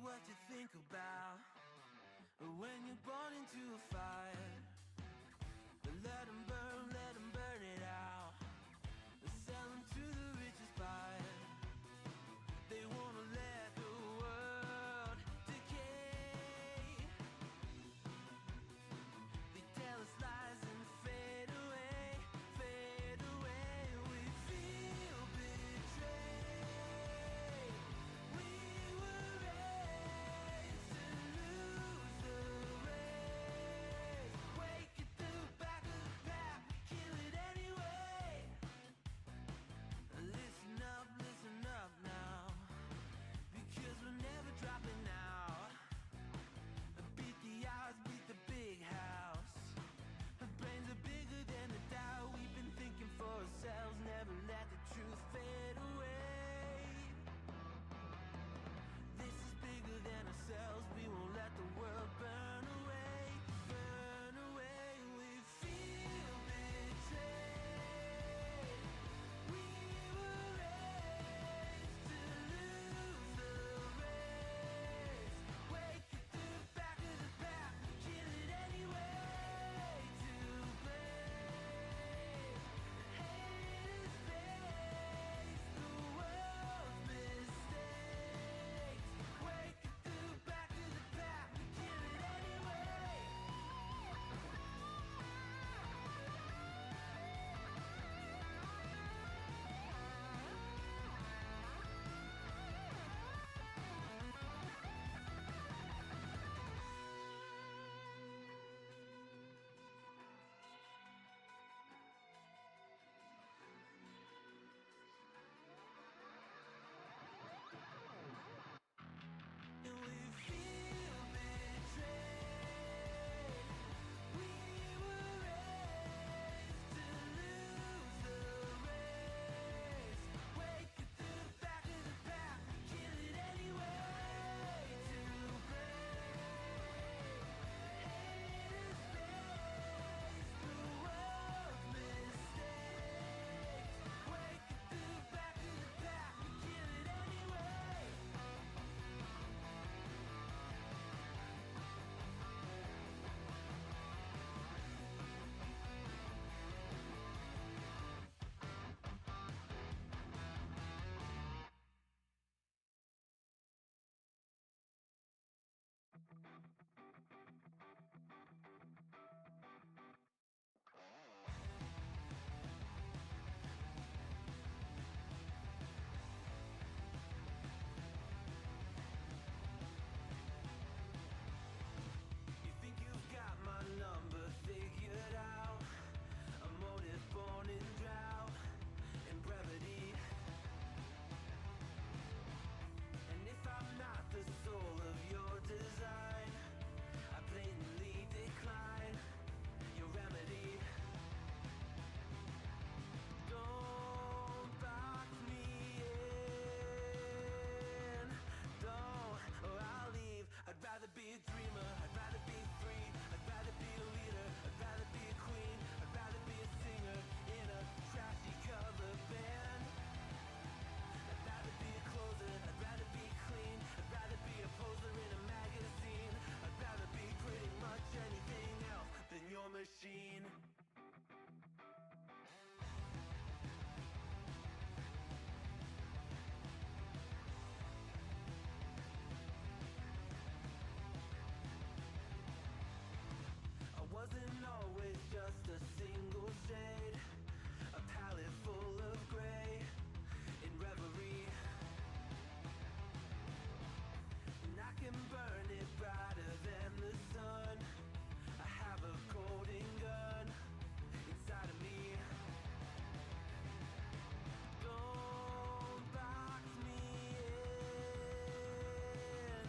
what you think about when you're born into a fire. Let them burn it out. Sell them to the richest buyer. They wanna let the world decay. They tell us lies and fade away, fade away. We feel betrayed. We were raised to lose the race. Wake at the back of the pack, kill it anyway. Listen up now, because we're never dropping out. Beat the odds, beat the big house. Our brains are bigger than the doubt. We've been thinking for ourselves, never let the truth fade away. This is bigger than ourselves, we won't let the world burn away, burn away. We feel betrayed. We were raised to lose the race. Wake at the back of the pack, kill it anyway. To blame, haters face the world's mistakes. Wake at the back of the pack, kill it anyway. And we feel betrayed. We were raised to lose the race. Wake at the back of the pack, kill it anyway. To blame, haters face the world's mistakes. Wake at the back of the pack, kill it anyway. You think you've got my number figured out? A motive born in drought and brevity. And if I'm not the soul of your design, I blatantly decline your remedy. Don't box me in, don't, or I'll leave. I'd rather be a dreamer, I'd rather be free, I'd rather be a leader, I'd rather be a queen, I'd rather be a singer in a trashy cover band. I'd rather be a closer, I'd rather be clean, I'd rather be a poser in a magazine, I'd rather be pretty much anything else than your machine. I wasn't always just a single shade, a palette full of gray in reverie. And I can burn it brighter than the sun. I have a golden gun inside of me. Don't box me in,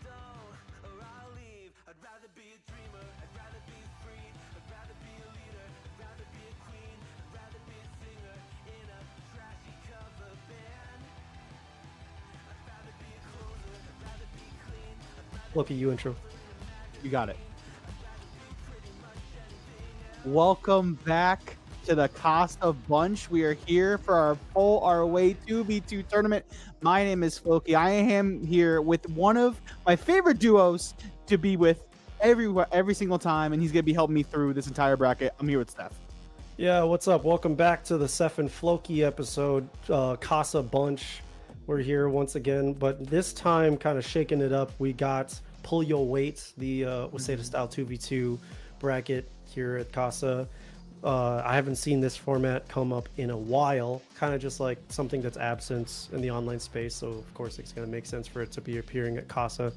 don't, or I'll leave. I'd rather be a dreamer, I'd rather be free, I'd rather be a leader, I'd rather be a queen, I'd rather be a singer in a trashy cover band. I'd rather be a closer, I'd rather be clean, I'd rather Look at you, intro. You got it. Welcome back to the Casabunch. We are here for our Pull Our Way 2v2 tournament. My name is Floki. I am here with one of my favorite duos to be with every single time, and he's going to be helping me through this entire bracket. I'm here with Steph. Yeah, what's up? Welcome back to the Seth and Floki episode, Casabunch. We're here once again, but this time kind of shaking it up. We got Pull Your Weight, the Waseda style 2v2 bracket here at Casa. I haven't seen this format come up in a while, kind of just like something that's absent in the online space, so of course it's going to make sense for it to be appearing at Casa.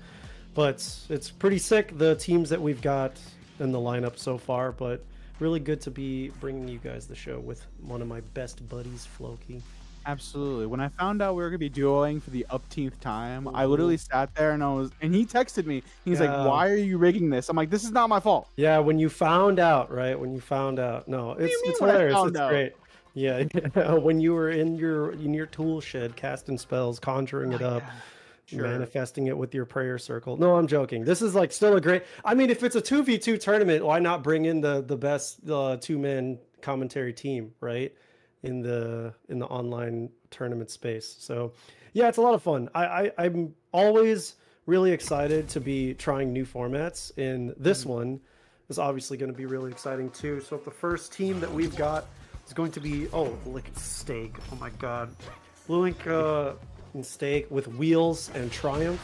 But it's pretty sick, the teams that we've got in the lineup so far, but really good to be bringing you guys the show with one of my best buddies, Floki. Absolutely. When I found out we were gonna be duoing for the upteenth time, I literally sat there and he texted me. He's like, "Why are you rigging this?" I'm like, "This is not my fault." Yeah, when you found out, right? When you found out, no, it's hilarious. It's great. Yeah, when you were in your tool shed, casting spells, conjuring it up. Sure. Manifesting it with your prayer circle. No, I'm joking. This is like still a great. I mean, if it's a 2v2 tournament, why not bring in the best two-man commentary team, right? In the online tournament space. So, yeah, it's a lot of fun. I'm always really excited to be trying new formats, and this one is obviously going to be really exciting too. So, the first team that we've got is going to be Lick Steak. Oh my God, Blue Link. And Steak with Wheels and Triumph.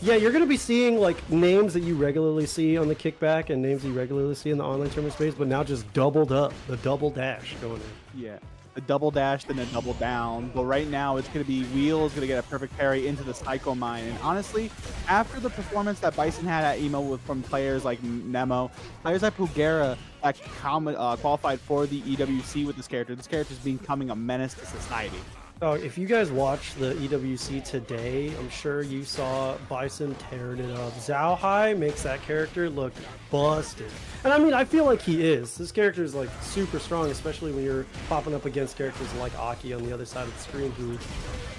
Yeah, you're going to be seeing like names that you regularly see on the kickback and names you regularly see in the online tournament space, but now just doubled up, the double dash going in. Yeah, a double dash, then a double down. But right now it's going to be Wheels going to get a perfect parry into the Psycho Mine. And honestly, after the performance that Bison had at Emo from players like Nemo, players like Pugera that qualified for the EWC with this character is becoming a menace to society. Oh, if you guys watched the EWC today, I'm sure you saw Bison tearing it up. Zhao Hai makes that character look busted. And I mean, I feel like he is. This character is like super strong, especially when you're popping up against characters like Aki on the other side of the screen who,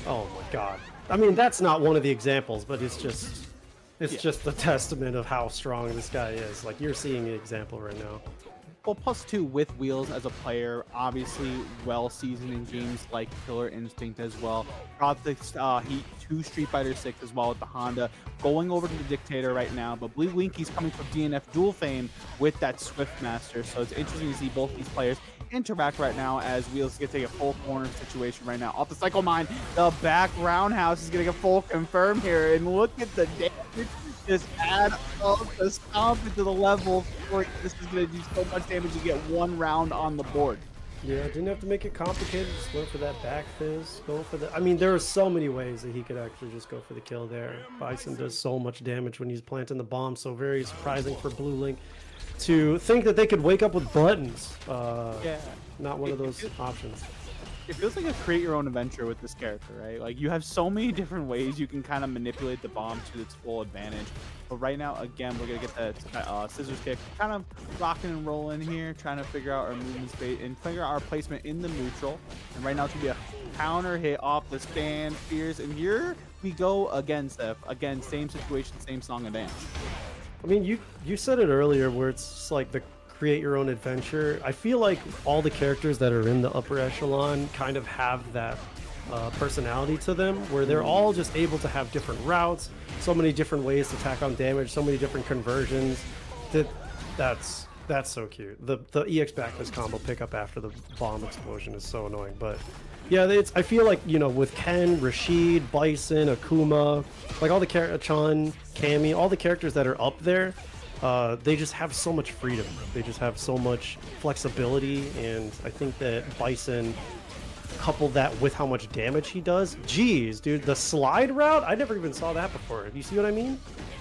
oh my God. I mean, that's not one of the examples, but it's just a testament of how strong this guy is. Like, you're seeing an example right now. Well, +2 with Wheels as a player, obviously well seasoned in games like Killer Instinct as well. Brought the Heat to Street Fighter 6 as well with the Honda. Going over to the Dictator right now, but Blue Linky's coming from DNF Duel fame with that Swift Master. So it's interesting to see both these players interact right now as Wheels gonna take a full corner situation right now. Off the Cycle Mine, the back roundhouse is getting a full confirm here, and look at the damage. Just add up the stomp into the level. This is going to do so much damage. You get one round on the board. Yeah, didn't have to make it complicated. Just went for that back fizz. Go for the. I mean, there are so many ways that he could actually just go for the kill there. Bison does so much damage when he's planting the bomb. So very surprising for Blue Link to think that they could wake up with buttons. Yeah, not one of those options. It feels like a create your own adventure with this character, right? Like, you have so many different ways you can kind of manipulate the bomb to its full advantage. But right now, again, we're going to get that scissors kick, kind of rocking and rolling here, trying to figure out our movement space and figure out our placement in the neutral. And right now it's going to be a counter hit off the stand, Fears. And here we go again, Steph. Again, same situation, same song and dance. I mean, you said it earlier where it's like the create your own adventure. I feel like all the characters that are in the upper echelon kind of have that personality to them where they're all just able to have different routes, so many different ways to tack on damage, so many different conversions. That's so cute. The EX backless combo pickup after the bomb explosion is so annoying. But yeah, I feel like, you know, with Ken, Rashid, Bison, Akuma, like all the Chun, Cammy, all the characters that are up there, they just have so much freedom. They just have so much flexibility, and I think that Bison, couple that with how much damage he does, geez, dude, the slide route, I never even saw that before. Do you see what I mean?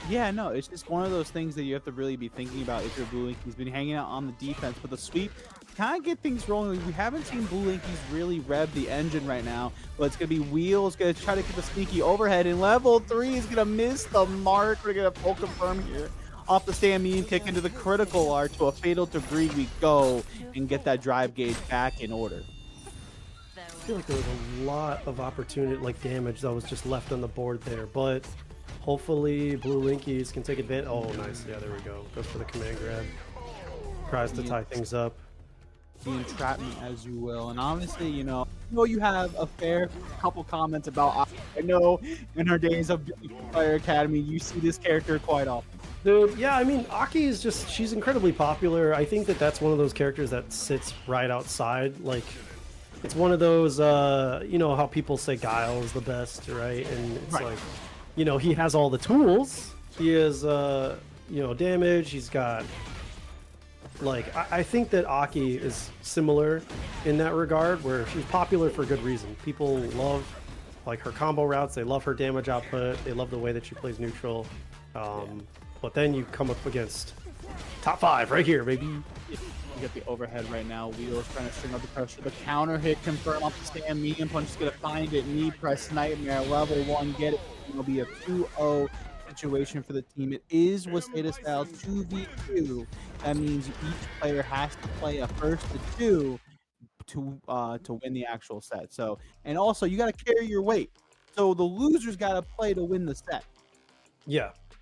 Yeah, no, it's just one of those things that you have to really be thinking about if you're Blue Link. He's been hanging out on the defense, but the sweep kind of get things rolling. We haven't seen Blue Linkies really rev the engine right now, but it's going to be Wheels going to try to get the sneaky overhead, and level 3 is going to miss the mark. We're going to full confirm here. Off the stand, medium kick into the critical art to a fatal degree we go and get that drive gauge back in order. I feel like there was a lot of opportunity, like damage that was just left on the board there, but hopefully Blue Linkies can take advantage. Oh, nice. Yeah, there we go. Goes for the command grab. Tries to tie things up. the entrapment, as you will. And honestly, you know you have a fair couple comments about Aki. I know in her days of Fire Academy, you see this character quite often. Dude, yeah, I mean, Aki is just, she's incredibly popular. I think that that's one of those characters that sits right outside. Like, it's one of those, you know, how people say Guile is the best, right? And it's like, you know, he has all the tools. He has, you know, damage. He's got, like, I think that Aki is similar in that regard, where she's popular for good reason. People love, like, her combo routes. They love her damage output. They love the way that she plays neutral. But then you come up against top 5 right here, baby. You get the overhead right now. Wheels trying to string up the pressure. The counter hit confirm off the stand. Medium punch is going to find it. Knee press nightmare. Level 1. Get it. It'll be a 2-0 situation for the team. It is Waseda style 2v2. That means each player has to play a first to 2 to win the actual set. So, and also you got to carry your weight. So the losers got to play to win the set.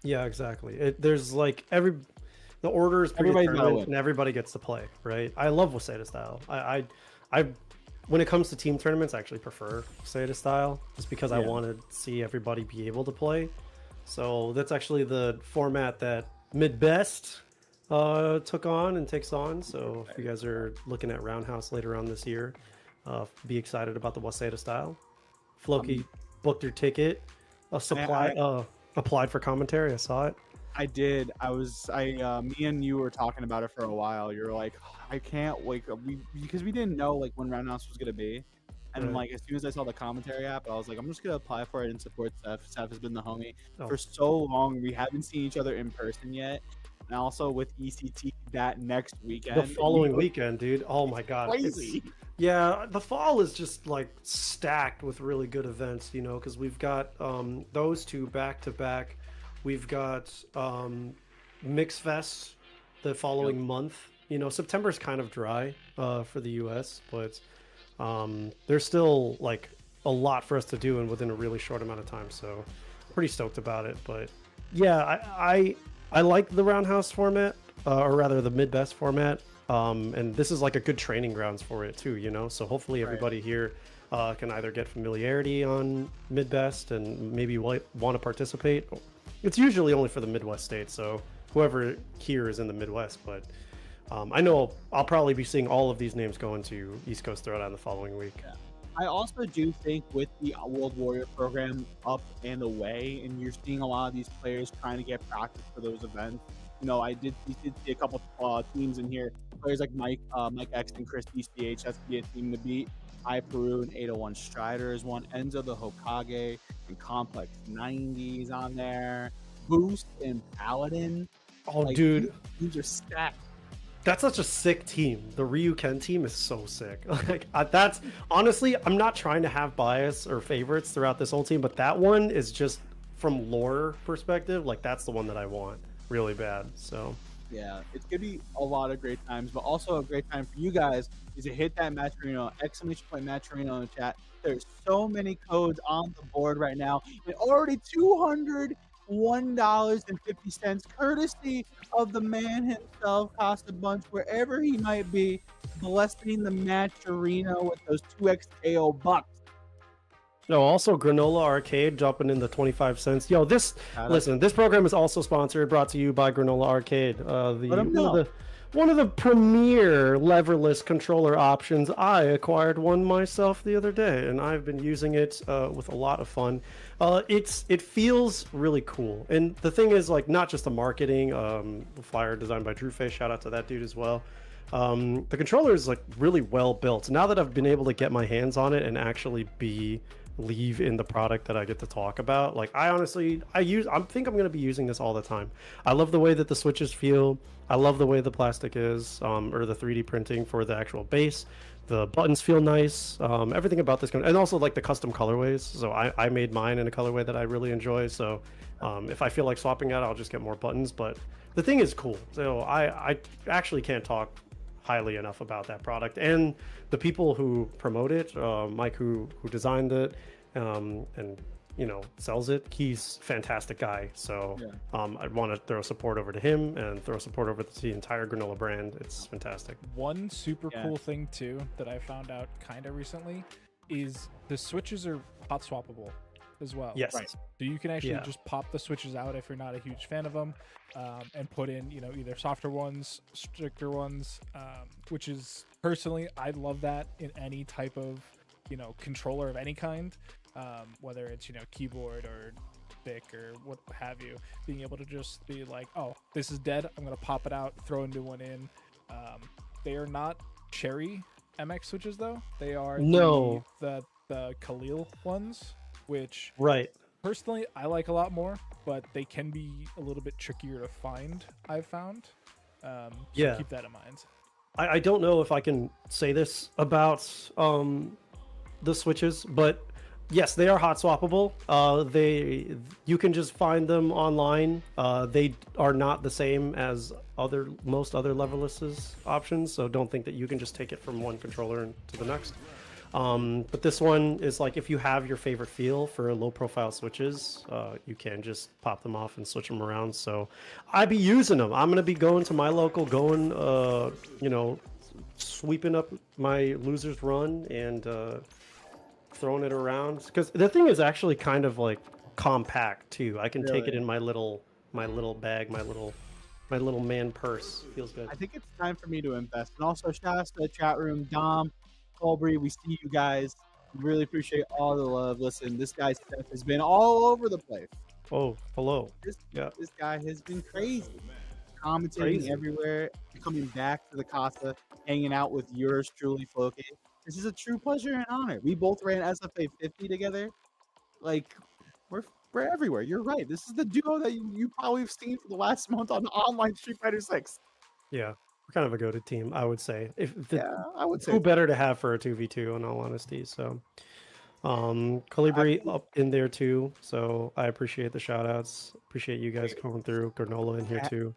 Yeah, exactly. There's like the order is pretty determined, and everybody gets to play, right? I love Waseda style. I when it comes to team tournaments, I actually prefer Waseda style, just because I want to see everybody be able to play. So that's actually the format that Mid-Best took on and takes on. So if you guys are looking at Roundhouse later on this year, be excited about the Waseda style. Floki booked your ticket. Applied for commentary. I saw it. I did. Me and you were talking about it for a while. You're like, oh, I can't wait. Because we didn't know like when Roundhouse was gonna be, and like as soon as I saw the commentary app, I was like, I'm just gonna apply for it and support Seth. Seth has been the homie for so long. We haven't seen each other in person yet, and also with ECT that next weekend, the following weekend, dude. Oh my god, crazy. Yeah, the fall is just like stacked with really good events, you know, because we've got those two back to back. We've got Mix Fest the following month. You know, September's kind of dry for the US, but there's still like a lot for us to do and within a really short amount of time. So pretty stoked about it. But yeah, I like the Roundhouse format, or rather the Mid-Best format. And this is like a good training grounds for it too, you know? So hopefully everybody here can either get familiarity on Mid-Best and maybe want to participate. It's usually only for the Midwest states, so whoever here is in the Midwest, but I know I'll probably be seeing all of these names going to East Coast Throwdown the following week. Yeah. I also do think with the World Warrior program up and away, and you're seeing a lot of these players trying to get practice for those events, you know, we did see a couple teams in here. Players like Mike X and Chris DCH has to be a team to beat. I Peru and 801 Strider is one. Enzo the Hokage and Complex 90s on there. Boost and Paladin. Oh, like, dude. These are stacked. That's such a sick team. The Ryuken team is so sick. Like that's honestly, I'm not trying to have bias or favorites throughout this whole team, but that one is just from lore perspective, like that's the one that I want really bad. So yeah, it's gonna be a lot of great times, but also a great time for you guys is to hit that Matcherino, ! Matcherino in the chat. There's so many codes on the board right now, and already $201.50, courtesy of the man himself, Casabunch, wherever he might be, blessing the Matcherino with those 2x KO bucks. No, also Granola Arcade dropping in the 25 cents. Yo, this program is also brought to you by Granola Arcade. One of the premier leverless controller options. I acquired one myself the other day, and I've been using it with a lot of fun. It feels really cool, and the thing is, like, not just the marketing. The flyer designed by Drew Face. Shout out to that dude as well. The controller is like really well built. Now that I've been able to get my hands on it and actually believe in the product that I get to talk about, like I think I'm going to be using this all the time. I love the way that the switches feel. I love the way the plastic is, or the 3D printing for the actual base. The buttons feel nice. Everything about this, and also like the custom colorways. So I made mine in a colorway that I really enjoy. So if I feel like swapping out, I'll just get more buttons. But the thing is cool. So I actually can't talk highly enough about that product and the people who promote it. Mike who designed it, and sells it. He's a fantastic guy. So Yeah. I want to throw support over to him and throw support over to the entire granola brand. It's fantastic. One super cool thing too that I found out kind of recently is the switches are hot swappable as well. Yes. Right. So you can actually just pop the switches out if you're not a huge fan of them, and put in, either softer ones, stricter ones, which is personally, I love that in any type of, controller of any kind, whether it's, keyboard or stick or what have you, being able to just be like, oh, this is dead. I'm going to pop it out, throw a new one in. They are not Cherry MX switches though. They are the Khalil ones, which personally I like a lot more, but they can be a little bit trickier to find, I've found. So keep that in mind. I don't know if I can say this about the switches, but yes, they are hot swappable. You can just find them online. They are not the same as most other leverless options, so don't think that you can just take it from one controller to the next. But this one is like, if you have your favorite feel for low profile switches, you can just pop them off and switch them around. So I'd be using them. I'm going to be going to my local, sweeping up my loser's run and throwing it around. Because the thing is actually kind of like compact too. I can take it in my little bag, my little man purse. Feels good. I think it's time for me to invest. And also shout out to the chat room, Dom, Colbury, we see you guys. Really appreciate all the love. Listen, this guy's stuff has been all over the place. Oh, hello. This guy has been crazy. Commentating everywhere, coming back to the Casa, hanging out with yours truly, Floki. This is a true pleasure and honor. We both ran SFA 50 together. Like, we're everywhere. You're right. This is the duo that you probably have seen for the last month on online Street Fighter 6. Yeah. Kind of a goated team, I would say. I would say who better to have for a 2v2 in all honesty. So Colibri up in there too, so I appreciate the shout outs. Appreciate you guys coming through. Granola in here too.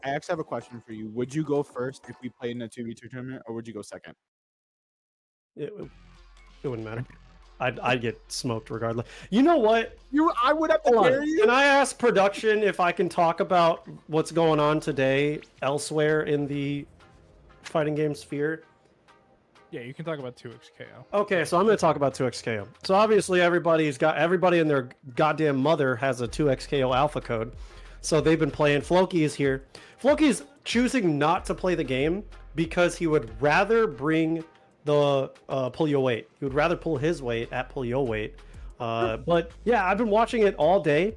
I actually have a question for you. Would you go first if we played in a 2v2 tournament, or would you go second? It wouldn't matter. I'd get smoked regardless. You know what? I would have to carry you. Can I ask production if I can talk about what's going on today elsewhere in the fighting game sphere? Yeah, you can talk about 2xKO. Okay, so I'm going to talk about 2xKO. So obviously everybody and their goddamn mother has a 2xKO alpha code. So they've been playing. Floki is here. Floki's choosing not to play the game because he would rather bring the pull your weight. He would rather pull his weight at pull your weight. But yeah, I've been watching it all day,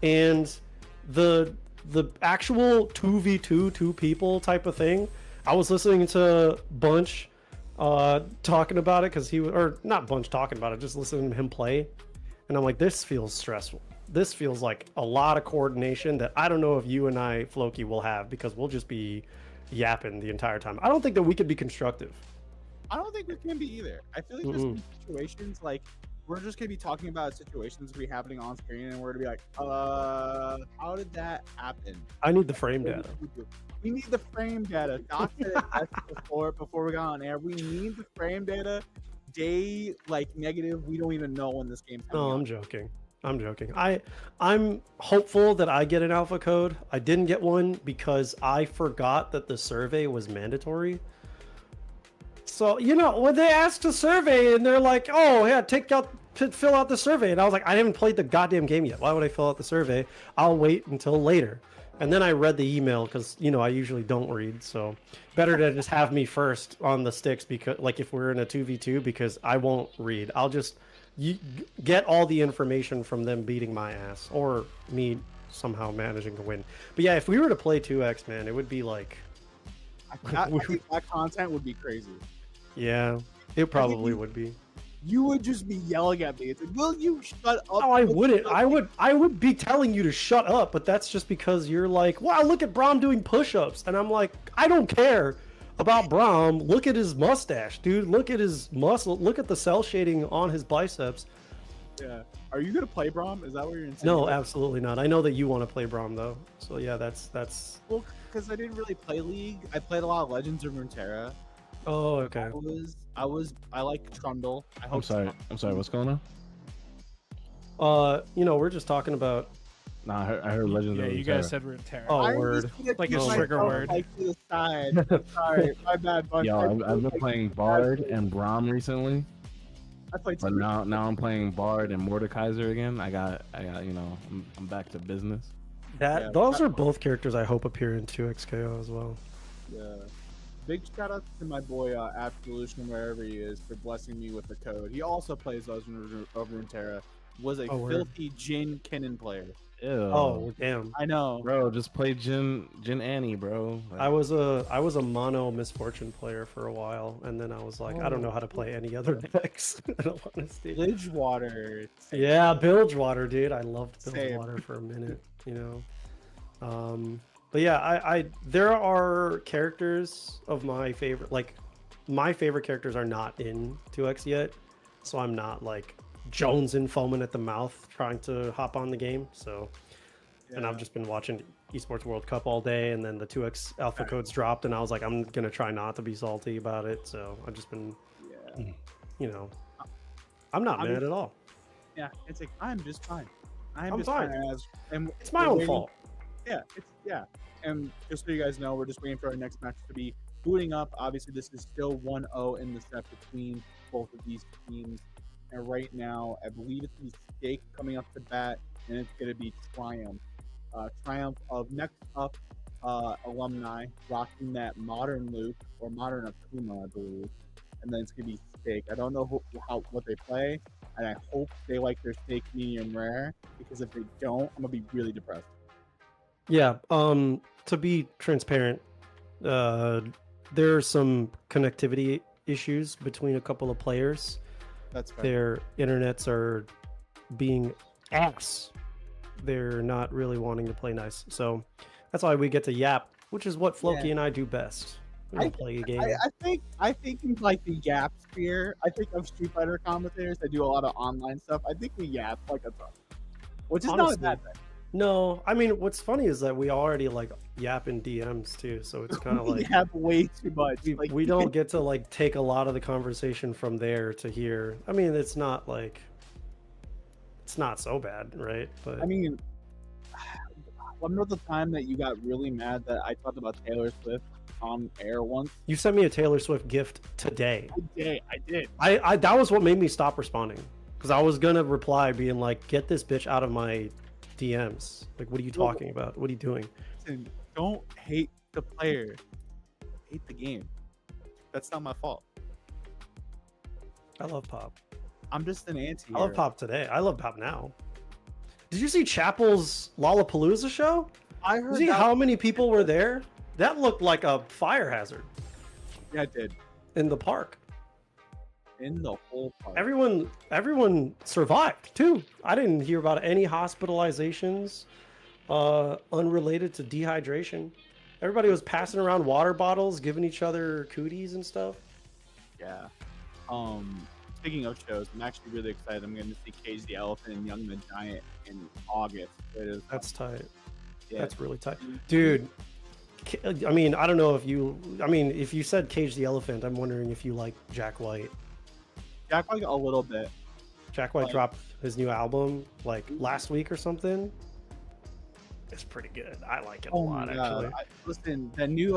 and the actual 2v2 two people type of thing. I was listening to Bunch talking about it because not Bunch talking about it, just listening to him play, and I'm like, this feels stressful. This feels like a lot of coordination that I don't know if you and I, Floki, will have, because we'll just be yapping the entire time. I don't think that we could be constructive. I don't think we can be either. I feel like there's some situations, like, we're just going to be talking about situations be happening on screen, and we're going to be like, how did that happen? I need the frame data. We need the frame data. Doc said it before we got on air. We need the frame data. Day, negative, we don't even know when this game's coming out. I'm joking. I'm hopeful that I get an alpha code. I didn't get one because I forgot that the survey was mandatory. So, when they asked a survey and they're like, oh, yeah, fill out the survey. And I was like, I haven't played the goddamn game yet. Why would I fill out the survey? I'll wait until later. And then I read the email because, I usually don't read. So better to just have me first on the sticks, because if we're in a 2v2, because I won't read. I'll just get all the information from them beating my ass or me somehow managing to win. But yeah, if we were to play 2x, man, it would be like... I think that content would be crazy. Yeah, it probably would be. You would just be yelling at me. It's like, will you shut up? Oh, I wouldn't. I would be telling you to shut up, but that's just because you're like, wow, look at Braum doing push-ups. And I'm like, I don't care about Braum. Look at his mustache, dude. Look at his muscle. Look at the cell shading on his biceps. Yeah. Are you going to play Braum? Is that what you're insinuating? No, absolutely not. I know that you want to play Braum, though. So yeah, that's... Well, because I didn't really play League. I played a lot of Legends of Runeterra. Oh, okay. I like Trundle. I'm sorry. What's going on? You know, we're just talking about. Nah, I heard Legends Yeah, of you Terra. guys said Runeterra. Oh, I'm word. just gonna Like keep a Oh, trigger myself, word. like, to the side. Sorry, my bad, Bunch. Yo, I I've played, been like, playing Bard and Braum recently, I played but now I'm playing Bard and Mordekaiser again. I got you know, I'm back to business. Yeah, Those are both characters I hope appear in 2XKO as well. Yeah. Big shout out to my boy Absolution, wherever he is, for blessing me with the code. He also plays Legend of Runeterra. Was a Word. filthy Jin Kennen player. Ew. Oh, damn. I know. Bro, just play Jin Annie, bro. Like, I was a mono Misfortune player for a while, and then I was like, I don't know how to play any other decks. In all honesty. Bridgewater. Yeah, Bilgewater, dude. I loved Same. Bilgewater for a minute, you know. But yeah, I there are characters of my favorite, like my favorite characters are not in 2X yet, so I'm not like Jones and foaming at the mouth trying to hop on the game. So, and I've just been watching Esports World Cup all day, and then the 2X alpha codes dropped, and I was like, I'm gonna try not to be salty about it. So I've just been, you know, I'm not mad at all. Yeah, it's like I'm just fine. I'm just fine. And It's my we're own waiting- fault. Yeah. And just so you guys know, we're just waiting for our next match to be booting up. Obviously, this is still 1-0 in the set between both of these teams. And right now, I believe it's going to be Stake coming up to bat, and it's going to be Triumph. Triumph of next up alumni, rocking that modern Luke or modern Akuma, I believe. And then it's going to be Stake. I don't know what they play, and I hope they like their Stake medium rare, because if they don't, I'm going to be really depressed. Yeah, to be transparent, there are some connectivity issues between a couple of players. That's fair. Their internets are being ass. They're not really wanting to play nice. So that's why we get to yap, which is what Floki and I do best. We don't play a game. I think in like the Yap sphere, I think of Street Fighter commentators that do a lot of online stuff. I think we Yap like a ton, which is not a Honestly, bad thing. No, I mean, what's funny is that we already like yap in DMs too, so it's kind of We like have way too much. Like, we don't get to like take a lot of the conversation from there to here. I mean, it's not like it's not so bad, right? But I mean, remember the time that you got really mad that I talked about Taylor Swift on air once? you sent me a Taylor Swift gift today. I did. I that was what made me stop responding, because I was gonna reply being like, "Get this bitch out of my DMs. Like, what are you talking about? What are you doing?" Listen, don't hate the player. Hate the game. That's not my fault. I love Pop. I'm just an anti. I love Pop today. I love Pop now. Did you see Chapel's Lollapalooza show? I You heard see that. how many people were there? That looked like a fire hazard Yeah, I did. in the park. In the whole part. Everyone survived too. I didn't hear about any hospitalizations unrelated to dehydration. Everybody was passing around water bottles, giving each other cooties and stuff. Yeah. Speaking of shows, I'm actually really excited. I'm going to see Cage the Elephant and Young the Giant in August. It is, That's tight. yeah. That's really tight, dude. I mean, I don't know if you. I mean, if you said Cage the Elephant, I'm wondering if you like Jack White. Jack like a little bit. Jack White dropped his new album like last week or something. It's pretty good. I like it a lot, actually. Listen, the new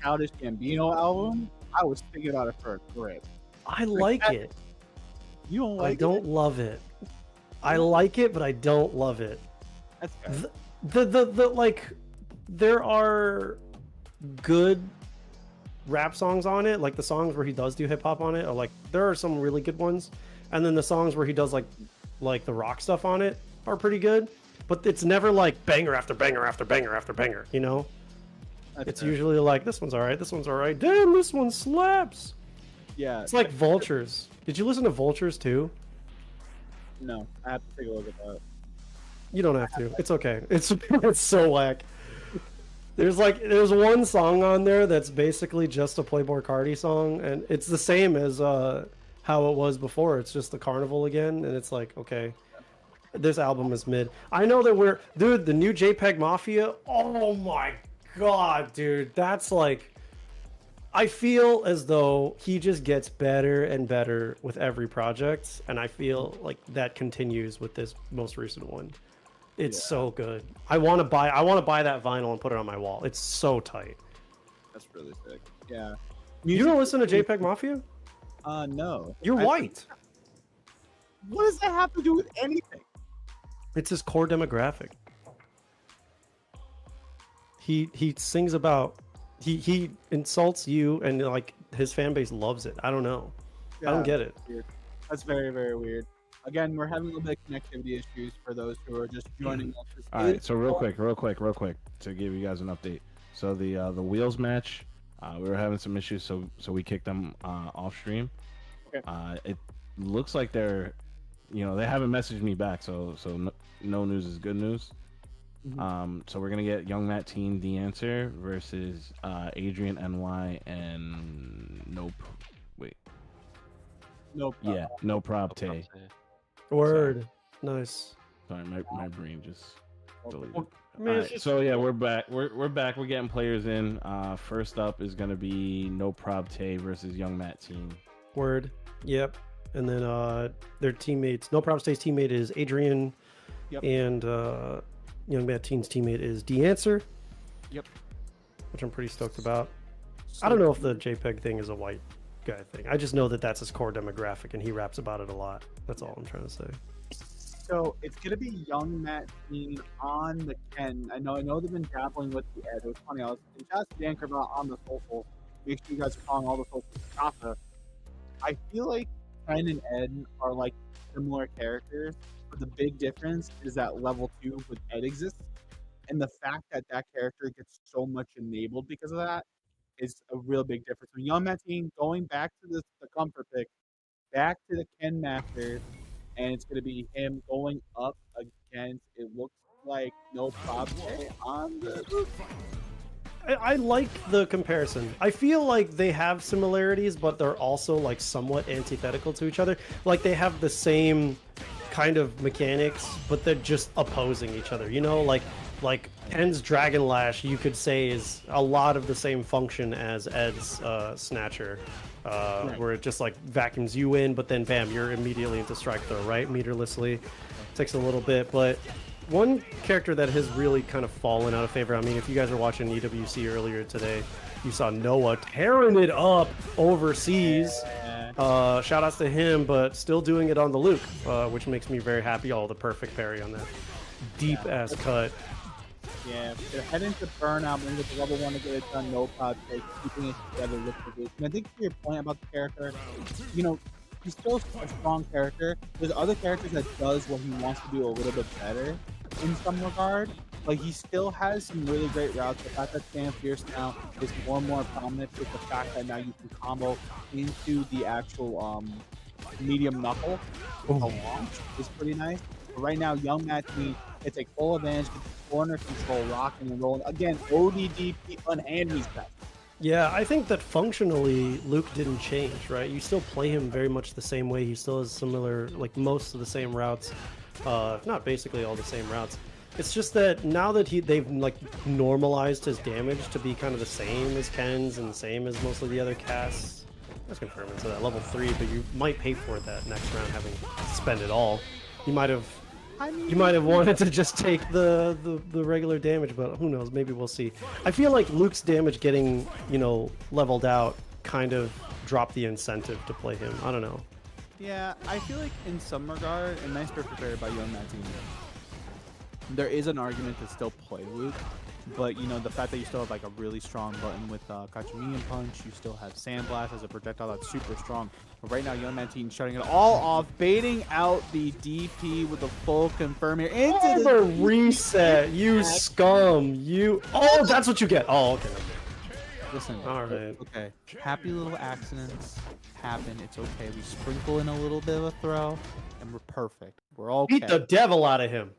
Childish Gambino album, I was thinking about it for a grip. I like that- it. You don't like I don't love it. I like it, but I don't love it. it? That's fair. The like, there are good rap songs on it. Like the songs where he does do hip hop on it are like, there are some really good ones, and then the songs where he does like the rock stuff on it are pretty good. But it's never like banger after banger after banger after banger. You know, it's fair. usually like this one's all right, this one's all right. Damn, this one slaps. Yeah. It's like Vultures. Did you listen to Vultures too? No, I have to take a look at that. You don't have to. It's okay. It's so whack. There's one song on there that's basically just a Playboi Carti song, and it's the same as how it was before. It's just the carnival again, and it's like, okay, this album is mid. I know that dude, the new JPEG Mafia. Oh my god, dude, that's like I feel as though he just gets better and better with every project, and I feel like that continues with this most recent one. It's so good. I want to buy that vinyl and put it on my wall. It's so tight. That's really sick. Yeah. You don't listen to JPEG Mafia? No. You're white. What does that have to do with anything? It's his core demographic. He sings about he insults you, and like his fan base loves it. I don't know. I don't get it. Weird. That's very, very weird. Again, we're having a little bit of connectivity issues for those who are just joining us. All right, so real quick, to give you guys an update. So the wheels match, we were having some issues, so we kicked them off stream. Okay. It looks like they're, they haven't messaged me back, so no news is good news. Mm-hmm. So we're gonna get Young Matt Team the answer versus Adrian NY and Nope. No Prob Tay. Word. Nice. Sorry, my brain just deleted. Well, I mean, Alright, so yeah, we're back. We're back. We're getting players in. First up is gonna be No Prob Tay versus Young Matt Team. Word. Yep. And then their teammates. No Problem State's teammate is Adrian. Yep. And Young Matt Team's teammate is The Answer. Yep. Which I'm pretty stoked about. I don't know if the JPEG thing is a white guy thing. I just know that that's his core demographic, and he raps about it a lot. That's all I'm trying to say. So it's gonna be Young Matt Team on the Ken. I know they've been dabbling with the Ed. It was funny. I was just Danker about on the social. Make sure you guys are following all the social. I feel like Ken and Ed are like similar characters, but the big difference is that level 2 with Ed exists, and the fact that character gets so much enabled because of that is a real big difference. So Young Matt Team going back to the comfort pick, back to the Ken Masters, and it's going to be him going up against, it looks like, No Problem on the... I like the comparison. I feel like they have similarities, but they're also like somewhat antithetical to each other. Like they have the same kind of mechanics, but they're just opposing each other. Like Ken's Dragon Lash, you could say, is a lot of the same function as Ed's Snatcher, where it just like vacuums you in, but then bam, you're immediately into strike throw, right? Meterlessly. Takes a little bit, but one character that has really kind of fallen out of favor. I mean, if you guys were watching EWC earlier today, you saw Noah tearing it up overseas. Shout outs to him, but still doing it on the Luke, which makes me very happy. The perfect parry on that deep ass cut. Yeah, they're heading to burnout, and with the level 1 to get it done, No Problem, keeping it together with the Luke. And I think to your point about the character, he's still a strong character. There's other characters that does what he wants to do a little bit better in some regard. Like he still has some really great routes. The fact that Sam Fierce now is more and more prominent with the fact that now you can combo into the actual medium knuckle with a launch is pretty nice. But right now, Young Matt Team can take full advantage, get the corner control, rocking and rolling. Again, ODDP unhand me stuff. Yeah, I think that functionally Luke didn't change, right? You still play him very much the same way. He still has similar, like most of the same routes, if not basically all the same routes. It's just that now that they've like normalized his damage to be kind of the same as Ken's and the same as most of the other casts. Let's confirm it. So that level 3, but you might pay for it that next round, having spent it all. You might have wanted to just take the regular damage, but who knows? Maybe we'll see. I feel like Luke's damage getting, leveled out kind of dropped the incentive to play him. I don't know. Yeah, I feel like in some regard, and nice for prepared by Young Matt Team, there is an argument to still play Luke, but the fact that you still have like a really strong button with Kachimian Punch, you still have Sandblast as a projectile that's super strong. But right now, Young Matt Team shutting it all off, baiting out the DP with a full confirm here into the reset. You scum. Oh, that's what you get. Oh, okay. Listen, all right. Okay. Happy little accidents happen. It's okay. We sprinkle in a little bit of a throw, and we're perfect. We're okay. Beat the devil out of him.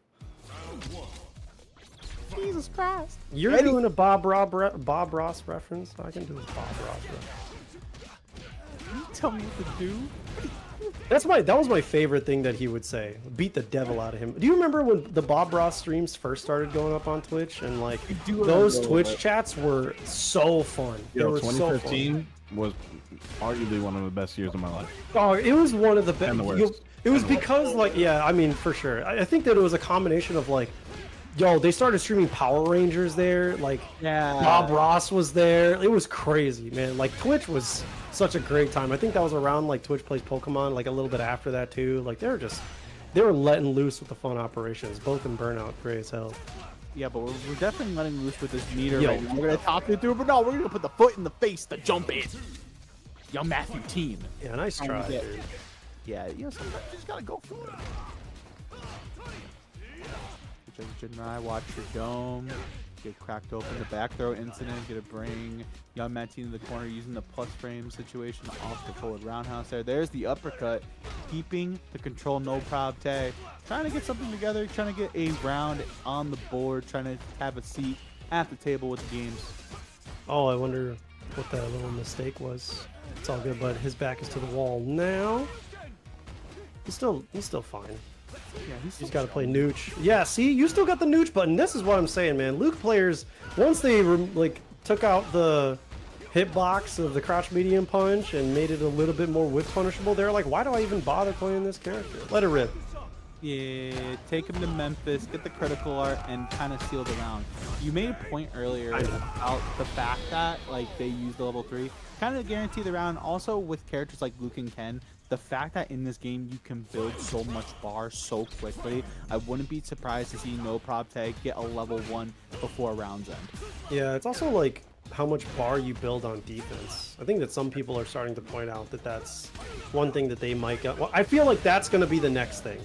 Jesus Christ. You're doing a Bob Ross reference? I can do a Bob Ross reference. You tell me what to do? That was my favorite thing that he would say. Beat the devil out of him. Do you remember when the Bob Ross streams first started going up on Twitch, and like those Twitch chats were so fun. They were 2015 was arguably one of the best years of my life. Oh, it was one of the best. And the worst. It was because like, yeah, I mean, for sure. I think that it was a combination of like, yo, they started streaming Power Rangers there. Like, Bob Ross was there. It was crazy, man. Like, Twitch was such a great time. I think that was around like Twitch Plays Pokemon, like a little bit after that too. Like, they were letting loose with the fun operations, both in Burnout, great as hell. Yeah, but we're definitely letting loose with this meter right now. We're gonna top it through, but no, we're gonna put the foot in the face to jump in. Young Matthew team. Yeah, nice try, dude. Yeah, you know, sometimes you just gotta go for it. Jin and I watch your dome. Get cracked open, the back throw incident, gonna bring Young Matt in the corner using the plus frame situation off the forward roundhouse there. There's the uppercut, keeping the control, no prob tag. Trying to get something together, trying to get a round on the board, trying to have a seat at the table with the games. Oh, I wonder what that little mistake was. It's all good, but his back is to the wall now. He's still fine. Yeah, he's got to play Nooch. Yeah, see, you still got the Nooch button. This is what I'm saying, man. Luke players, once they like took out the hitbox of the crouch medium punch and made it a little bit more whip punishable, they're like, why do I even bother playing this character? Let it rip. Yeah, take him to Memphis, get the critical art, and kind of seal the round. You made a point earlier about the fact that like they use the level 3, kind of guarantee the round. Also with characters like Luke and Ken, the fact that in this game you can build so much bar so quickly, I wouldn't be surprised to see no prop tag get a level 1 before rounds end. Yeah, it's also like how much bar you build on defense. I think that some people are starting to point out that that's one thing that they might get. Well, I feel like that's going to be the next thing.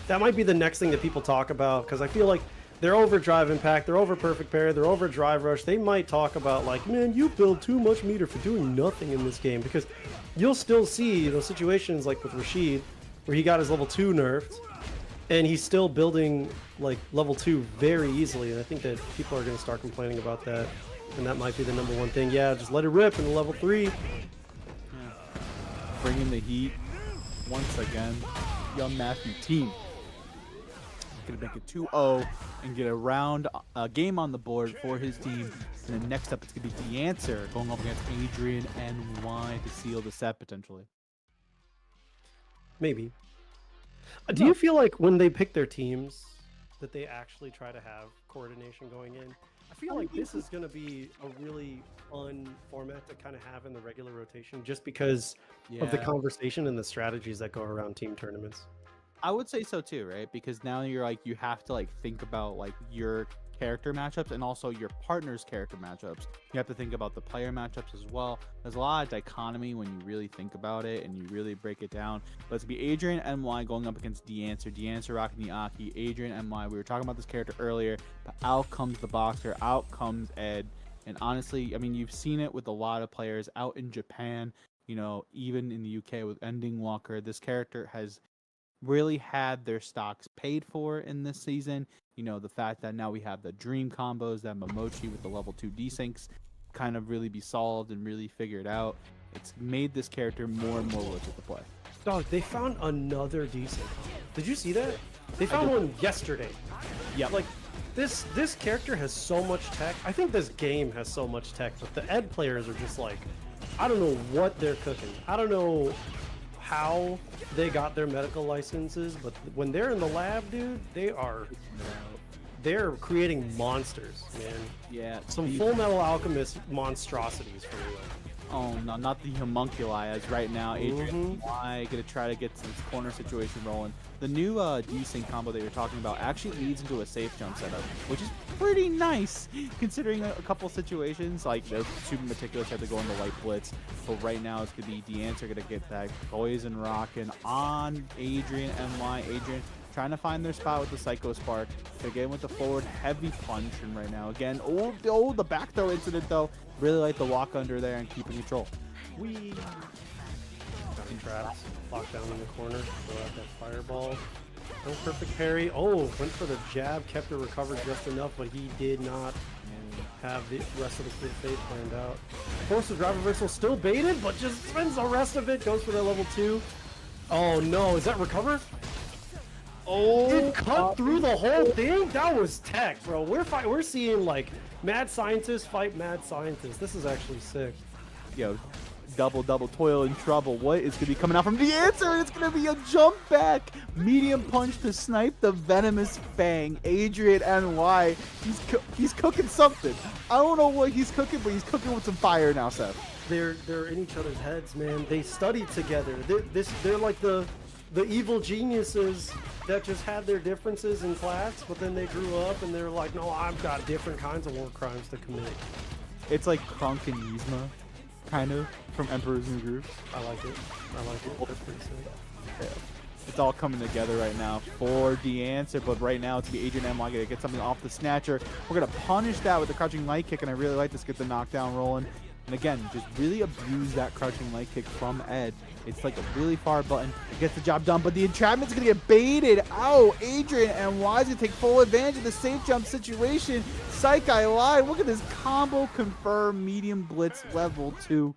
That might be the next thing that people talk about, because I feel like they're over drive impact, they're over perfect parry, they're over drive rush. They might talk about like, man, you build too much meter for doing nothing in this game, because you'll still see those situations like with Rashid where he got his level 2 nerfed and he's still building like level 2 very easily, and I think that people are going to start complaining about that, and that might be the #1 thing. Yeah, just let it rip in the level 3. Yeah. Bring in the heat once again. Young Matthew team gonna make it 2-0 and get a game on the board for his team. And then next up, it's gonna be DeAnswer going up against Adrian NY to seal the set potentially. Maybe. Do you feel like when they pick their teams that they actually try to have coordination going in? I feel like this is going to be a really fun format to kind of have in the regular rotation, just because of the conversation and the strategies that go around team tournaments. I would say so too, right? Because now you're like, you have to like think about like your character matchups and also your partner's character matchups. You have to think about the player matchups as well. There's a lot of dichotomy when you really think about it and you really break it down. But it's gonna be Adrian NY going up against DeAnswer. DeAnswer rocking the Aki. Adrian NY. We were talking about this character earlier, but out comes the Boxer, out comes Ed. And honestly, I mean, you've seen it with a lot of players out in Japan, you know, even in the UK with Ending Walker. This character has really had their stocks paid for in this season. You know, the fact that now we have the dream combos, that Momochi with the level 2 desyncs kind of really be solved and really figured out. It's made this character more and more worth it to play. Dog, they found another desync. Did you see that? They found one yesterday. Yeah. Like, this character has so much tech. I think this game has so much tech, but the Ed players are just like, I don't know what they're cooking. I don't know how they got their medical licenses, but when they're in the lab, dude, they're creating monsters, man. Yeah. Some Full Metal Alchemist monstrosities for real. Oh no, not the homunculi as right now. Adrian Y gonna try to get this corner situation rolling. The new desync combo that you're talking about actually leads into a safe jump setup, which is pretty nice considering a couple situations. Like they're super meticulous, had to go on the light blitz, but right now it's gonna be DeAnswer gonna get that poison rocking on Adrian NY. Adrian trying to find their spot with the Psycho Spark. They're getting with the forward heavy punch, and right now again, the back throw incident though. Really like the walk under there and keeping control. Got traps, locked down in the corner, throw out that fireball. No perfect parry. Oh, went for the jab, kept it recovered just enough, but he did not have the rest of the clear fate planned out. Forces drive reversal, still baited, but just spends the rest of it, goes for the level 2. Oh no, is that recover? Oh, It cut through the whole thing? That was tech, bro. We're seeing like mad scientists fight mad scientists. This is actually sick. yo, double toil and trouble. What is gonna be coming out from the answer? It's gonna be a jump back, medium punch to snipe the venomous fang. Adrian NY, he's cooking something. I don't know what he's cooking, but he's cooking with some fire now, Seth. They're in each other's heads, man. They studied together. They're like the evil geniuses that just had their differences in class, but then they grew up and they're like, no, I've got different kinds of war crimes to commit. It's like Kronk and Yzma, kind of, from Emperor's New Groove. I like it. That's pretty sick. Yeah. It's all coming together right now for the answer, but right now it's gonna be Adrian NY gonna get something off the snatcher. We're gonna punish that with the crouching light kick, and I really like this. Get the knockdown rolling. And again, just really abuse that crouching light kick from Ed. It's like a really far button. It gets the job done, but the entrapment's going to get baited out. Adrian NY is going to take full advantage of the safe jump situation. Psych, I lied. Look at this combo confirm medium blitz level 2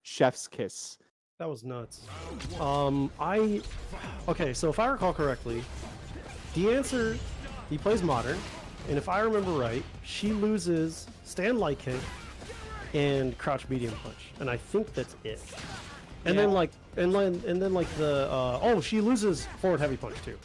chef's kiss. That was nuts. Okay, so if I recall correctly, the answer, he plays modern, and if I remember right, she loses stand light kick and crouch medium punch, and I think that's it. And then like, and then like the oh, she loses forward heavy punch too.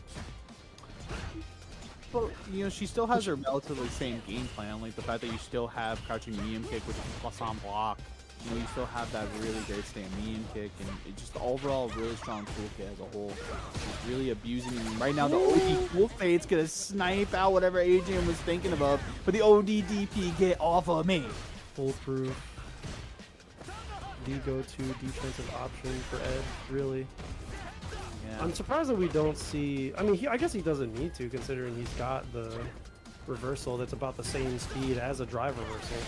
But you know, she still has her relatively same game plan, like the fact that you still have crouching medium kick, which is plus on block. You know, you still have that really great stand medium kick, and it just the overall really strong toolkit as a whole. She's really abusing it. And right now, the OD cool fade's gonna snipe out whatever Adrian was thinking about, but the ODDP get off of me. Foolproof. The go-to defensive option for Ed, really. Yeah. I'm surprised that we don't see. I mean, I guess he doesn't need to, considering he's got the reversal that's about the same speed as a drive reversal.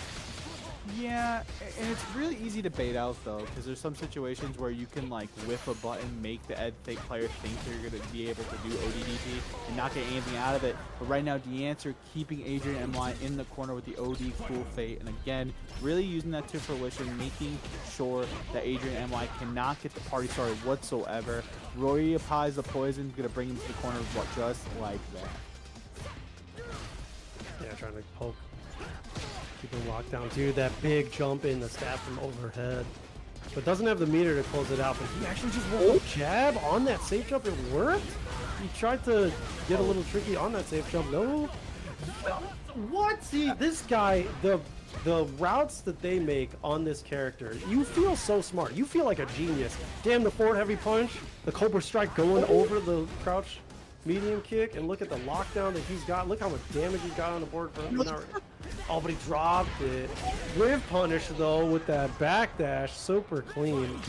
Yeah, and it's really easy to bait out though, because there's some situations where you can like whiff a button, make the Ed fake player think you're gonna be able to do ODDP and not get anything out of it. But right now, the answer keeping Adrian NY in the corner with the OD cool fate, and again, really using that to fruition, making sure that Adrian NY cannot get the party started whatsoever. Roy applies the poison, gonna bring him to the corner, just like that. Yeah, trying to poke. Keep him locked down, dude. That big jump in the stab from overhead, but doesn't have the meter to close it out. But he actually just rolled a jab on that safe jump. It worked. He tried to get a little tricky on that safe jump. No. What? See, this guy, the routes that they make on this character, you feel so smart. You feel like a genius. Damn, the forward heavy punch, the Cobra Strike going over the crouch medium kick, and look at the lockdown that he's got. Look how much damage he got on the board for him. Oh, but he dropped it. With punish though, with that backdash, super clean.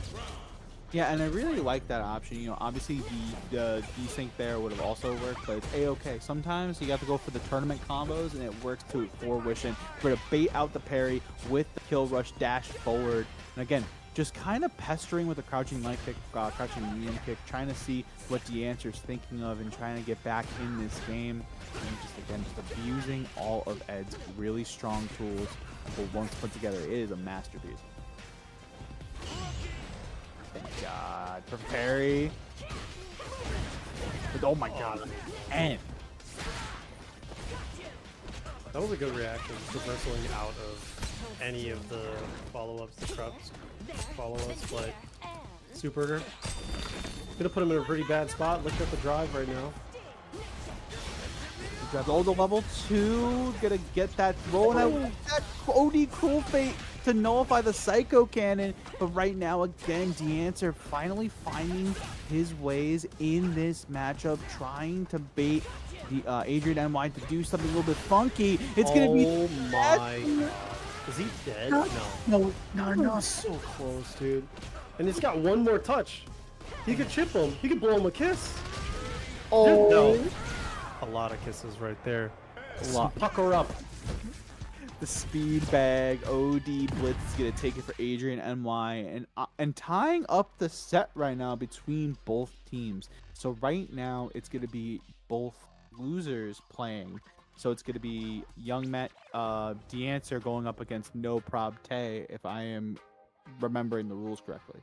Yeah, and I really like that option. You know, obviously the desync there would have also worked, but it's a-okay. Sometimes you got to go for the tournament combos, and it works to fruition. We're going to bait out the parry with the kill rush dash forward. And again, just kind of pestering with a crouching light kick, crouching medium kick, trying to see what the answer's thinking of and trying to get back in this game. And just again, just abusing all of Ed's really strong tools. But once put together, it is a masterpiece. Thank God. For parry. Oh my God. And that was a good reaction, reversaling out of any of the follow-ups, the crouch follow-ups, but Superger. Gonna put him in a pretty bad spot. Look at the drive right now. Grabs all the level 2, gonna get that rolling out that OD cool fate to nullify the Psycho Cannon. But right now, again, DeAnswer finally finding his ways in this matchup, trying to bait the Adrian NY to do something a little bit funky. It's gonna be. Oh my God. Is he dead? No. So close, dude. And he's got one more touch. He could chip him. He could blow him a kiss. Oh. No. A lot of kisses right there. A lot. Pucker up. The speed bag OD blitz is gonna take it for Adrian NY, and tying up the set right now between both teams. So right now it's gonna be both losers playing. So it's gonna be Young Met DeAnswer going up against No Prob Tay, if I am remembering the rules correctly.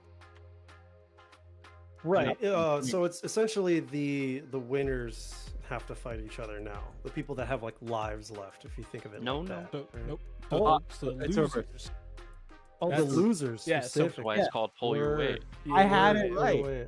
Right. So it's essentially the winners have to fight each other now. The people that have like lives left, if you think of it like that. So, right? nope. Oh, The it's over. losers. Oh, That's- the losers. yeah, so That's specific. why it's called pull your weight. Word. I had Word. it right. Wait.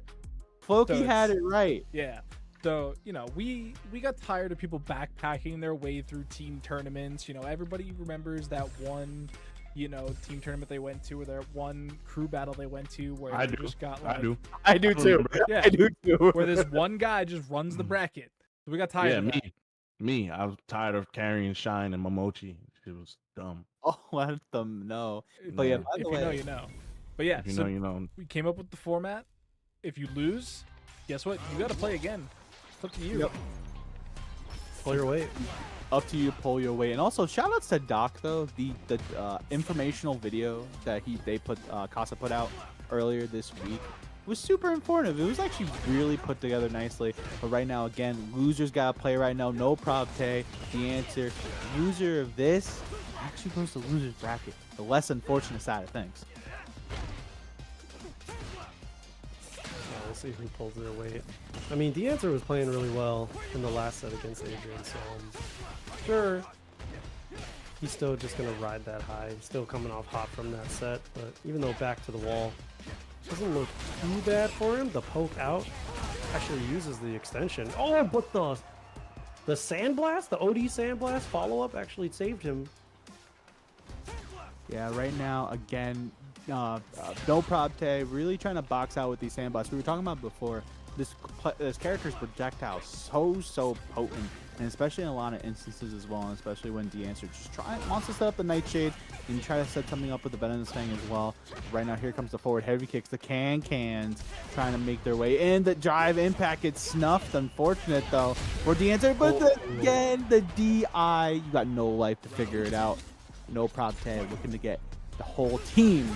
Floki So had it's- it right. Yeah. So, you know, we got tired of people backpacking their way through team tournaments. You know, everybody remembers that one, you know, team tournament they went to, or that one crew battle they went to where I they do. just got like, I do. I do too. Yeah. I do too. where this one guy just runs the bracket. So we got tired Yeah, of that. me. I was tired of carrying Shine and Momochi. It was dumb. Oh, let them know. If, But yeah, No. by if the you know, way, you know. But yeah, If you so know, you know. we came up with the format. If you lose, guess what? You got to play again. It's up to you. Yep. Pull your weight. up to you, pull your weight. And also, shout outs to Doc though. The informational video that Casa put out earlier this week was super informative. It was actually really put together nicely. But right now, again, losers gotta play right now. No Probte. The answer, loser of this actually goes to loser's bracket. The less unfortunate side of things. We'll see who pulls their weight. I mean, the answer was playing really well in the last set against Adrian, so sure, he's still just gonna ride that high. He's still coming off hot from that set, but even though back to the wall doesn't look too bad for him, the poke out actually uses the extension. Oh, but the sandblast, the OD sandblast follow up actually saved him. Yeah, right now, again, no Probte, really trying to box out with these sandblasts. We were talking about before, this character's projectile so potent, and especially in a lot of instances as well, and especially when DeAnswer just wants to set up the Nightshade and try to set something up with the Venomous Fang as well. Right now, here comes the forward heavy kicks, the cans trying to make their way in. The drive impact gets snuffed, unfortunate though for DeAnswer, but again, the DI, you got no life to figure it out. No Probte looking to get the whole team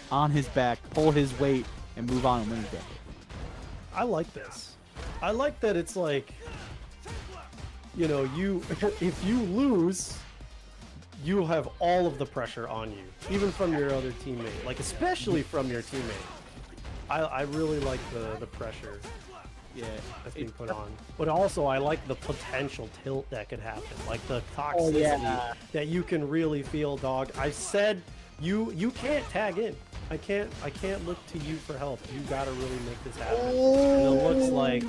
on his back, pull his weight, and move on and win the game. I like this. I like that it's like, you know, if you lose, you have all of the pressure on you, even from your other teammate, like especially from your teammate. I really like the pressure that's being put on. But also I like the potential tilt that could happen, like the toxicity that you can really feel, dog. I said you can't tag in. I can't look to you for help. You gotta really make this happen. And it looks like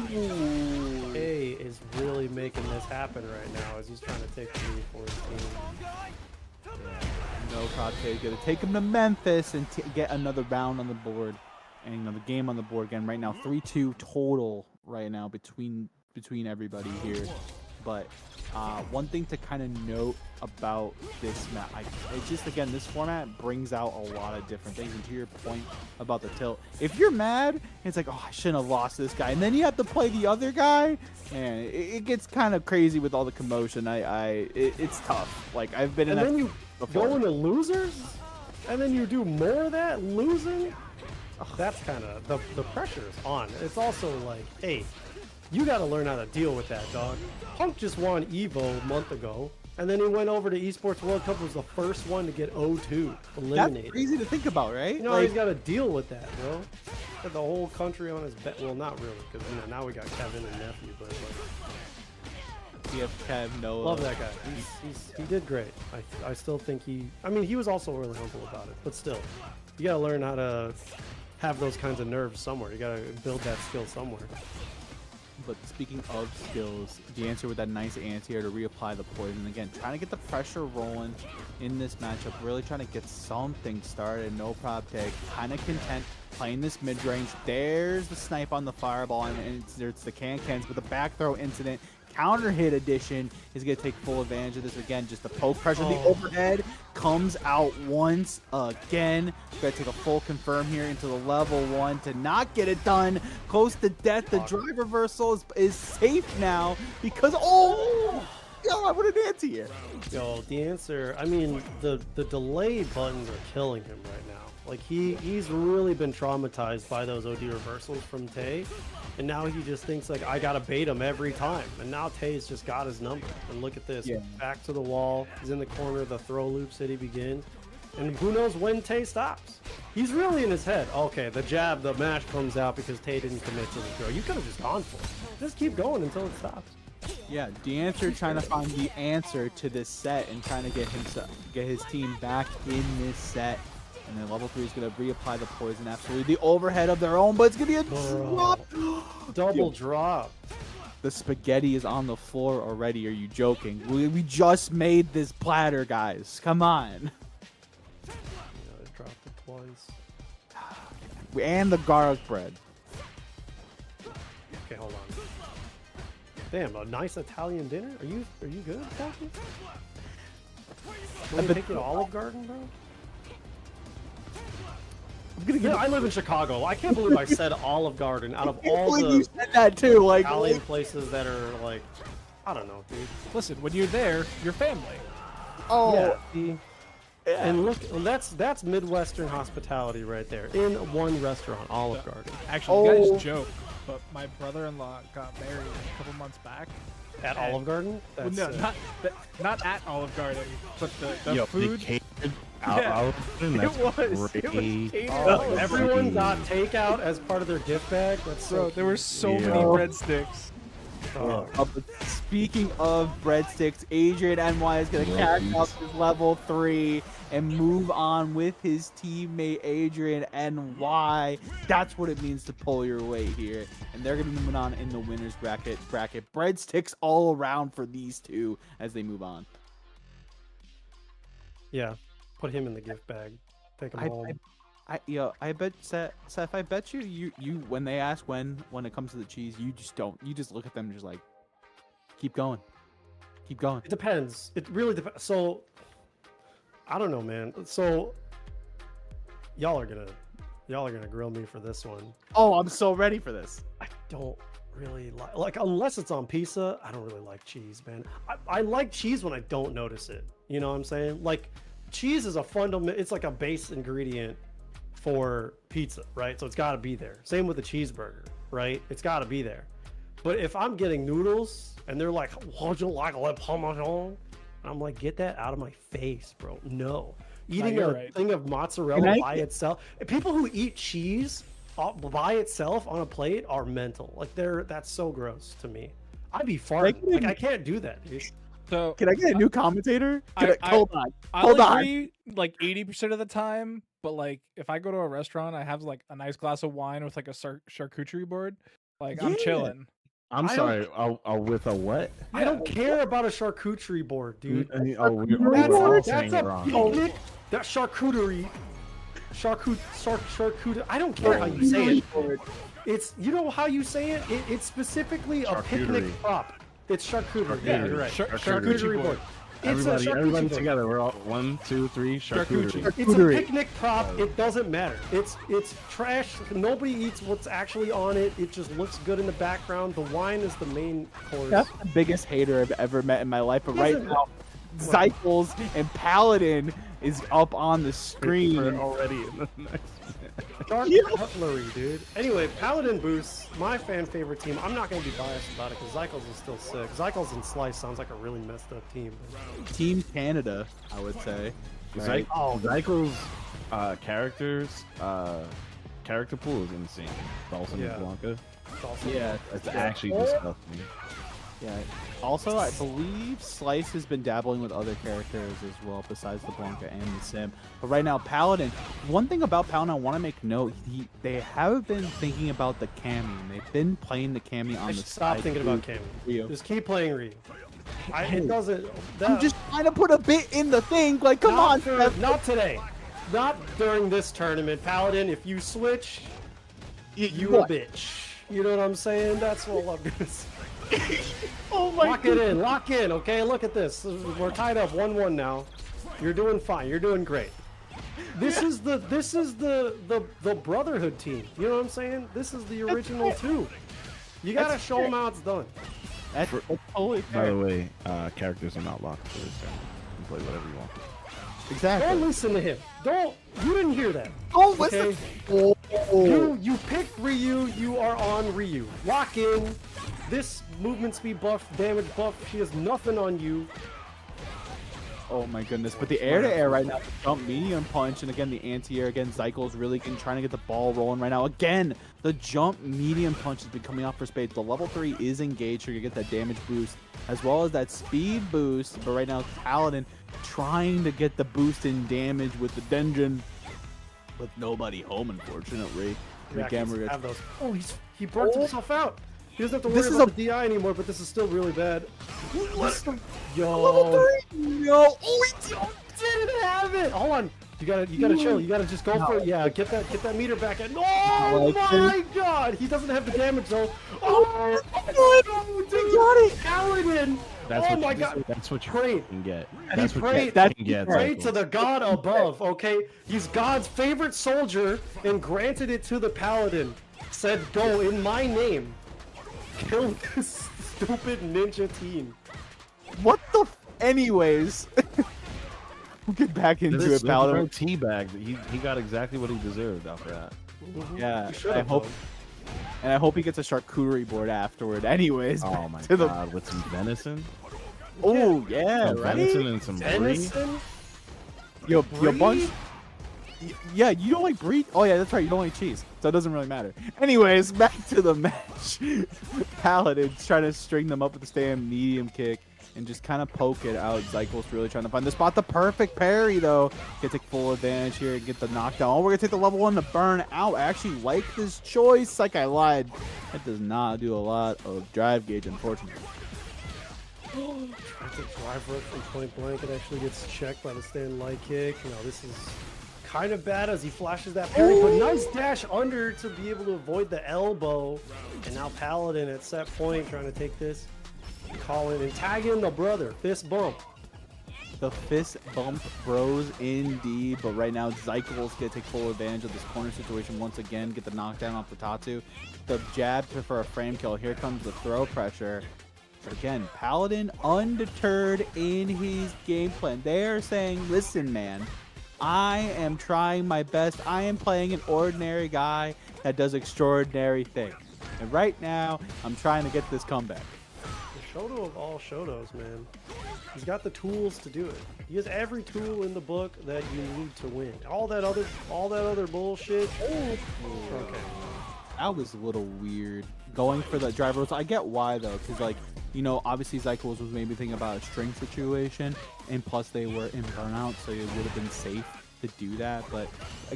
A is really making this happen right now as he's trying to take the lead for his team. No Probte gonna take him to Memphis and get another round on the board and another game on the board again. Right now, 3-2 total right now between everybody here. But one thing to kind of note about this map, it's just, again, this format brings out a lot of different things. And to your point about the tilt, if you're mad, it's like, oh, I shouldn't have lost this guy, and then you have to play the other guy, and it gets kind of crazy with all the commotion. It's tough. Like, I've been in And that then you before. go into losers, and then you do more of that losing. That's kind of the pressure is on. It's also like, hey, you got to learn how to deal with that, dog. Punk just won EVO a month ago, and then he went over to Esports World Cup, was the first one to get 0-2 eliminated. That's crazy to think about, right? You know, Like, he's got to deal with that, bro. Got the whole country on his back. Well, not really, because now we got Kevin and Nephew, but like, we have Kev, Noah. love that guy. He did great. I still think he was also really humble about it, but still, you got to learn how to have those kinds of nerves somewhere. You got to build that skill somewhere. But speaking of skills, the answer with that nice anti-air to reapply the poison. Again, trying to get the pressure rolling in this matchup. Really trying to get something started. No Probte. Kind of content playing this mid-range. There's the snipe on the fireball, and it's the cans. But the back throw incident, counter hit edition, is going to take full advantage of this. Again, just the poke pressure. The overhead comes out once again. Got to take a full confirm here into the level 1 to not get it done. Close to death. The drive reversal is safe now because, oh, God, what an anti-air. Yo, the answer, I mean, the delay buttons are killing him right now. Like, he's really been traumatized by those OD reversals from Tay. And now he just thinks, like, I gotta bait him every time. And now Tay's just got his number. And look at this. Yeah. Back to the wall. He's in the corner. The throw loop city begin. And who knows when Tay stops. He's really in his head. Okay, the jab, the mash comes out because Tay didn't commit to the throw. You could have just gone for it. Just keep going until it stops. Yeah, Dancer trying to find the answer to this set and trying to get his team back in this set. And then level 3 is going to reapply the poison. Absolutely. The overhead of their own, but it's going to be a drop. Double drop. The spaghetti is on the floor already. Are you joking? We just made this platter, guys. Come on. Yeah, I dropped it twice. And the garlic bread. Okay, hold on. Damn, a nice Italian dinner? Are you good, Kathy? Want to take you to Olive Garden, bro? I live in Chicago. I can't believe I said Olive Garden out of all the you said that too, like Italian places that are like, I don't know, dude. Listen, when you're there, you're family. oh, Yeah, see? And look, that's Midwestern hospitality right there. In one restaurant, Olive Garden. Actually, you guys joke, but my brother-in-law got married a couple months back. At Olive Garden? Well, no, not at Olive Garden, but the food. Out, It was catered. Oh, everyone got takeout as part of their gift bag. That's so Bro, there were so many Yeah. breadsticks. but speaking of breadsticks, Adrian NY is going to catch up his level 3 and move on with his teammate Adrian NY. That's what it means to pull your weight here. And they're going to be moving on in the winner's bracket. Breadsticks all around for these two as they move on. Yeah, put him in the gift bag. Take him home. I bet Seth, I bet you when they ask when it comes to the cheese, you just look at them and just like keep going. It depends. It really depends. So I don't know, man. So y'all are gonna grill me for this one. Oh, I'm so ready for this. I don't really like unless it's on pizza. I don't really like cheese, man. I like cheese when I don't notice it. You know what I'm saying? Like cheese is a fundamental. It's like a base ingredient for pizza, right? So it's got to be there. Same with a cheeseburger, right? It's got to be there. But if I'm getting noodles and they're like, "Would you like a parmesan?" I'm like, "Get that out of my face, bro." No. Eating a thing of mozzarella by itself. People who eat cheese by itself on a plate are mental. Like that's so gross to me. I'd be farting. Like I can't do that, dude. So can I get a new commentator? Hold on. Hold on. Agree, like 80% of the time, but like if I go to a restaurant, I have like a nice glass of wine with like a charcuterie board. Like I'm chilling. I'm sorry. With a what? I don't care about a charcuterie board, dude. That's a picnic. That charcuterie. Charcuterie. I don't care how you say it. It's how you say it. It's specifically a picnic prop. It's charcuterie. Yeah, you're right. Charcuterie board. Everybody together. We're all 1, 2, 3. Charcuterie. It's a picnic prop. It doesn't matter. It's trash. Nobody eats what's actually on it. It just looks good in the background. The wine is the main course. That's the biggest hater I've ever met in my life. But right now, Cycles and Paladin is up on the screen already. Dark Cutlery, dude. Anyway, Paladin boosts, my fan favorite team. I'm not going to be biased about it because Zycles is still sick. Zycles and Slice sounds like a really messed up team. Team Canada, I would say. Right? Zycles character pool is insane. Dawson and Blanca. Yeah, that's actually disgusting. Yeah. Also, I believe Slice has been dabbling with other characters as well, besides the Blanca and the Sim. But right now, Paladin. One thing about Paladin, I want to make note: they have been thinking about the Cammy. And they've been playing the Cammy on the side. Stop thinking about Cammy. Ryu. Just keep playing Ryu. It doesn't. I'm just trying to put a bit in the thing. Like, come on. Not today. Not during this tournament, Paladin. If you switch, you a bitch. You know what I'm saying? That's all I'm gonna say. Oh my God. Lock in, okay? Look at this. We're tied up 1-1 now. You're doing fine. You're doing great. This is the Brotherhood team. You know what I'm saying? This is the original two. You gotta show them how it's done. That's totally fair. By the way, characters are not locked for this game. You can play whatever you want. Exactly. Don't listen to him. You didn't hear that. Don't listen. You picked Ryu. You are on Ryu. Lock in. This movement speed buff, damage buff, she has nothing on you. Oh my goodness. But the air-to-air right now, the jump medium punch, and again, the anti-air. Again, Zykel's really trying to get the ball rolling right now. Again, the jump medium punch has been coming off for Spades. The level 3 is engaged, so you get that damage boost, as well as that speed boost. But right now, Paladin trying to get the boost in damage with the Denjin, with nobody home, unfortunately. And again, we're have those. Oh, he burnt himself out. He doesn't have to worry about the DI anymore, but this is still really bad. Yo. Level 3! No! Oh, he didn't have it! Hold on. You gotta chill. You gotta just go for it. Yeah, get that meter back at. Oh my god! He doesn't have the damage though. Oh, he got it! Paladin! That's oh my god! That's what you can get. That's what you can get. Prayed to the god above. Okay, he's God's favorite soldier and granted it to the Paladin. Said, "Go in my name, kill this stupid ninja team." What the? Anyways. We'll get back into it, Paladin. Teabag. He got exactly what he deserved after that. Yeah, I hope he gets a charcuterie board afterward. Anyways. Oh my god, with some venison. Oh yeah, right. Venison and some brie. Yo, Bunch. Yeah, you don't like brie? Oh yeah, that's right. You don't like cheese, so it doesn't really matter. Anyways, back to the match. Paladin's trying to string them up with the stand medium kick and just kind of poke it out. Zykel's really trying to find the spot. The perfect parry, though. Can take full advantage here and get the knockdown. Oh, we're going to take the level 1 to burn out. I actually like this choice. Like I lied. That does not do a lot of drive gauge, unfortunately. I think drive rush from point blank. It actually gets checked by the stand light kick. You know, this is kind of bad as he flashes that parry, but nice dash under to be able to avoid the elbow. And now Paladin at set point trying to take this. Call in and tag in the brother. Fist bump. The fist bump bros indeed. But right now, Zykel's going to take full advantage of this corner situation once again. Get the knockdown off the Tatsu. The jab for a frame kill. Here comes the throw pressure. But again, Paladin undeterred in his game plan. They are saying, listen, man, I am trying my best. I am playing an ordinary guy that does extraordinary things. And right now, I'm trying to get this comeback. Shoto of all Shotos, man. He's got the tools to do it. He has every tool in the book that you need to win. All that other bullshit. Okay. That was a little weird. Going for the driver. I get why though, because like, you know, obviously Zykel was maybe thinking about a string situation, and plus they were in burnout, so it would have been safe to do that. But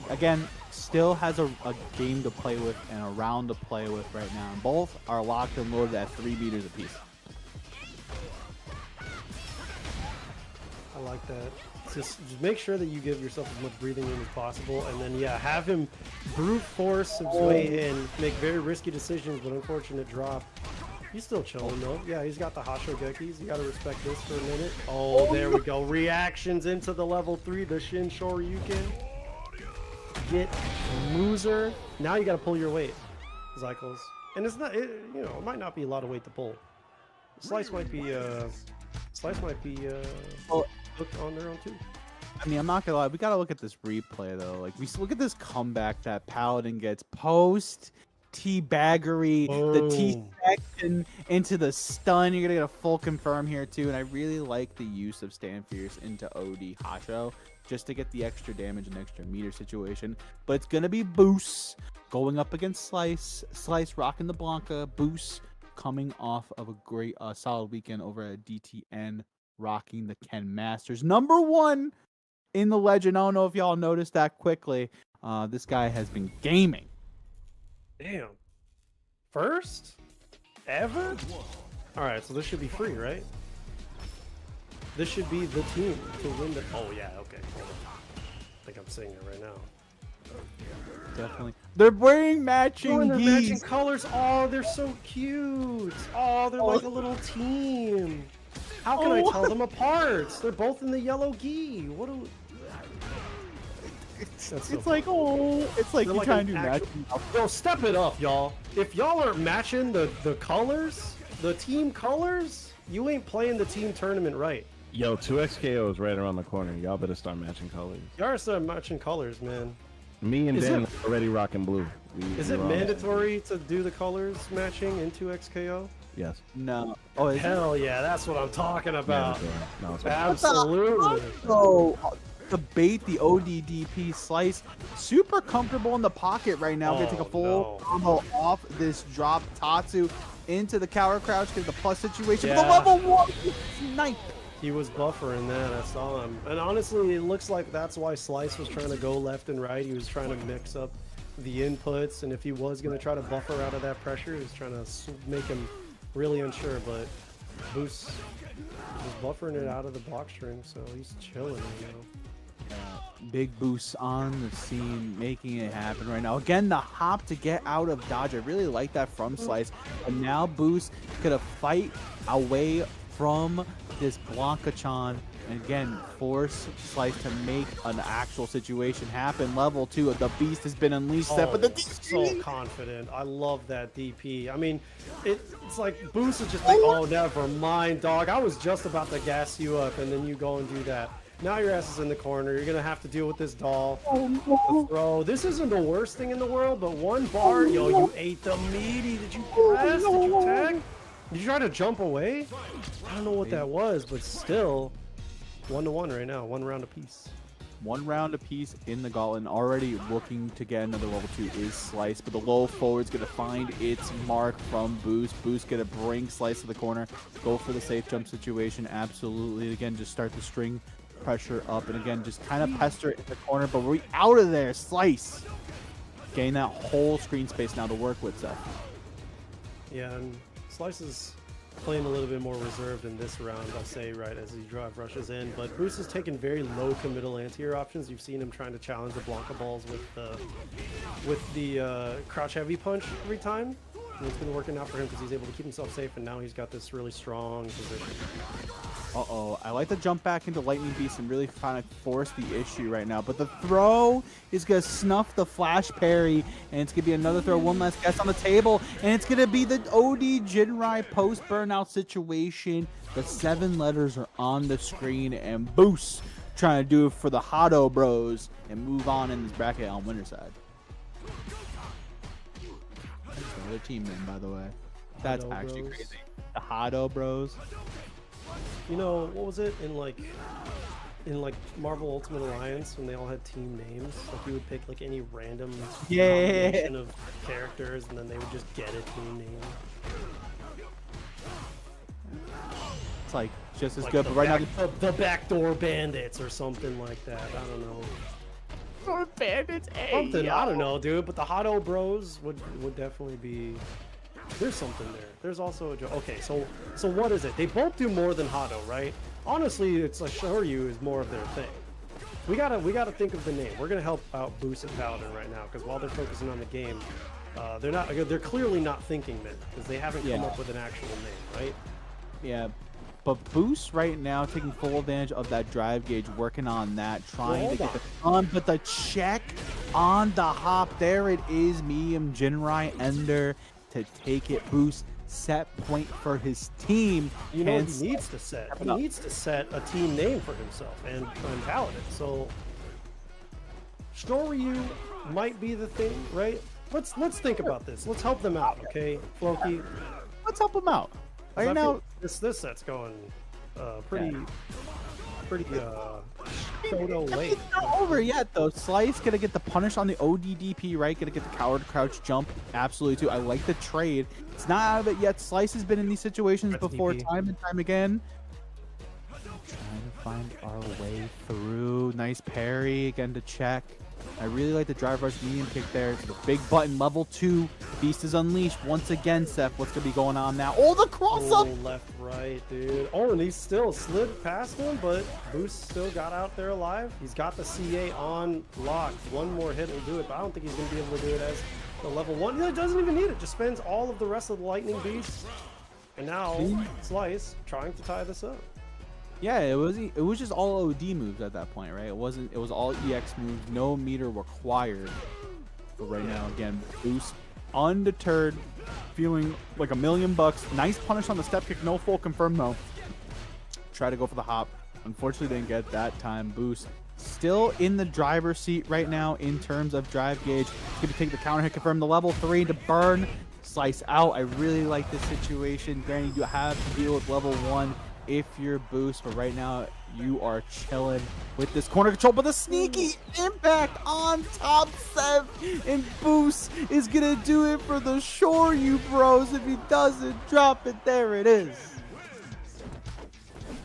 again, still has a game to play with and a round to play with right now. And both are locked and loaded at 3 meters apiece. I like that. Just make sure that you give yourself as much breathing room as possible, and then yeah, have him brute force his way in, make very risky decisions, but unfortunate drop. He's still chilling though. Yeah, he's got the Hashogekis. You gotta respect this for a minute. Oh, there we go. Reactions into the level 3, the Shin Shoryuken. Get loser. Now you gotta pull your weight, Zykel's. And it's not, you know, it might not be a lot of weight to pull. Slice might be hooked on their own too. I mean, I'm not gonna lie, we gotta look at this replay though. Like, we look at this comeback that Paladin gets post teabaggery, the T section into the stun. You're gonna get a full confirm here too, and I really like the use of Stand Fierce into OD Hasho just to get the extra damage and extra meter situation. But it's gonna be Boost going up against Slice rocking the Blanca. Boost coming off of a great solid weekend over at DTN, rocking the Ken Masters. Number 1 in the legend. I don't know if y'all noticed that quickly. This guy has been gaming. Damn. First? Ever? Alright, so this should be free, right? This should be the team to win the... Oh, yeah, okay. Hold on. I think I'm saying it right now. Definitely. They're wearing matching they're matching colors. Oh, they're so cute. Oh, they're like a little team. How can I tell them apart? They're both in the yellow gi. What do... It's like you're trying to do matching. Yo, step it up, y'all. If y'all aren't matching the colors, the team colors, you ain't playing the team tournament right. Yo, 2XKO is right around the corner. Y'all better start matching colors. Y'all start matching colors, man. Me and Dan are already rocking blue. Is it mandatory to do the colors matching in 2XKO? Yes. No. Oh, is it? Hell yeah, that's what I'm talking about. No, it's Absolutely. Oh, debate the ODDP Slice. Super comfortable in the pocket right now. Gonna take a full combo off this drop. Tatsu into the cower crouch, get the plus situation. Yeah. The level 1 snipe. He was buffering that. I saw him. And honestly, it looks like that's why Slice was trying to go left and right. He was trying to mix up the inputs, and if he was going to try to buffer out of that pressure, he was trying to make him really unsure. But Boost was buffering it out of the box string, so he's chilling, you know. Big Boost on the scene, making it happen right now. Again, the hop to get out of dodge. I really like that from Slice. And now Boost gonna fight away from this Blanca-chan. And again, force Slice to make an actual situation happen. Level 2 of the Beast has been unleashed. But the so confident. I love that DP. I mean, it's like Boost is just like, oh, never mind, dog. I was just about to gas you up, and then you go and do that. Now your ass is in the corner. You're gonna have to deal with this doll. The throw. This isn't the worst thing in the world, but one bar, yo, you ate the meaty. Did you press? Did you tag? Did you try to jump away? I don't know what that was, but still, 1-1 right now. 1 round apiece. 1 round apiece in the gauntlet. Already looking to get another level 2 is Slice, but the low forward's gonna find its mark from Boost. Boost gonna bring Slice to the corner, go for the safe jump situation. Absolutely. Again, just start the string pressure up, and again, just kind of pester it in the corner, but we're out of there. Slice gain that whole screen space now to work with, Seth. Yeah, and Slice is playing a little bit more reserved in this round, I'll say, right, as he drive rushes in. But Boost has taken very low committal anti-air options. You've seen him trying to challenge the Blanca balls with the crouch heavy punch every time. And it's been working out for him because he's able to keep himself safe, and now he's got this really strong position. Uh-oh. I like to jump back into Lightning Beast and really kind of force the issue right now. But the throw is going to snuff the flash parry, and it's going to be another throw. One last guess on the table, and it's going to be the OD Jinrai post-burnout situation. The 7 letters are on the screen, and Boost trying to do it for the Hado Bros and move on in this bracket on winner's side. That's another team name, by the way. That's Hado actually Bros. crazy. The Hado Bros. You know, what was it in like Marvel Ultimate Alliance when they all had team names? Like you would pick like any random combination of characters, and then they would just get a team name. It's like just as Like good, but right now the Backdoor Bandits or something like that. I don't know. Backdoor Bandits. Something, I don't know, dude. But the Hado Bros would definitely be. There's something there. There's also a joke. Okay, so what is it? They both do more than Hado, right? Honestly, it's like Shoryu is more of their thing. We gotta think of the name. We're gonna help out Boost and Paladin right now because while they're focusing on the game, they're clearly not thinking mid because they haven't come up with an actual name, right? Yeah, but Boost right now taking full advantage of that drive gauge, working on that, trying to get the on, but the check on the hop. There it is, medium Jinrai Ender to take it. Boost set point for his team. You know, he needs to set. He needs to set a team name for himself and Paladin. So Shoryu might be the thing, right? Let's think about this. Let's help them out, okay, Floki? Let's help them out. Right now, this set's going pretty photo late. It's not over yet though. Slice gonna get the punish on the ODDP, right? Gonna get the coward crouch jump. Absolutely too. I like the trade. It's not out of it yet. Slice has been in these situations before, time and time again. Trying to find our way through. Nice parry again to check. I really like the drive rush medium kick there. It's the big button, level 2. Beast is unleashed once again, Seth. What's going to be going on now? Oh, the cross up! Left, right, dude. Oh, and he still slid past him, but Boost still got out there alive. He's got the CA on lock. One more hit will do it, but I don't think he's going to be able to do it as the level 1. He doesn't even need it. Just spends all of the rest of the Lightning Beast. And now, Slice trying to tie this up. Yeah, it was just all OD moves at that point, right? It was all EX moves, no meter required. But right now, again, Boost undeterred, feeling like $1,000,000. Nice punish on the step kick, no full confirm though. Try to go for the hop. Unfortunately, didn't get that time. Boost still in the driver's seat right now in terms of drive gauge. He's going to take the counter hit, confirm the level 3 to burn slice out. I really like this situation. Granted, you have to deal with level 1 if you're boost, but right now you are chilling with this corner control. But the sneaky impact on top 7 and boost is gonna do it for the Shoryu Bros. If he doesn't drop it, there it is.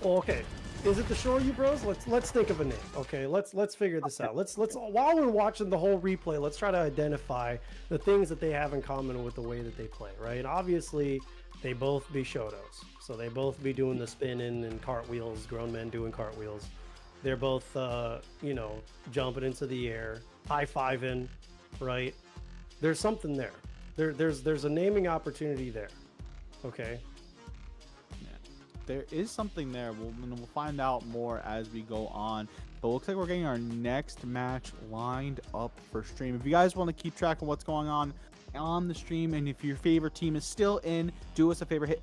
Well, okay. Is it the Shoryu Bros? Let's think of a name. Okay, let's figure this out. Let's while we're watching the whole replay, let's try to identify the things that they have in common with the way that they play, right? And obviously, they both be Shotos, so they both be doing the spinning and cartwheels. Grown men doing cartwheels. They're both, you know, jumping into the air, high-fiving, right? There's something there. There's a naming opportunity there. Okay. There is something there. We'll find out more as we go on. But it looks like we're getting our next match lined up for stream. If you guys want to keep track of what's going on the stream, and if your favorite team is still in, do us a favor, hit !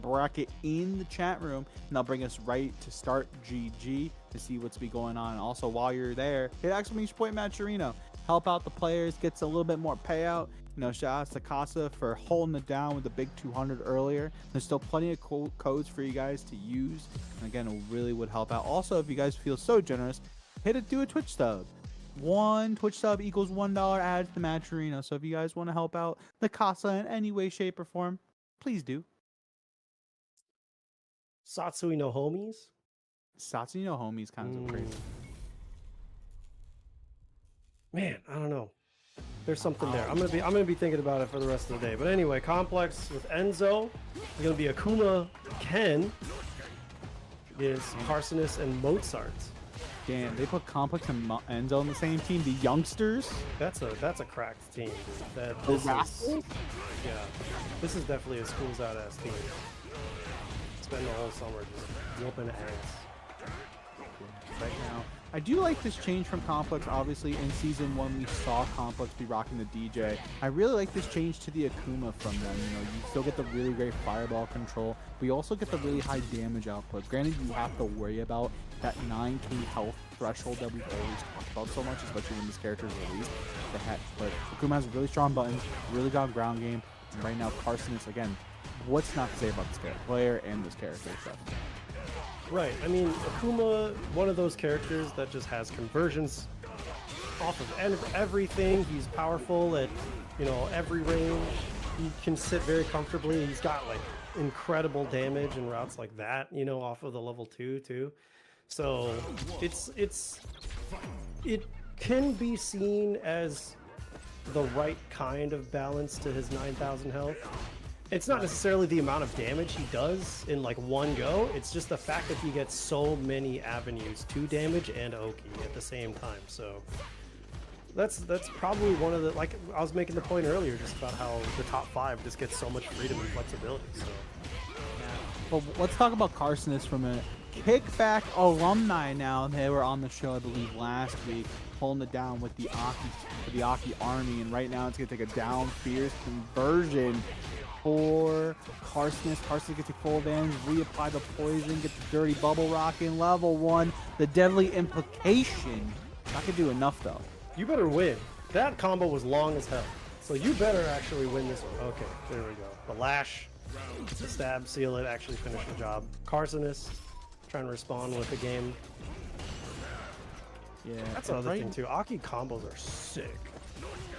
bracket in the chat room, and that'll bring us right to start GG to see what's be going on. Also, while you're there, hit ! Matcherino. Help out the players, gets a little bit more payout. You know, shout out to Casa for holding it down with the big 200 earlier. There's still plenty of codes for you guys to use. And again, it really would help out. Also, if you guys feel so generous, do a Twitch sub. 1 Twitch sub equals $1 added to the Matcherino. So if you guys want to help out the Casa in any way, shape, or form, please do. Satsui no Homies? Satsui no Homies kind of crazy. Man, I don't know. There's something there. I'm gonna be thinking about it for the rest of the day. But anyway, Complex with Enzo. It's gonna be Akuma Ken. Is Carcinus and Mozart. Damn, they put Complex and Enzo on the same team. The youngsters. That's a cracked team. Yeah. This is definitely a schools out ass team. Spend the whole summer just whooping ass. Right now, I do like this change from Complex. Obviously, in Season 1, we saw Complex be rocking the DJ. I really like this change to the Akuma from them. You know, you still get the really great fireball control, but you also get the really high damage output. Granted, you have to worry about that 9k health threshold that we've always talked about so much, especially when this character is released. But Akuma has really strong buttons, really good ground game, and right now, Carcinus, again, what's not to say about this player and this character stuff? Right. I mean, Akuma, one of those characters that just has conversions off of everything. He's powerful at, you know, every range. He can sit very comfortably. He's got like incredible damage and routes like that, you know, off of the level 2 too. So it can be seen as the right kind of balance to his 9,000 health. It's not necessarily the amount of damage he does in like one go, it's just the fact that he gets so many avenues to damage and Oki at the same time. So that's probably one of the, like I was making the point earlier just about how the top 5 just gets so much freedom and flexibility. So well, let's talk about Carcinus for a minute. Kickback alumni now. They were on the show, I believe, last week, holding it down with the Aki army, and right now it's gonna take a down fierce conversion for Carcinus. Carcinus gets a full advantage, reapply the poison, get the dirty bubble rock in level 1. The deadly implication. Not gonna do enough though. You better win. That combo was long as hell. So you better actually win this one. Okay, there we go. The lash, the stab, seal it, actually finish the job. Carcinus trying to respond with the game. Yeah, that's another thing too. Aki combos are sick.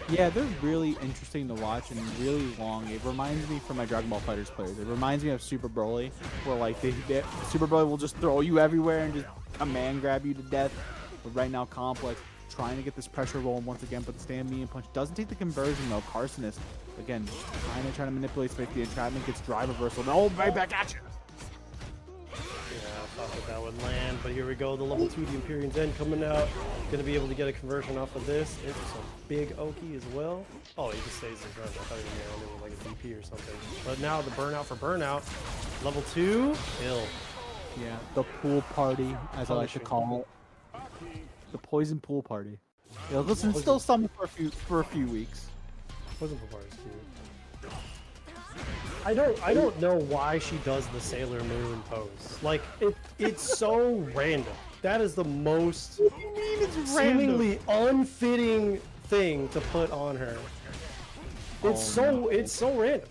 Yeah, they're really interesting to watch and really long. It reminds me from my Dragon Ball FighterZ players. It reminds me of Super Broly, where like Super Broly will just throw you everywhere and just command grab you to death. But right now, Complex trying to get this pressure rolling once again, but the stand medium punch doesn't take the conversion though. Carcinus again trying to manipulate space. The entrapment gets drive reversal. Oh, right back at you. Thought that would land, but here we go. The level 2, the Empyrean's End coming out. Gonna be able to get a conversion off of this into some big Oki as well. Oh, he just stays his run. I thought he was gonna land with like a DP or something. But now the burnout for burnout. Level 2, kill. Yeah, the pool party, as I like to call it. The poison pool party. Yeah, listen, still something for a few weeks. Poison pool party. I don't know why she does the Sailor Moon pose. Like it's so random. That is the most seemingly unfitting thing to put on her. It's so random.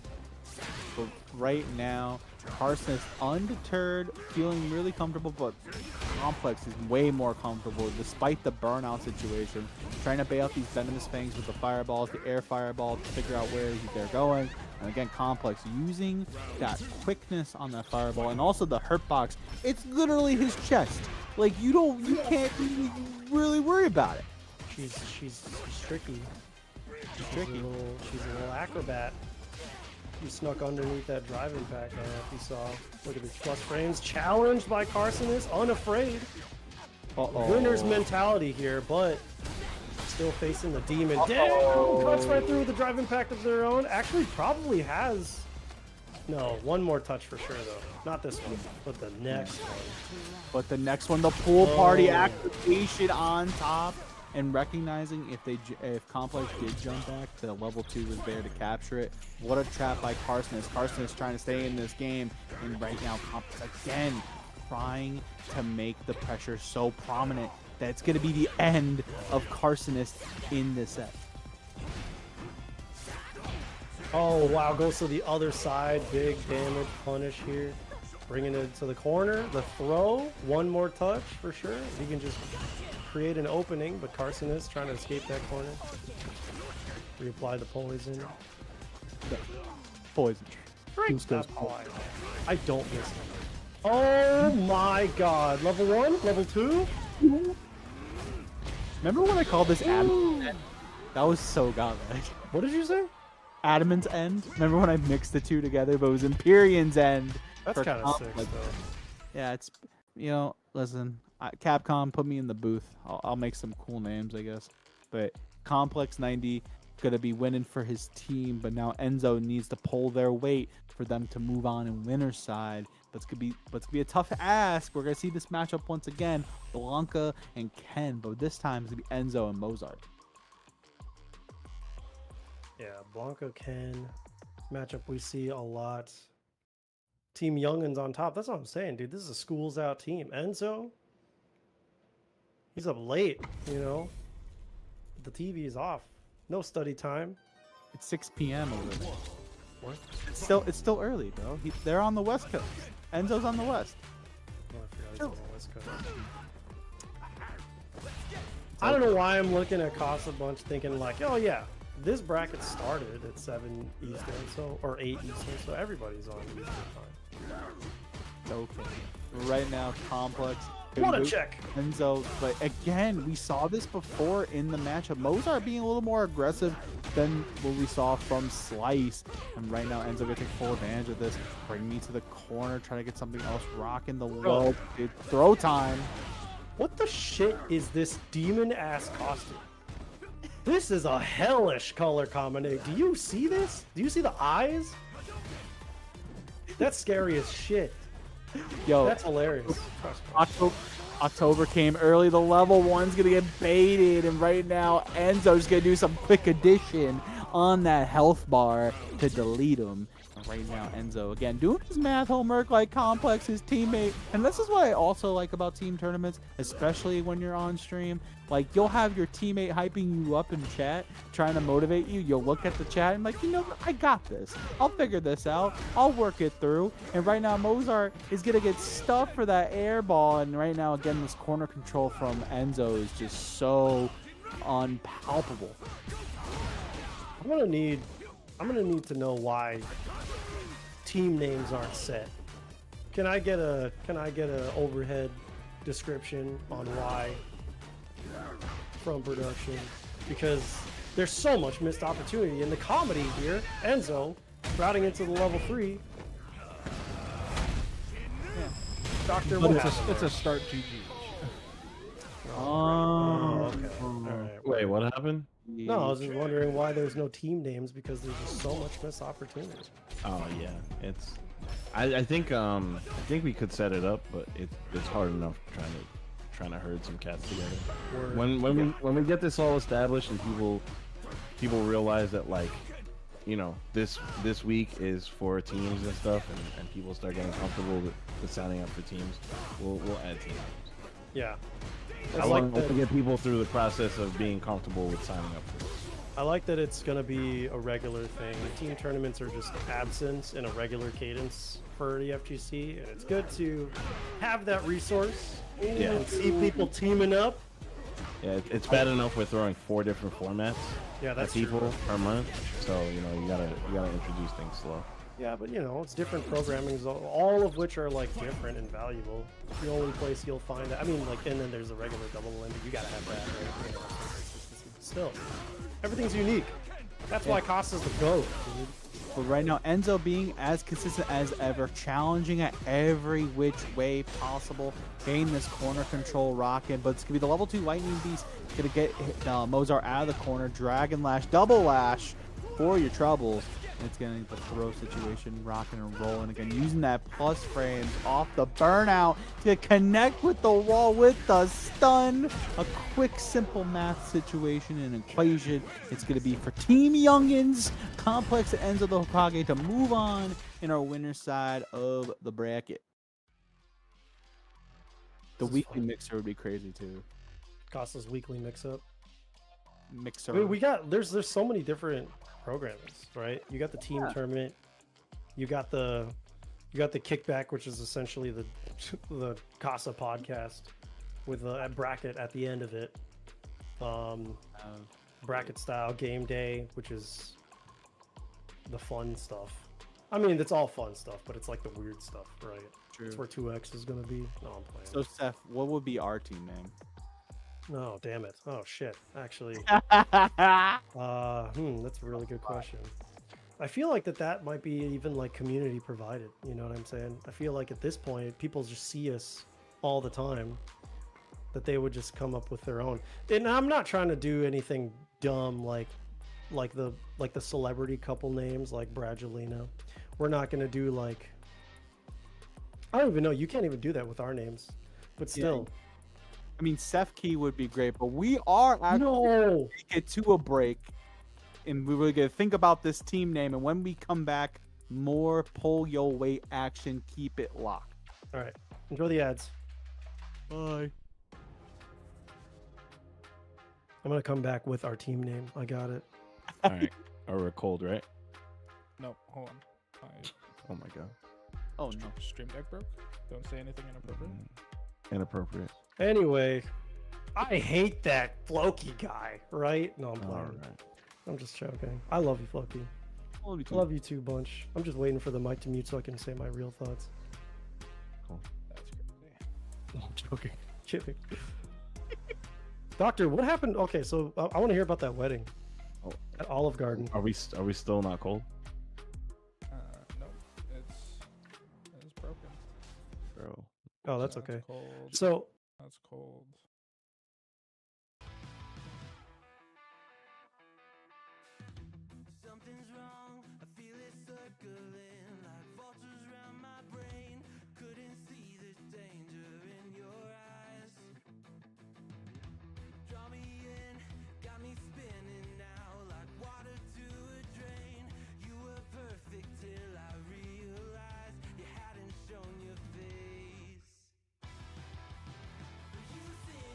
But right now, Carson is undeterred, feeling really comfortable, but Complex is way more comfortable despite the burnout situation. Trying to bait out these venomous fangs with the fireballs, the air fireball to figure out where they're going. And again, Complex using that quickness on that fireball and also the hurt box. It's literally his chest. Like you can't really worry about it. She's tricky. She's tricky. She's a little acrobat. He snuck underneath that driving pack. If you saw, look at these plus frames. Challenged by Carson is unafraid. Winner's mentality here, but still facing the demon. Damn! Cuts right through the driving pack of their own. Actually, probably has. No, one more touch for sure though. Not this one, but the next one. But the next one, the pool party activation on top. And recognizing if Complex did jump back, the level 2 was there to capture it. What a trap by Carson is trying to stay in this game. And right now, Complex again trying to make the pressure so prominent that it's going to be the end of Carsonist in this set. Oh, wow. Goes to the other side. Big damage punish here. Bringing it to the corner. The throw. One more touch for sure. He can just create an opening, but Carson is trying to escape that corner. Reapply the poison. Poison. I don't miss it. Oh my god. Level 1? Level 2? Remember when I called this Adamant's End? That was so godlike. What did you say? Adamant's End? Remember when I mixed the two together, but it was Empyrean's End? That's kind of sick, though. Yeah, it's, listen, Capcom, put me in the booth. I'll make some cool names, I guess. But Complex 90 gonna be winning for his team, but now Enzo needs to pull their weight for them to move on in winner's side. But it's gonna be a tough ask. We're gonna see this matchup once again, Blanca and Ken, but this time it's gonna be Enzo and Mozart. Yeah, Blanca Ken matchup we see a lot. Team Youngins on top. That's what I'm saying, dude. This is a schools out team. Enzo, he's up late, The TV is off. No study time. It's 6 p.m. over there. What? It's still early, bro. They're on the West Coast. Enzo's on the West. Oh, I forgot he's on the West Coast. I don't know why I'm looking at Casabunch thinking like, oh yeah, this bracket started at 7 Eastern, or 8 Eastern, so everybody's on Eastern time. It's okay. Right now, Complex. What a check! Enzo, but again, we saw this before in the matchup. Mozart being a little more aggressive than what we saw from Slice. And right now, Enzo gonna take full advantage of this. Bring me to the corner, try to get something else rocking the low. Throw time. What the shit is this demon-ass costume? This is a hellish color combination. Do you see this? Do you see the eyes? That's scary as shit. Yo, that's hilarious. October came early. The level 1's gonna get baited, and right now Enzo's gonna do some quick addition on that health bar to delete him. And right now, Enzo again doing his math homework like Complex, his teammate. And this is what I also like about team tournaments, especially when you're on stream. Like, you'll have your teammate hyping you up in chat, trying to motivate you. You'll look at the chat and like, I got this. I'll figure this out. I'll work it through. And right now, Mozart is going to get stuffed for that air ball. And right now, again, this corner control from Enzo is just so unpalpable. I'm gonna need to know why team names aren't set. Can I get a overhead description on why from production? Because there's so much missed opportunity in the comedy here. Enzo routing into the level 3. Yeah. Doctor, it's a start GG. Oh, okay. All right. Wait, what happened? No, I was just wondering why there's no team names, because there's just so much missed opportunity. Oh yeah, it's. I think we could set it up, but it's hard enough trying to herd some cats together. When we get this all established and people realize that, like, this week is for teams and stuff, and people start getting comfortable with signing up for teams, we'll add teams. Yeah. I want to get people through the process of being comfortable with signing up for this. I like that it's going to be a regular thing. Team tournaments are just absent in a regular cadence for the FGC, and it's good to have that resource and see people teaming up. Yeah, it's bad enough we're throwing 4 different formats. Yeah, that's people true. per month. So you gotta introduce things slow. Yeah, but it's different programming, all of which are like different and valuable. The only place you'll find that, and then there's a regular double limit. You gotta have that, right? Still, everything's unique. That's why Costa's the GOAT, dude. But right now, Enzo being as consistent as ever, challenging at every which way possible, getting this corner control rocking. But it's going to be the level 2 Lightning Beast. Going to get Mozart out of the corner. Dragon Lash, double lash for your troubles. And it's getting the throw situation rocking and rolling again. Using that plus frames off the burnout to connect with the wall with the stun. A quick, simple math situation and equation. It's going to be for Team Youngins, Complex and Enzo the Hokage to move on in our winner's side of the bracket. The weekly mixer would be crazy too. Costa's weekly mix-up. Mixer. We got there's so many different programmings, right? You got the team tournament, you got the kickback, which is essentially the Casa podcast with a bracket at the end of it. Bracket style game day, which is the fun stuff. It's all fun stuff, but it's like the weird stuff, right? True. It's where 2X is gonna be. No, I'm playing. So Seth, what would be our team name? Oh, damn it. Oh, shit. Actually, that's a really good question. I feel like that might be even like community provided. You know what I'm saying? I feel like at this point, people just see us all the time, that they would just come up with their own. And I'm not trying to do anything dumb like the celebrity couple names like Bradgelina. We're not going to do like, I don't even know. You can't even do that with our names, but still. Yeah. Seth Key would be great, but we are actually take it to a break, and we're going to think about this team name. And when we come back, more pull your weight action. Keep it locked. All right, enjoy the ads. Bye. I'm gonna come back with our team name. I got it. All right, we're cold, right? No, hold on. Oh my god. Oh no. Stream deck broke. Don't say anything inappropriate. Inappropriate. Anyway, I hate that Floki guy, right? No, I'm playing. Right. I'm just joking. I love you, Floki. I love you too, Bunch. I'm just waiting for the mic to mute so I can say my real thoughts. Cool. That's crazy. No, I'm joking. Kidding. Doctor, what happened? Okay, so I want to hear about that wedding at Olive Garden. Are we still not cold? No, it's broken. Bro. Oh, that's Sounds okay. Cold. So That's cold. Something's wrong, I feel it circling like vultures around my brain. Couldn't see the danger in your eyes. Draw me in, got me spinning now like water to a drain. You were perfect till I realized you hadn't shown your face. You think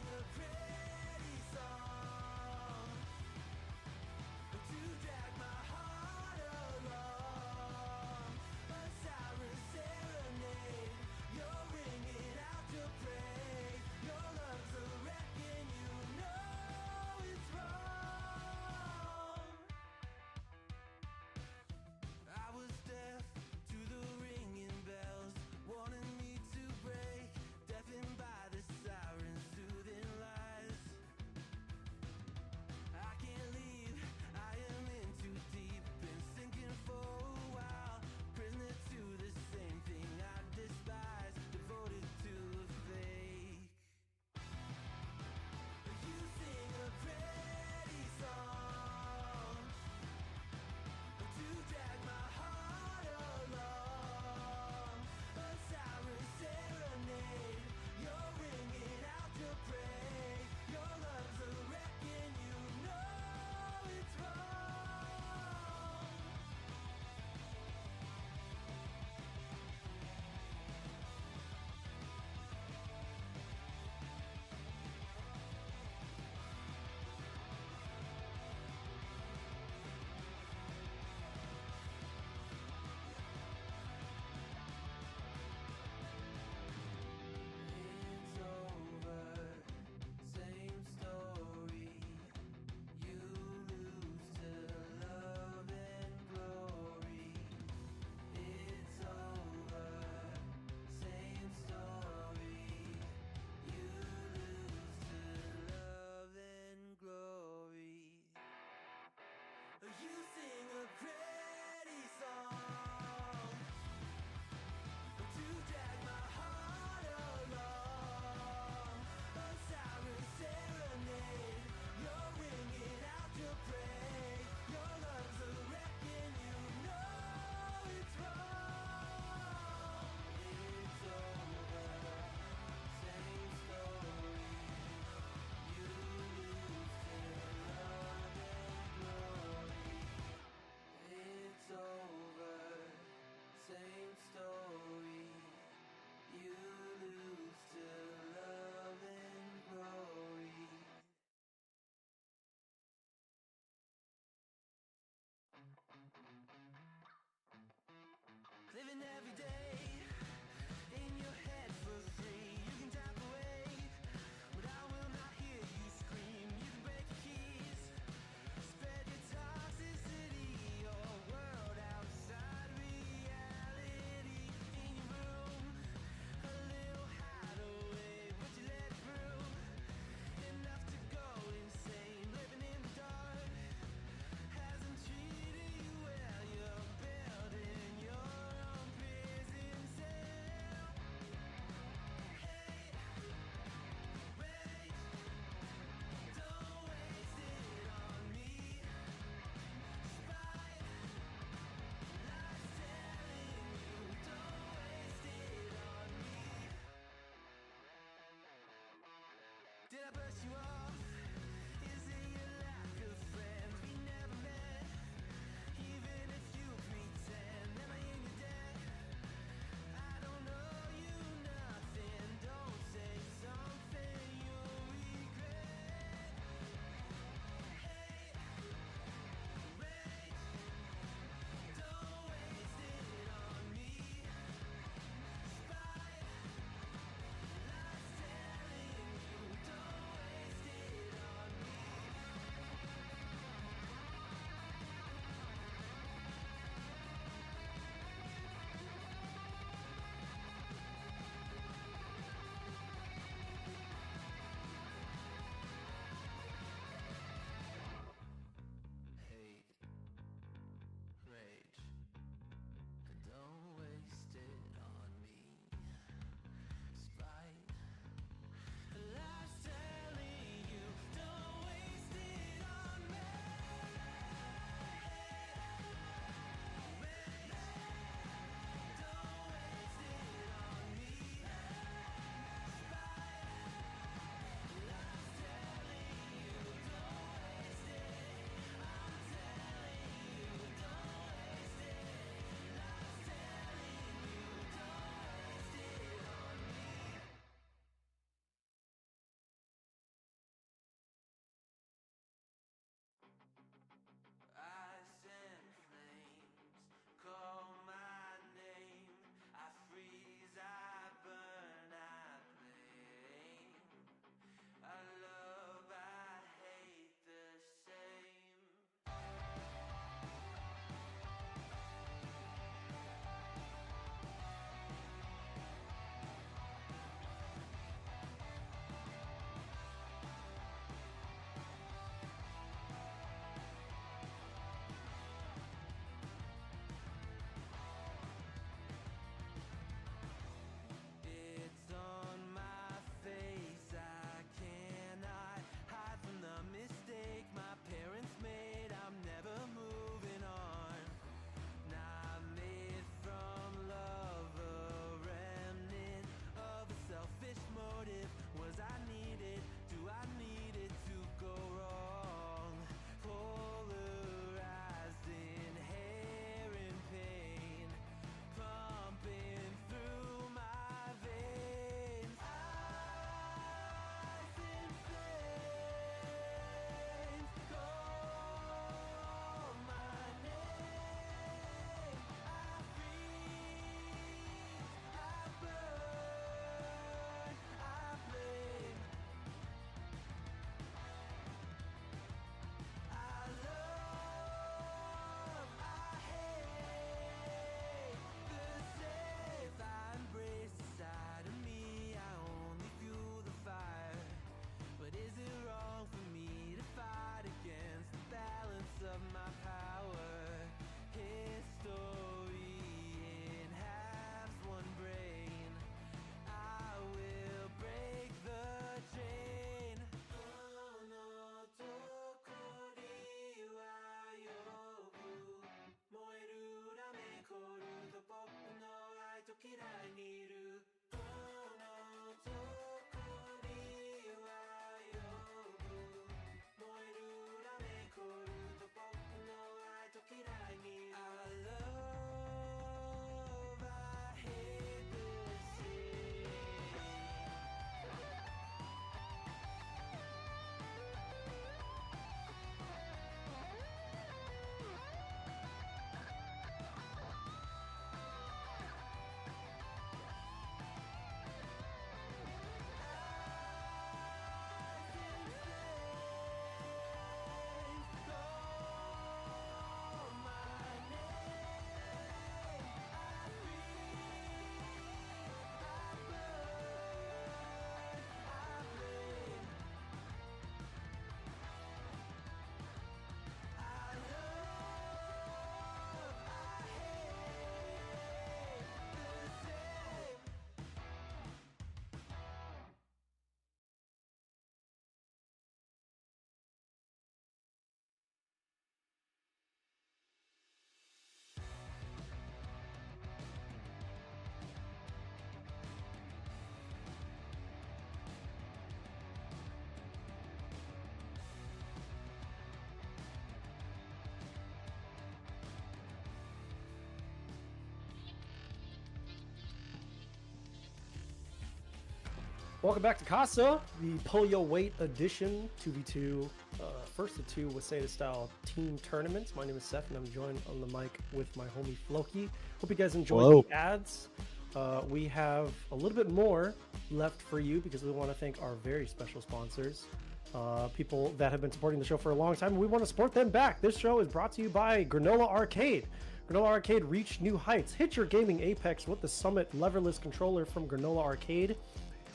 Welcome back to Casa, the Pull Your Weight edition, 2v2, first of two Waseda style team tournaments. My name is Seth, and I'm joined on the mic with my homie Floki. Hope you guys enjoyed the ads. We have a little bit more left for you because we want to thank our very special sponsors, people that have been supporting the show for a long time. We want to support them back. This show is brought to you by Granola Arcade. Granola Arcade, reach new heights. Hit your gaming apex with the Summit leverless controller from Granola Arcade.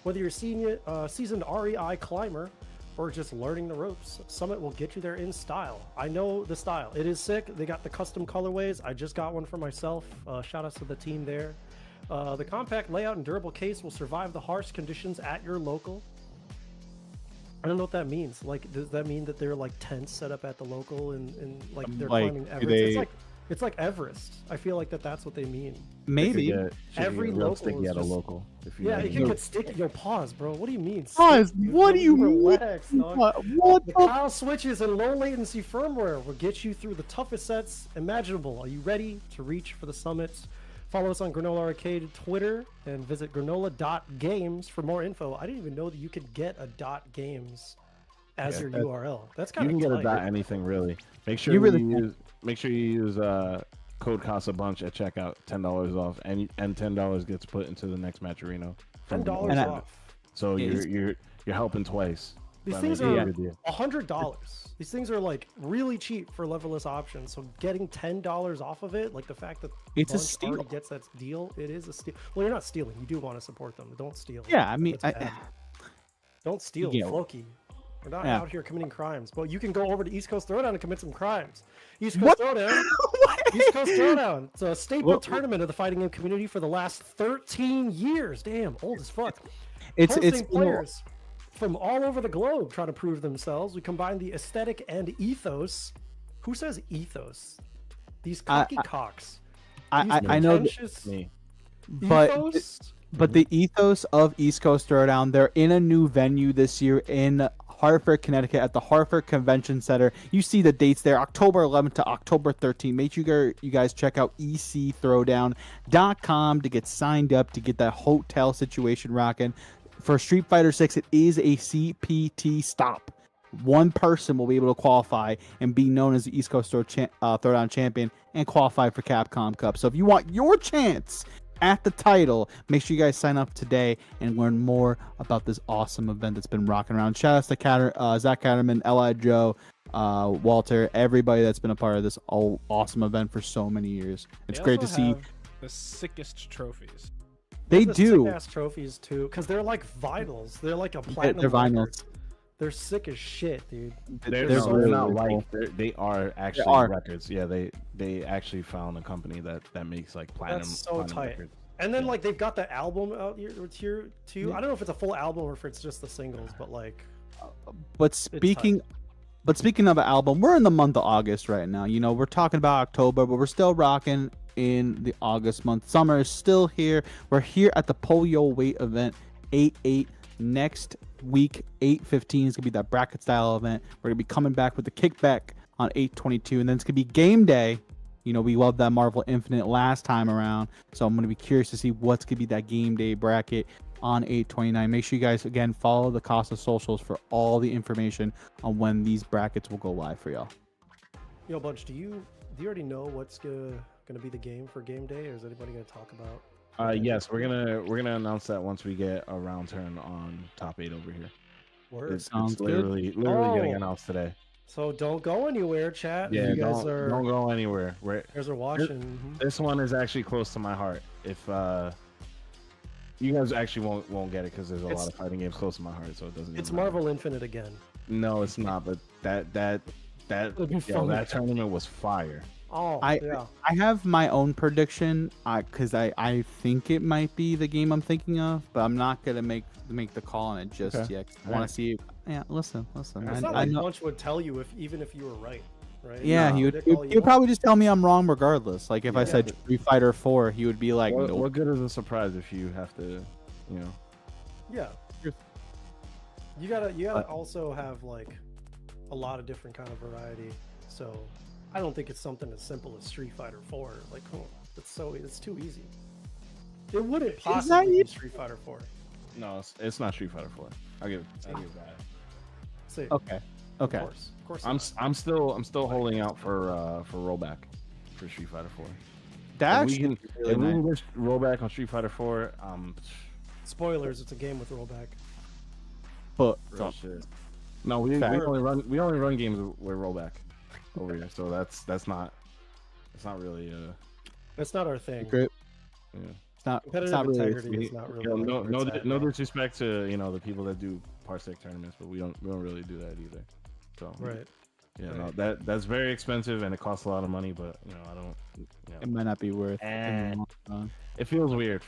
Whether you're a seasoned REI climber or just learning the ropes, Summit will get you there in style. I know the style. It is sick. They got the custom colorways. I just got one for myself. Shout out to the team there. The compact layout and durable case will survive the harsh conditions at your local. I don't know what that means. Like, does that mean that they're like tents set up at the local and like they're climbing Everest? It's like Everest. I feel like that's what they mean. Maybe every local sticky at a local. If you it can get sticky. Yo, pause, bro. What do you mean? Pause. What do you mean? What? The Kyle switches and low latency firmware will get you through the toughest sets imaginable. Are you ready to reach for the summits? Follow us on Granola Arcade Twitter and visit granola.games for more info. I didn't even know that you could get a .games as your URL. That's kind of you can get a .anything really. Make sure you use code Casabunch at checkout, $10 off, and $10 gets put into the next Matcherino. $10 off. So you're helping twice. These things are $100. These things are like really cheap for leverless options. So getting $10 off of it, like the fact that it's a steal. Already gets that deal, it is a steal. Well, you're not stealing. You do want to support them. Don't steal. Yeah, I mean, don't steal, Floki. We're not out here committing crimes. But you can go over to East Coast Throwdown and commit some crimes. East Coast Throwdown. East Coast Throwdown. It's a staple tournament of the fighting game community for the last 13 years. Damn, old as fuck. It's players from all over the globe try to prove themselves. We combine the aesthetic and ethos. Who says ethos? These cocky cocks. I know me. But the ethos of East Coast Throwdown, they're in a new venue this year in Hartford, Connecticut at the Hartford Convention Center. You see the dates there, October 11th to October 13th. Make sure you guys check out ecthrowdown.com to get signed up, to get that hotel situation rocking. For Street Fighter 6, it is a CPT stop. One person will be able to qualify and be known as the East Coast Throwdown champion and qualify for Capcom Cup. So if you want your chance at the title, make sure you guys sign up today and learn more about this awesome event that's been rocking around. Shout out to Zach Catterman, L.I. Joe, Walter, everybody that's been a part of this awesome event for so many years. It's great to see the sickest trophies. They do sick ass trophies too, because they're like vinyls. They're like a platinum. They're vinyls. They're sick as shit, dude. They're not like they are actually records. Yeah, they actually found a company that makes like platinum. That's so tight. Records. And then like they've got the album out here too. I don't know if it's a full album or if it's just the singles, but like. But speaking of an album, we're in the month of August right now. You know, we're talking about October, but we're still rocking in the August month. Summer is still here. We're here at the Pull Your Weight event, 8/8 next week. 8/15 is gonna be that bracket style event. We're gonna be coming back with the kickback on 8/22, and then it's gonna be game day. You know, we loved that Marvel Infinite last time around, so I'm gonna be curious to see what's gonna be that game day bracket on 8/29. Make sure you guys again follow the Casa socials for all the information on when these brackets will go live for y'all. Yo, Bunch, do you already know what's gonna be the game for game day, or is anybody gonna talk about? Yes, we're gonna announce that once we get a round turn on top 8 over here. It's literally getting announced today. So don't go anywhere, chat. Yeah, don't go anywhere. You guys are watching. This one is actually close to my heart. If you guys actually won't get it because there's a lot of fighting games close to my heart, so it doesn't. It's Marvel Infinite again. No, it's not. But that tournament was fire. Oh, I have my own prediction because I think it might be the game I'm thinking of, but I'm not gonna make the call on it just yet. I want to see. Yeah, listen. It's not like Bunch would tell you even if you were right. Yeah, he would probably just tell me I'm wrong regardless. Like if I said Street Fighter 4, he would be like, "What good is a surprise if you have to, you know?" Yeah. You gotta also have like a lot of different kind of variety. So I don't think it's something as simple as Street Fighter 4. Like, it's too easy. It wouldn't possibly be Street Fighter 4. No, it's not Street Fighter 4. I'll give it that. See, Okay. Okay. of course. I'm still holding out for rollback for Street Fighter 4. That If we actually can, really if we nice. can get rollback on Street Fighter 4, Spoilers, it's a game with rollback. But real shit. No, we only run games with rollback over here, so that's not really That's not our thing. great. yeah. It's not. It's Competitive not really. integrity is not really. You know, where it's at, no bro. disrespect to the people that do parsec tournaments, but we don't really do that either. So Right. yeah, Right. no, that's very expensive and it costs a lot of money, but I don't. It might not be worth. Eh. it. It feels weird.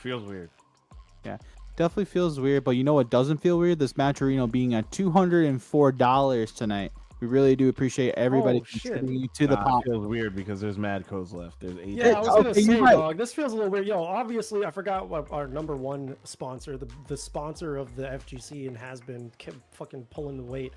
Definitely feels weird, but you know what doesn't feel weird? This Matcherino being at $204 tonight. We really do appreciate everybody Oh, shit. contributing to the Nah, pot. it feels weird because there's mad codes left. There's 8. Yeah, I was gonna Okay, say, you're right. dog. This feels a little weird. Yo, obviously, I forgot what our number one sponsor, the sponsor of the FGC, and has been kept fucking pulling the weight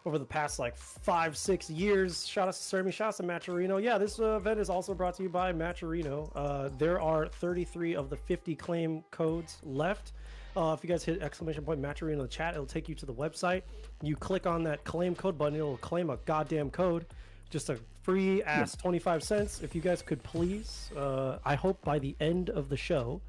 over the past like 5-6 years. Shout out to Sermi, shout out to Matcherino. Yeah, this event is also brought to you by Matcherino. There are 33 of the 50 claim codes left. If you guys hit !Matcherino in the chat, it'll take you to the website. You click on that claim code button, it'll claim a goddamn code. Just a free ass 25 cents. If you guys could please, I hope by the end of the show,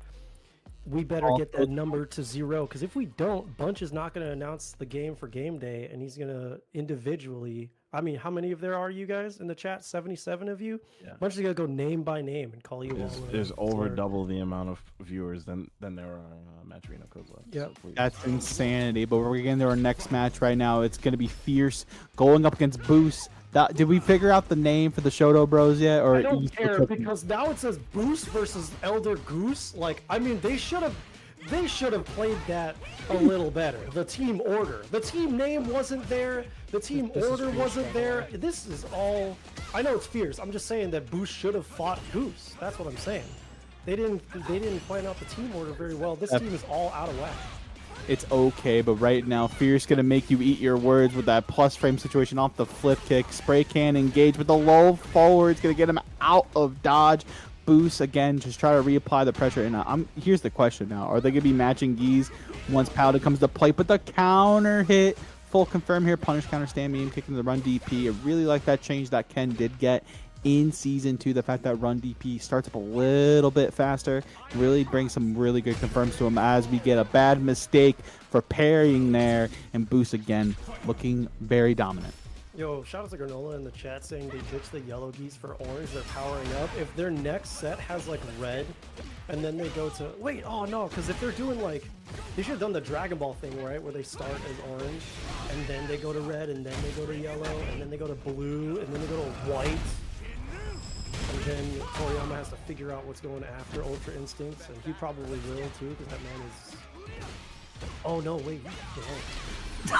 we better get that number to 0. Because if we don't, Bunch is not going to announce the game for game day, and he's going to individually. I mean, how many of there are you guys in the chat? 77 of you. Yeah. Bunch is going to go name by name and call you. There's over double the amount of viewers than there are Matcherino codes left. Yep. So please. That's insanity. But we're getting to our next match right now. It's going to be Fierce going up against Boost. Did we figure out the name for the Shoto Bros yet? Or I don't care because now it says Boost versus Elder Goose. Like, I mean, they should have played that a little better. The team order, the team name wasn't there. The team order wasn't there. This is all. I know it's Fierce. I'm just saying that Boost should have fought Goose. That's what I'm saying. They didn't plan out the team order very well. This team is all out of whack. It's okay, but right now, Fierce going to make you eat your words with that plus frame situation off the flip kick. Spray can engage with the low forward. It's going to get him out of dodge. Boost, again, just try to reapply the pressure. And here's the question now. Are they going to be matching Geese once Paladin comes to play? But the counter hit, full confirm here. Punish, counter, stand, medium, kicking the run DP. I really like that change that Ken did get in Season 2. The fact that run DP starts up a little bit faster really brings some really good confirms to him as we get a bad mistake for parrying there. And Boost, again, looking very dominant. Yo, shout out to Granola in the chat saying they ditched the yellow geese for orange. They're powering up. If their next set has like red, and then they go to oh no, because if they're doing like, they should have done the Dragon Ball thing, right, where they start as orange, and then they go to red, and then they go to yellow, and then they go to blue, and then they go to white, and then Toriyama has to figure out what's going after Ultra Instincts, and he probably will too, because that man is. Oh no, wait, no.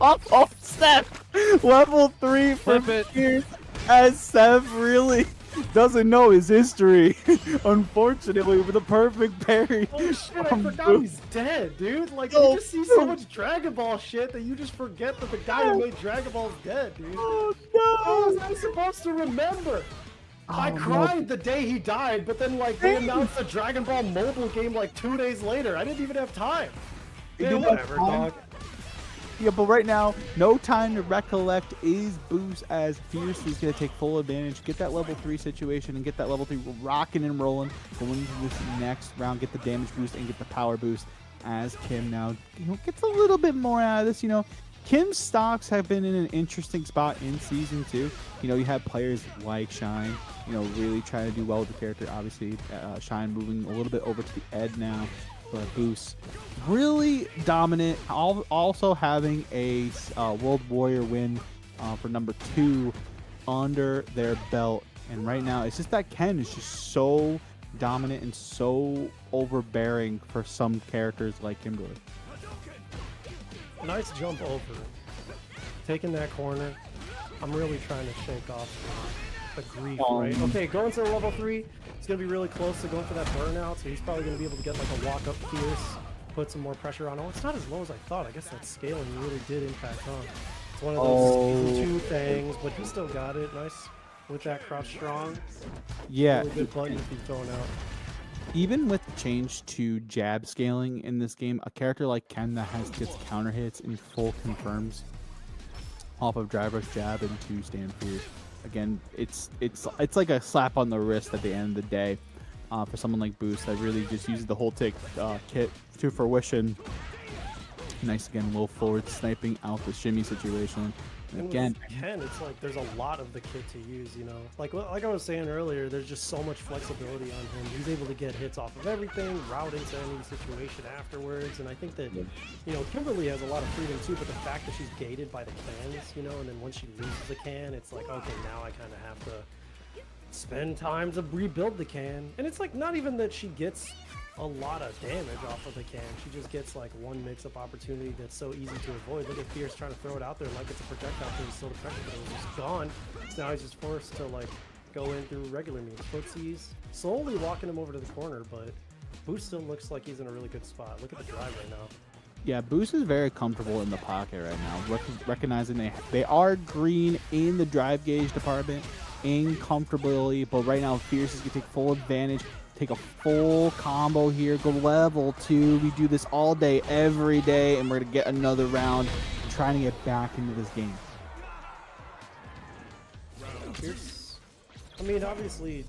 Oh, Seth! Level 3 for Fierce, as Seth really doesn't know his history. Unfortunately, with a perfect parry. Oh shit, I forgot he's dead, dude. Like, you just see so much Dragon Ball shit that you just forget that the guy who made Dragon Ball is dead, dude. Oh How was no! I supposed to remember? I cried the day he died, but then like they announced the Dragon Ball mobile game like 2 days later. I didn't even have time. Yeah, didn't have whatever, time? dog. Yeah, but right now, no time to recollect is Boost as Fierce is going to take full advantage, get that level 3 situation, and get that level 3 rocking and rolling, going into this next round, get the damage boost and get the power boost as Kim now gets a little bit more out of this. Kim's stocks have been in an interesting spot in Season 2. You have players like Shine, really trying to do well with the character. Obviously, Shine moving a little bit over to the Ed now. But Boost really dominant, also having a World Warrior win for number 2 under their belt. And right now, it's just that Ken is just so dominant and so overbearing for some characters like Kimberly. Nice jump over. Taking that corner. I'm really trying to shake off the grief, right? Okay, going to level 3. It's going to be really close to going for that burnout, so he's probably going to be able to get like a walk-up Fierce, put some more pressure on. Oh, it's not as low as I thought. I guess that scaling really did impact on. It's one of those Season 2 things, but he still got it. Nice with that crouch strong. Yeah. Really good button to be thrown out. Even with the change to jab scaling in this game, a character like Ken that gets counter hits and full confirms off of drive rush jab into stand fear. Again, it's like a slap on the wrist at the end of the day for someone like Boost that really just uses the whole tick kit to fruition. Nice again, low forward sniping out the shimmy situation. And again, Ken, it's like there's a lot of the kit to use, you know. Like I was saying earlier, there's just so much flexibility on him. He's able to get hits off of everything, route into any situation afterwards. And I think that, you know, Kimberly has a lot of freedom too, but the fact that she's gated by the cans, you know, and then once she loses a can, it's like, okay, now I kind of have to spend time to rebuild the can. And it's like not even that she gets a lot of damage off of the can. She just gets like one mix-up opportunity that's so easy to avoid. Look at Fierce trying to throw it out there like it's a projectile to instill the pressure, but it was just gone. So now he's just forced to like go in through regular means. Footsies slowly walking him over to the corner, but Boost still looks like he's in a really good spot. Look at the drive right now. Yeah, Boost is very comfortable in the pocket right now, recognizing they are green in the drive gauge department, incomfortably, but right now Fierce is going to take full advantage, take a full combo here, go level 2. We do this all day, every day, and we're going to get another round trying to get back into this game. Fierce, I mean, obviously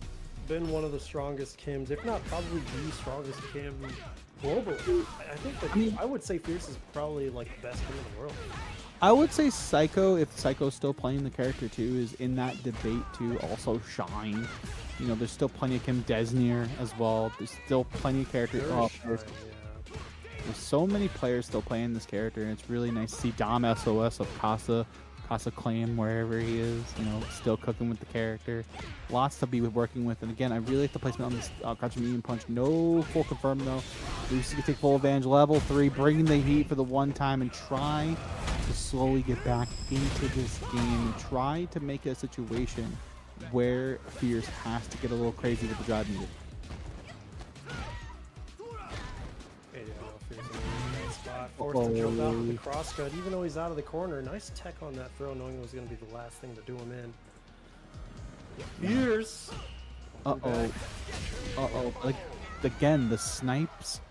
been one of the strongest Kims, if not probably the strongest Kim globally. I think that I would say Fierce is probably like the best Kim in the world. I would say Psycho, if Psycho's still playing the character too, is in that debate too. Also Shine. You know, there's still plenty of Kim. Desnier as well. There's still plenty of characters. There's so many players still playing this character, and it's really nice to see Dom SOS of Casa Claim wherever he is, you know, still cooking with the character. Lots to be working with, and again, I really like the placement on this Crouch Medium Punch. No full confirm though. Lucy can take full advantage. Level 3, bringing the heat for the one time and try to slowly get back into this game and try to make it a situation where Fierce has to get a little crazy with the drive music. Forced to jump out with the cross cut, even though he's out of the corner. Nice tech on that throw, knowing it was going to be the last thing to do him in. Fierce. Like, again, the snipes.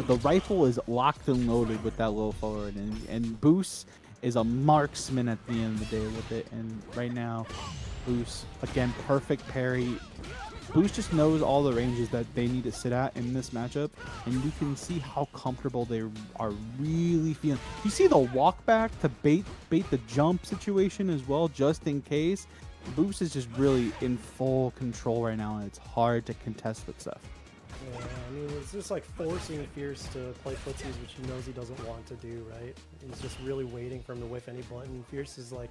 The rifle is locked and loaded with that low forward, and Boost is a marksman at the end of the day with it. And right now, Boost, again, perfect parry. Boost just knows all the ranges that they need to sit at in this matchup, and you can see how comfortable they are really feeling. You see the walk back to bait the jump situation as well, just in case. Boost is just really in full control right now, and it's hard to contest with stuff. Yeah, I mean, it's just like forcing Fierce to play footsies, which he knows he doesn't want to do, right? He's just really waiting for him to whiff any button. Fierce is like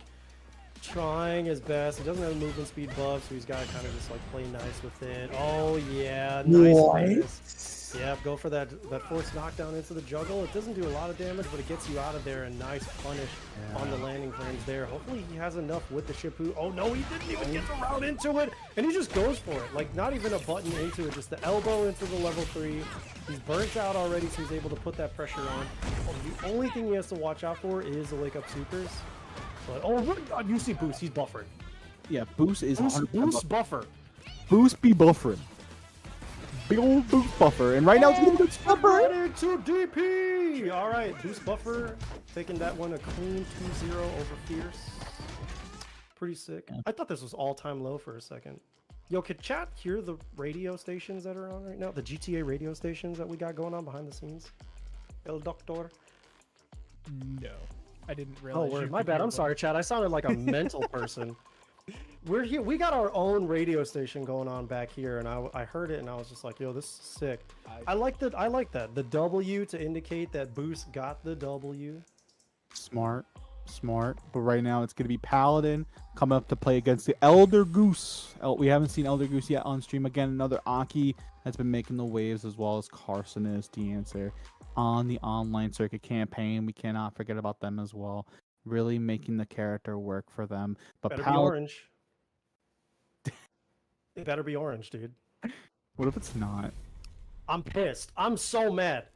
trying his best. He doesn't have a movement speed buff, so he's got to kind of just like play nice with it. Oh yeah, nice. Yeah, go for that forced knockdown into the juggle. It doesn't do a lot of damage, but it gets you out of there. A nice punish on the landing frames there. Hopefully he has enough with the Shippu. Oh no, he didn't even get the route into it, and he just goes for it. Like not even a button into it, just the elbow into the level 3. He's burnt out already, so he's able to put that pressure on. The only thing he has to watch out for is the wake up supers. But oh my god, you see Boost, he's buffering. Yeah, Boost is Boost buffer. Boost be buffering. Big old Boost buffer, and right now it's going to be buffer. Right into DP. All right, Boost buffer taking that one a clean 2-0 over Fierce. Pretty sick. I thought this was all-time low for a second. Yo, could chat hear the radio stations that are on right now? The GTA radio stations that we got going on behind the scenes? El Doctor. No. I didn't realize. Oh, word. My bad. I'm sorry, Chad. I sounded like a mental person. We're here. We got our own radio station going on back here, and I heard it, and I was just like, "Yo, this is sick." I like that. I like that. The W to indicate that Boost got the W. Smart. But right now it's going to be Paladin coming up to play against the Elder Goose. We haven't seen Elder Goose yet on stream. Again, another Aki that's been making the waves, as well as Carson is the answer on the online circuit campaign. We cannot forget about them as well. Really making the character work for them. But better be orange. It better be orange, dude. What if it's not? I'm pissed. I'm so mad.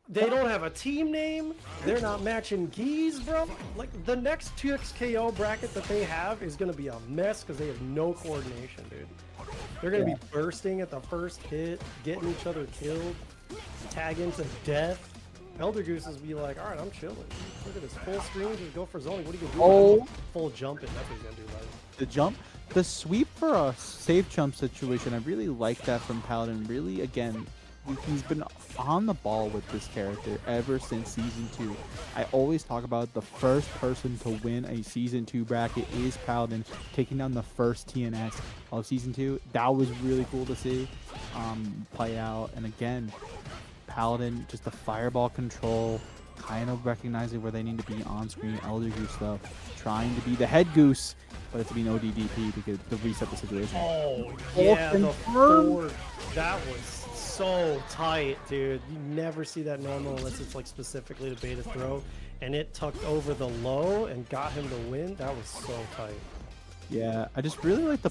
They don't have a team name. They're not matching geese, bro. Like, the next 2XKO bracket that they have is going to be a mess because they have no coordination, dude. They're going to be bursting at the first hit, getting each other killed, tagging to death. Elder Gooses be like, all right, I'm chilling. Look at this full screen, just go for zoning. What are you going to do? Full jumping. That's what he's going to do. Right? The jump, the sweep for a safe jump situation. I really like that from Paladin. Really, again, he's been on the ball with this character ever since Season 2. I always talk about the first person to win a Season 2 bracket is Paladin, taking down the first TNS of Season 2. That was really cool to see play out. And again, Paladin, just the fireball control, kind of recognizing where they need to be on screen. Elder Goose, though, trying to be the head goose, but it's being ODDP to reset the situation. Oh, yeah, the forward. That was so tight, dude. You never see that normal unless it's like specifically to bait a throw. And it tucked over the low and got him the win. That was so tight. Yeah, I just really like the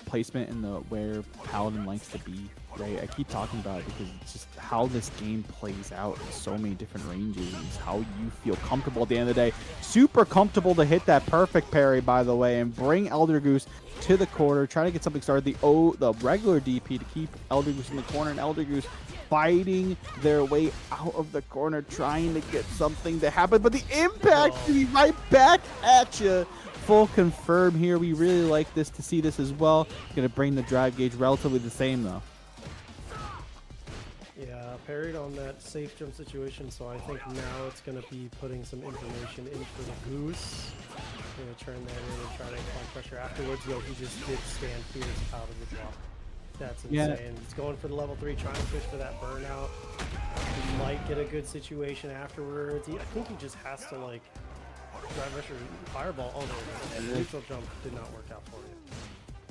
placement and the where Paladin likes to be. Right, I keep talking about it because it's just how this game plays out in so many different ranges. It's how you feel comfortable at the end of the day. Super comfortable to hit that perfect parry, by the way, and bring Elder Goose to the corner, try to get something started. The regular DP to keep Elder Goose in the corner, and Elder Goose fighting their way out of the corner, trying to get something to happen. But the impact to be right back at you. Full confirm here. We really like this to see this as well. Gonna bring the drive gauge relatively the same though. Yeah, parried on that safe jump situation, so I think now it's going to be putting some information in for the Goose. Going to turn that in and try to apply pressure afterwards. Yo, he just did stand fierce out of the drop. That's insane. Yeah. He's going for the level 3, trying to push for that burnout. He might get a good situation afterwards. I think he just has to, like, drive pressure, fireball. Oh, no, the neutral jump did not work out for you.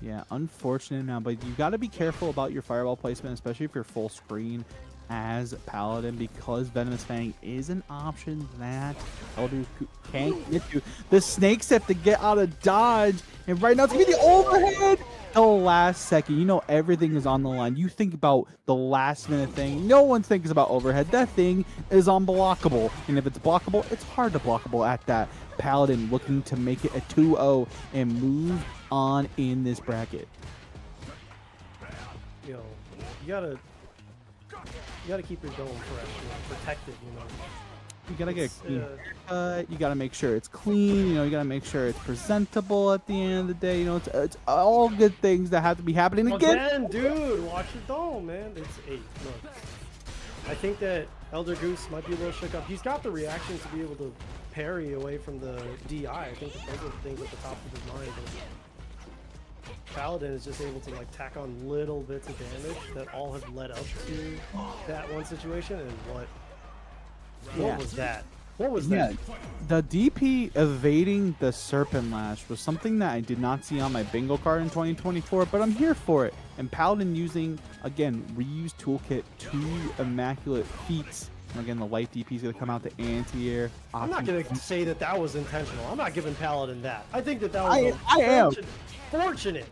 Yeah, unfortunate now, but you got to be careful about your fireball placement, especially if you're full screen as Paladin, because Venomous Fang is an option that Elder can't get to. The snakes have to get out of dodge, and right now it's going to be the overhead. The last second, you know everything is on the line. You think about the last minute thing. No one thinks about overhead. That thing is unblockable, and if it's blockable, it's hard to blockable at that. Paladin looking to make it a 2-0 and move on in this bracket. Yo, you gotta keep your dome fresh, protected, you know. You gotta get a clean haircut. You gotta make sure it's clean. You know, you gotta make sure it's presentable at the end of the day. You know, it's all good things that have to be happening again. Dude, watch your dome, man. It's 8. Look, I think that Elder Goose might be a little shook up. He's got the reaction to be able to parry away from the DI. I think that those are the things at the top of his mind. Paladin is just able to like tack on little bits of damage that all have led up to that one situation. And what was that? What was that? The DP evading the Serpent Lash was something that I did not see on my bingo card in 2024, but I'm here for it. And Paladin using, again, reuse toolkit, 2 immaculate feats. And again, the light DP is going to come out the anti-air. I'm not going to say that that was intentional. I'm not giving Paladin that. I think that was fortunate,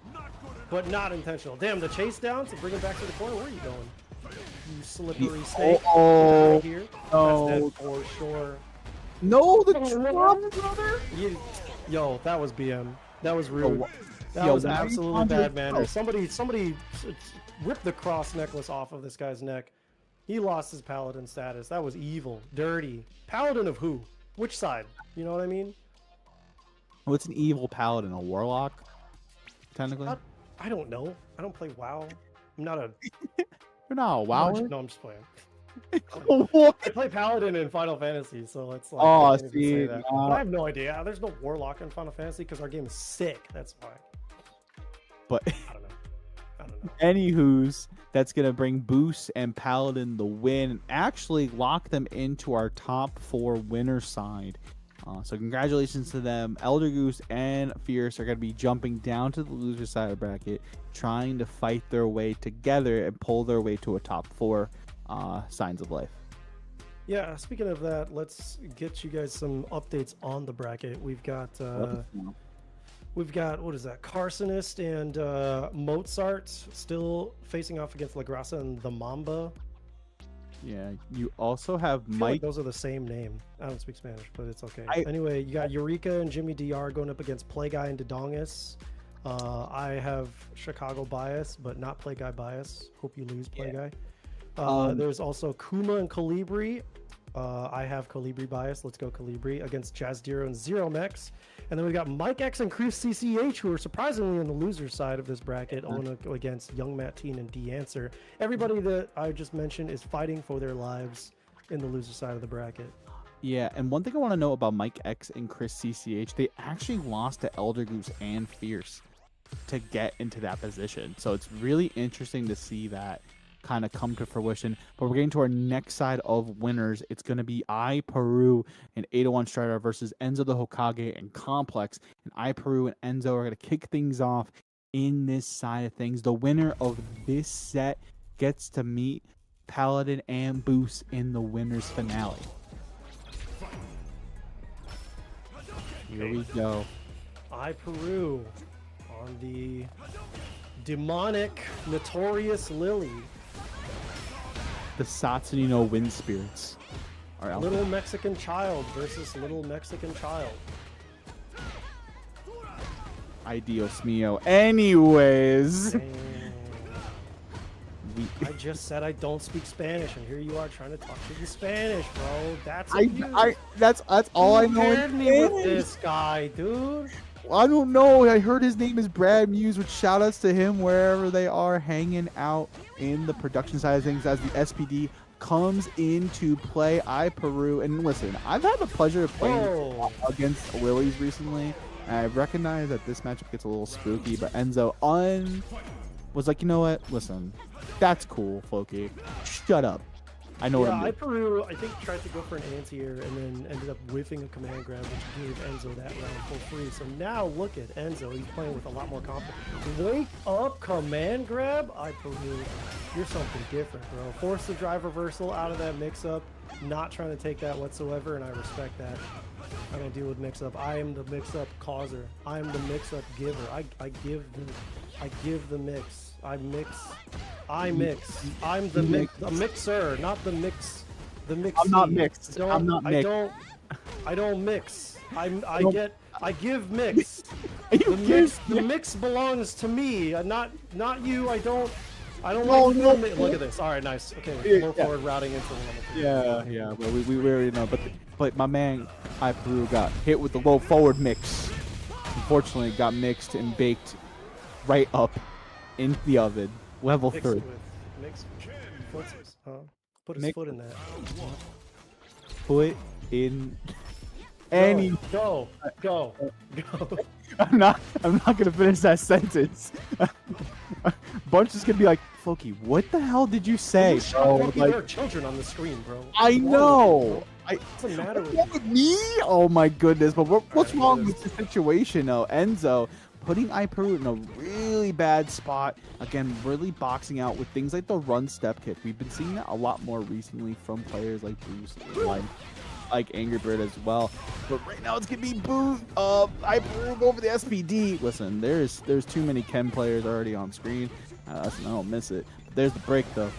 but not intentional. Damn, the chase down to bring him back to the corner. Where are you going? You slippery snake. Oh, here. no. That's dead for sure. No, the drop, brother. Yo, that was BM. That was rude. That was absolutely bad manners. Somebody ripped the cross necklace off of this guy's neck. He lost his Paladin status. That was evil, dirty. Paladin of who? Which side? You know what I mean? What's an evil Paladin? A warlock? Technically? I don't know. I don't play WoW. I'm not a... You're not a WoW? No, I'm just playing. I play Paladin in Final Fantasy, so it's like... Oh, see, that. I have no idea. There's no Warlock in Final Fantasy because our game is sick. That's why. But... I don't know. Anywho's, that's going to bring Boost and Paladin the win and actually lock them into our top 4 winner side. So congratulations to them. Elder Goose and Fierce are going to be jumping down to the loser side of the bracket, trying to fight their way together and pull their way to a top 4 Signs of Life. Yeah, speaking of that, let's get you guys some updates on the bracket. We've got what is that? Carsonist and Mozart still facing off against La Grasa and the Mamba. Yeah, you also have Mike. Like those are the same name. I don't speak Spanish, but it's okay. Anyway, you got Eureka and Jimmy DR going up against Play Guy and Dodongus. I have Chicago bias, but not Play Guy bias. Hope you lose, Play Guy. There's also Kuma and Colibri. I have Colibri bias. Let's go Colibri against Jazdiro and Zero Mex. And then we got Mike X and Chris CCH, who are surprisingly on the loser side of this bracket, against Young Matt Teen and D Answer. Everybody that I just mentioned is fighting for their lives in the loser side of the bracket. Yeah, and one thing I want to know about Mike X and Chris CCH, they actually lost to Elder Goose and Fierce to get into that position. So it's really interesting to see that kind of come to fruition. But we're getting to our next side of winners. It's going to be Peru and 801 Strider versus Enzo the Hokage and Complex. And Peru and Enzo are going to kick things off in this side of things. The winner of this set gets to meet Paladin and Boost in the winners finale. Here we go. Peru on the demonic, notorious Lily. The Satsunino Wind Spirits are out. Little Mexican Child versus Little Mexican Child. Ay Dios mío. Anyways. I just said I don't speak Spanish, and here you are trying to talk to me Spanish, bro. That's that's all I know. Paired me with this guy, dude. I don't know. I heard his name is Brad Muse, which shout outs to him wherever they are hanging out in the production side of things as the SPD comes into play. Peru. And listen, I've had the pleasure of playing against Lilies recently. And I recognize that this matchup gets a little spooky, but Enzo was like, you know what? Listen, that's cool, Floki. Shut up. I know what I'm doing. Peru, I think, tried to go for an anti-air and then ended up whiffing a command grab, which gave Enzo that round for free. So now look at Enzo. He's playing with a lot more confidence. Wake up, command grab? Peru, you're something different, bro. Force the drive reversal out of that mix-up. Not trying to take that whatsoever, and I respect that. I don't deal with mix-up. I am the mix-up causer. I am the mix-up giver. I give the mix. I mix. I'm the mixer, not the mix. The mix. I'm not mixed. I'm not mixed. I don't mix. I give mix. The mix belongs to me, not you. I don't look at this. All right, nice. Okay, low forward routing into the limit. Yeah. Well, we already know, but my man Peru got hit with the low forward mix. Unfortunately, got mixed and baked right up in the oven. Level 3. Put his foot in that. Put in any. Go. I'm not gonna finish that sentence. Bunch is gonna be like, Floki, what the hell did you say? There are children on the screen, bro. I know. What's the matter with me? Oh my goodness! But what's wrong with the situation, though? Enzo putting Peru in a really bad spot. Again, really boxing out with things like the run step kick. We've been seeing that a lot more recently from players like Boost, like Angry Bird as well. But right now it's gonna be Boost. Peru go for the SPD. Listen, there's too many Ken players already on screen. I don't miss it. But there's the break though.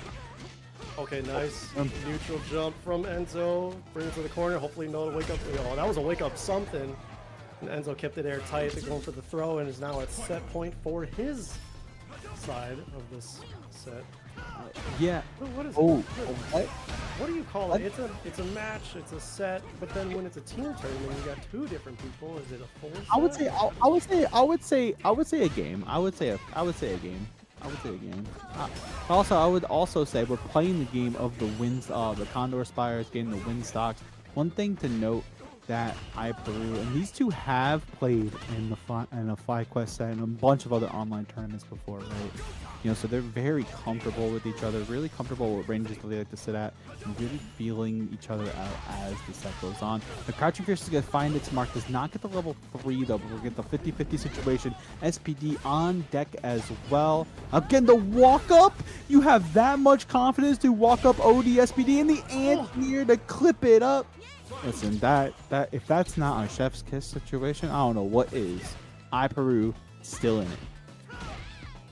Okay, nice. Neutral jump from Enzo. Bring it to the corner. Hopefully no wake up. Oh, that was a wake up something. And Enzo kept it airtight, going for the throw, and is now at set point for his side of this set. Yeah. What is what? What do you call it? It's a match. It's a set. But then when it's a team tournament, you got two different people. Is it a full set? I would say a game. I would say a game. Also, I would also say we're playing the game of the winds, the Condor Spires, getting the wind stocks. One thing to note that Peru and these two have played in a FlyQuest set and a bunch of other online tournaments before, right? You know, so they're very comfortable with each other, really comfortable with ranges that they like to sit at, and really feeling each other out as the set goes on. The Crouching Fierce is going to find its mark, does not get the level 3 though, but we'll get the 50-50 situation. SPD on deck as well. Again, the walk up, you have that much confidence to walk up OD SPD in the anti-air to clip it up. Listen, that if that's not a chef's kiss situation, I don't know what is. Peru still in it.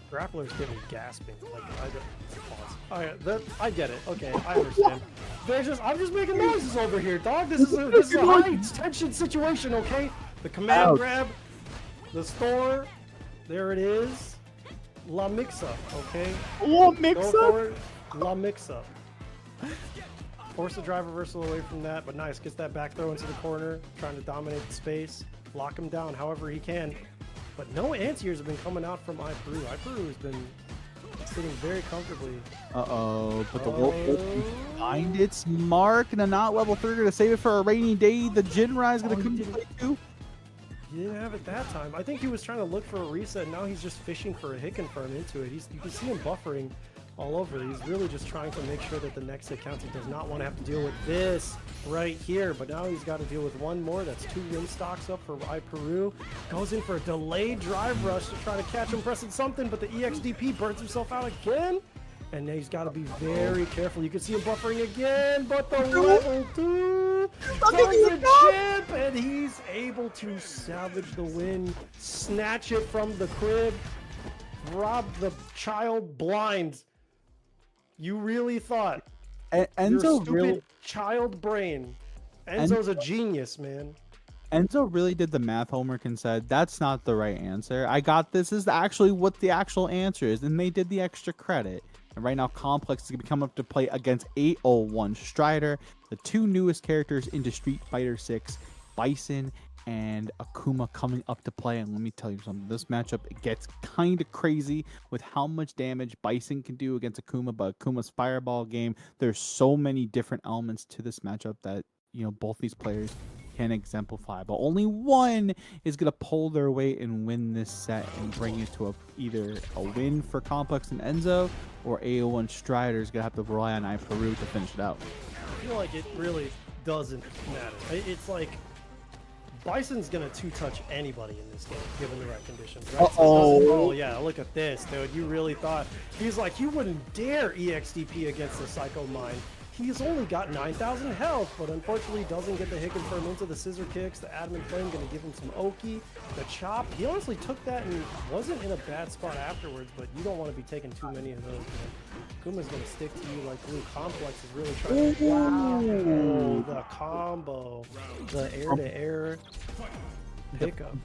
Grappler's getting gasping. Like all right, I get it. Okay, I understand. I'm just making noises over here, dog. This is a high tension situation. Okay, the command grab, the store, There it is. La mix-up, okay? Oh, Go mix for up. it. La mix-up. Force the drive reversal away from that, but nice. Gets that back throw into the corner, trying to dominate the space, lock him down however he can. But no anti-airs have been coming out from iPeru. iPeru has been sitting very comfortably. Uh-oh, but the wolf find its mark, and a not level 3 to save it for a rainy day. The Jinrai is going to come into play too. He didn't have it that time. I think he was trying to look for a reset. Now he's just fishing for a hit confirm into it. You can see him buffering all over. He's really just trying to make sure that the next hit counts. He does not want to have to deal with this right here, but now he's got to deal with one more. That's 2 win stocks up for iPeru. Goes in for a delayed drive rush to try to catch him pressing something, but the EXDP burns himself out again. And now he's got to be very careful. You can see him buffering again, but the level 2 turns a chip, and he's able to salvage the win, snatch it from the crib, rob the child blind. You really thought Enzo your stupid really, child brain. Enzo's a genius, man. Enzo really did the math homework and said, that's not the right answer. I got this is actually what the actual answer is, and they did the extra credit. And right now, Complex is going to be coming up to play against 801 Strider, the 2 newest characters into Street Fighter 6, Bison and Akuma coming up to play. And let me tell you something, this matchup gets kind of crazy with how much damage Bison can do against Akuma, but Akuma's fireball game, there's so many different elements to this matchup that, you know, both these players can exemplify, but only one is going to pull their weight and win this set and bring it to either a win for Complex and Enzo, or 801 Strider is going to have to rely on iPeru to finish it out. I feel like it really doesn't matter. It's like Bison's gonna two-touch anybody in this game, given the right conditions, right? Oh yeah, look at this, dude. You really thought he's like, you wouldn't dare EXDP against the Psycho Mind. He's only got 9,000 health, but unfortunately doesn't get the hit confirm into the scissor kicks. The Adamant Flame gonna give him some Oki. The chop, he honestly took that and wasn't in a bad spot afterwards, but you don't want to be taking too many of those, man. Kuma's gonna stick to you like glue. Complex is really trying to... Wow, the combo. The air-to-air pickup.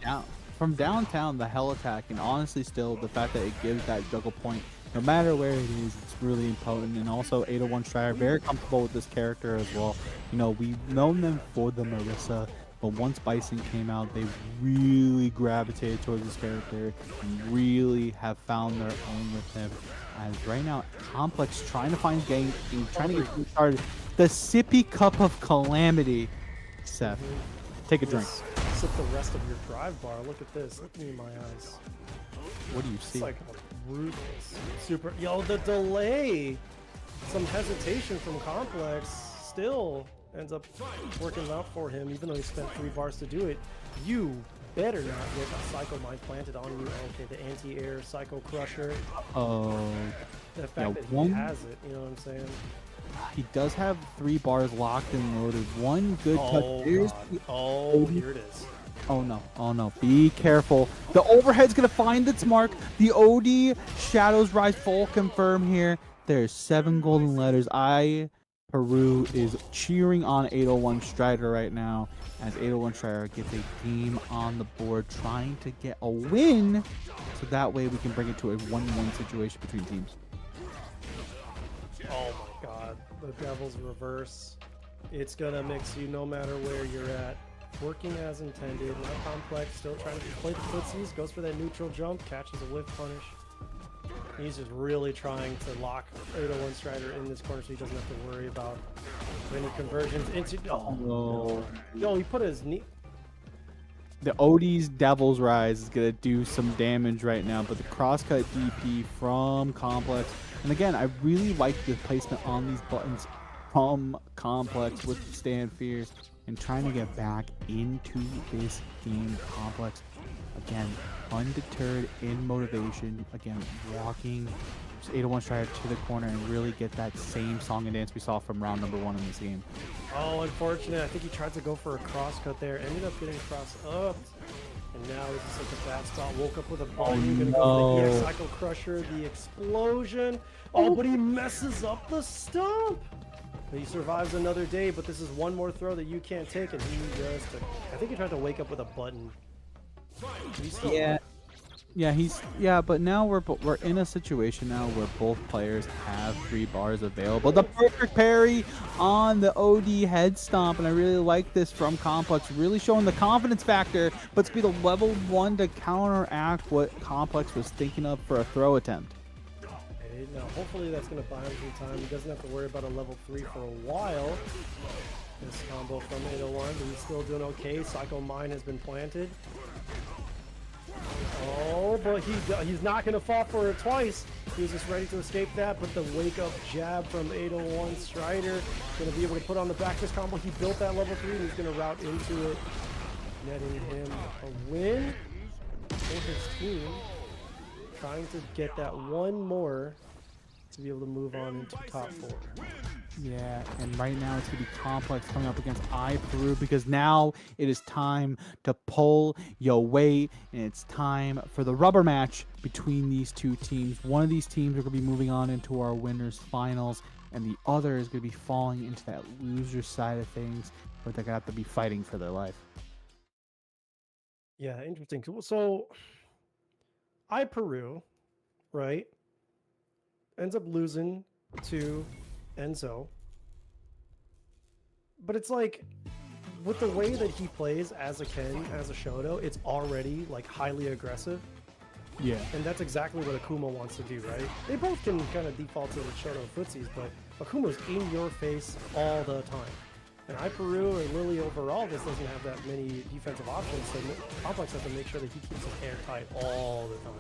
From downtown, the hell attack, and honestly still, the fact that it gives that juggle point, no matter where it is, it's really impotent. And also 801 Strider, very comfortable with this character as well. You know, we've known them for the Marissa, but once Bison came out, they really gravitated towards this character and really have found their own with him. As right now, Complex trying to find game, trying to get started. The sippy cup of calamity. Seth, take a drink. Sip the rest of your drive bar. Look at this. Look me in my eyes. What do you see? It's like ruthless. Super. Yo, the delay. Some hesitation from Complex still ends up working out for him, even though he spent 3 bars to do it. You better not get a Psycho Mind planted on you. Okay, the anti-air Psycho Crusher. The fact that he has it, you know what I'm saying? He does have 3 bars locked and loaded. One good touch. Here it is. Oh no, be careful. The overhead's gonna find its mark. The OD Shadows Rise full confirm here. There's 7 golden letters. Peru is cheering on 801 Strider right now, as 801 Strider gets a game on the board, trying to get a win, so that way we can bring it to a 1-1 situation between teams. Oh my god, the Devil's Reverse. It's gonna mix you no matter where you're at. Working as intended. Now Complex still trying to play the footsies, goes for that neutral jump, catches a whiff punish. He's just really trying to lock 801 Strider in this corner so he doesn't have to worry about any conversions into... Oh, no, he put his knee... The OD's Devil's Rise is going to do some damage right now, but the crosscut DP from Complex. And again, I really like the placement on these buttons from Complex with the Stand Fierce and trying to get back into this game. Complex, again, undeterred in motivation, again, walking 801 Strider to the corner and really get that same song and dance we saw from round number 1 in this game. Oh, unfortunate. I think he tried to go for a crosscut there, ended up getting cross up, and now he's just like a bad spot. Woke up with a button, gonna go for the EX Cycle Crusher, the explosion. Oh, but he messes up the stump. He survives another day, but this is one more throw that you can't take, and he just... I think he tried to wake up with a button. Yeah, but now we're in a situation now where both players have 3 bars available. The perfect parry on the OD head stomp, and I really like this from Complex, really showing the confidence factor, but to be the level 1 to counteract what Complex was thinking of for a throw attempt. Okay, now hopefully that's going to buy him some time. He doesn't have to worry about a level 3 for a while. This combo from 801, but he's still doing okay. Psycho Mine has been planted. Oh, but he's not going to fall for it twice. He was just ready to escape that, but the wake-up jab from 801 Strider going to be able to put on the back fist combo. He built that level 3, and he's going to route into it, netting him a win for his team. Trying to get that one more to be able to move on into top 4. Yeah, and right now it's going to be Complex coming up against Peru, because now it is time to pull your weight, and it's time for the rubber match between these two teams. One of these teams are going to be moving on into our winners finals, and the other is going to be falling into that loser side of things, where they're going to have to be fighting for their life. Yeah, interesting. So Peru, right, ends up losing to Enzo. But it's like, with the way that he plays as a Ken, as a Shoto, it's already like highly aggressive. Yeah. And that's exactly what Akuma wants to do, right? They both can kind of default to the Shoto footsies, but Akuma's in your face all the time. And Peru or Lily overall just doesn't have that many defensive options, so Complex has to make sure that he keeps his hair tight all the time.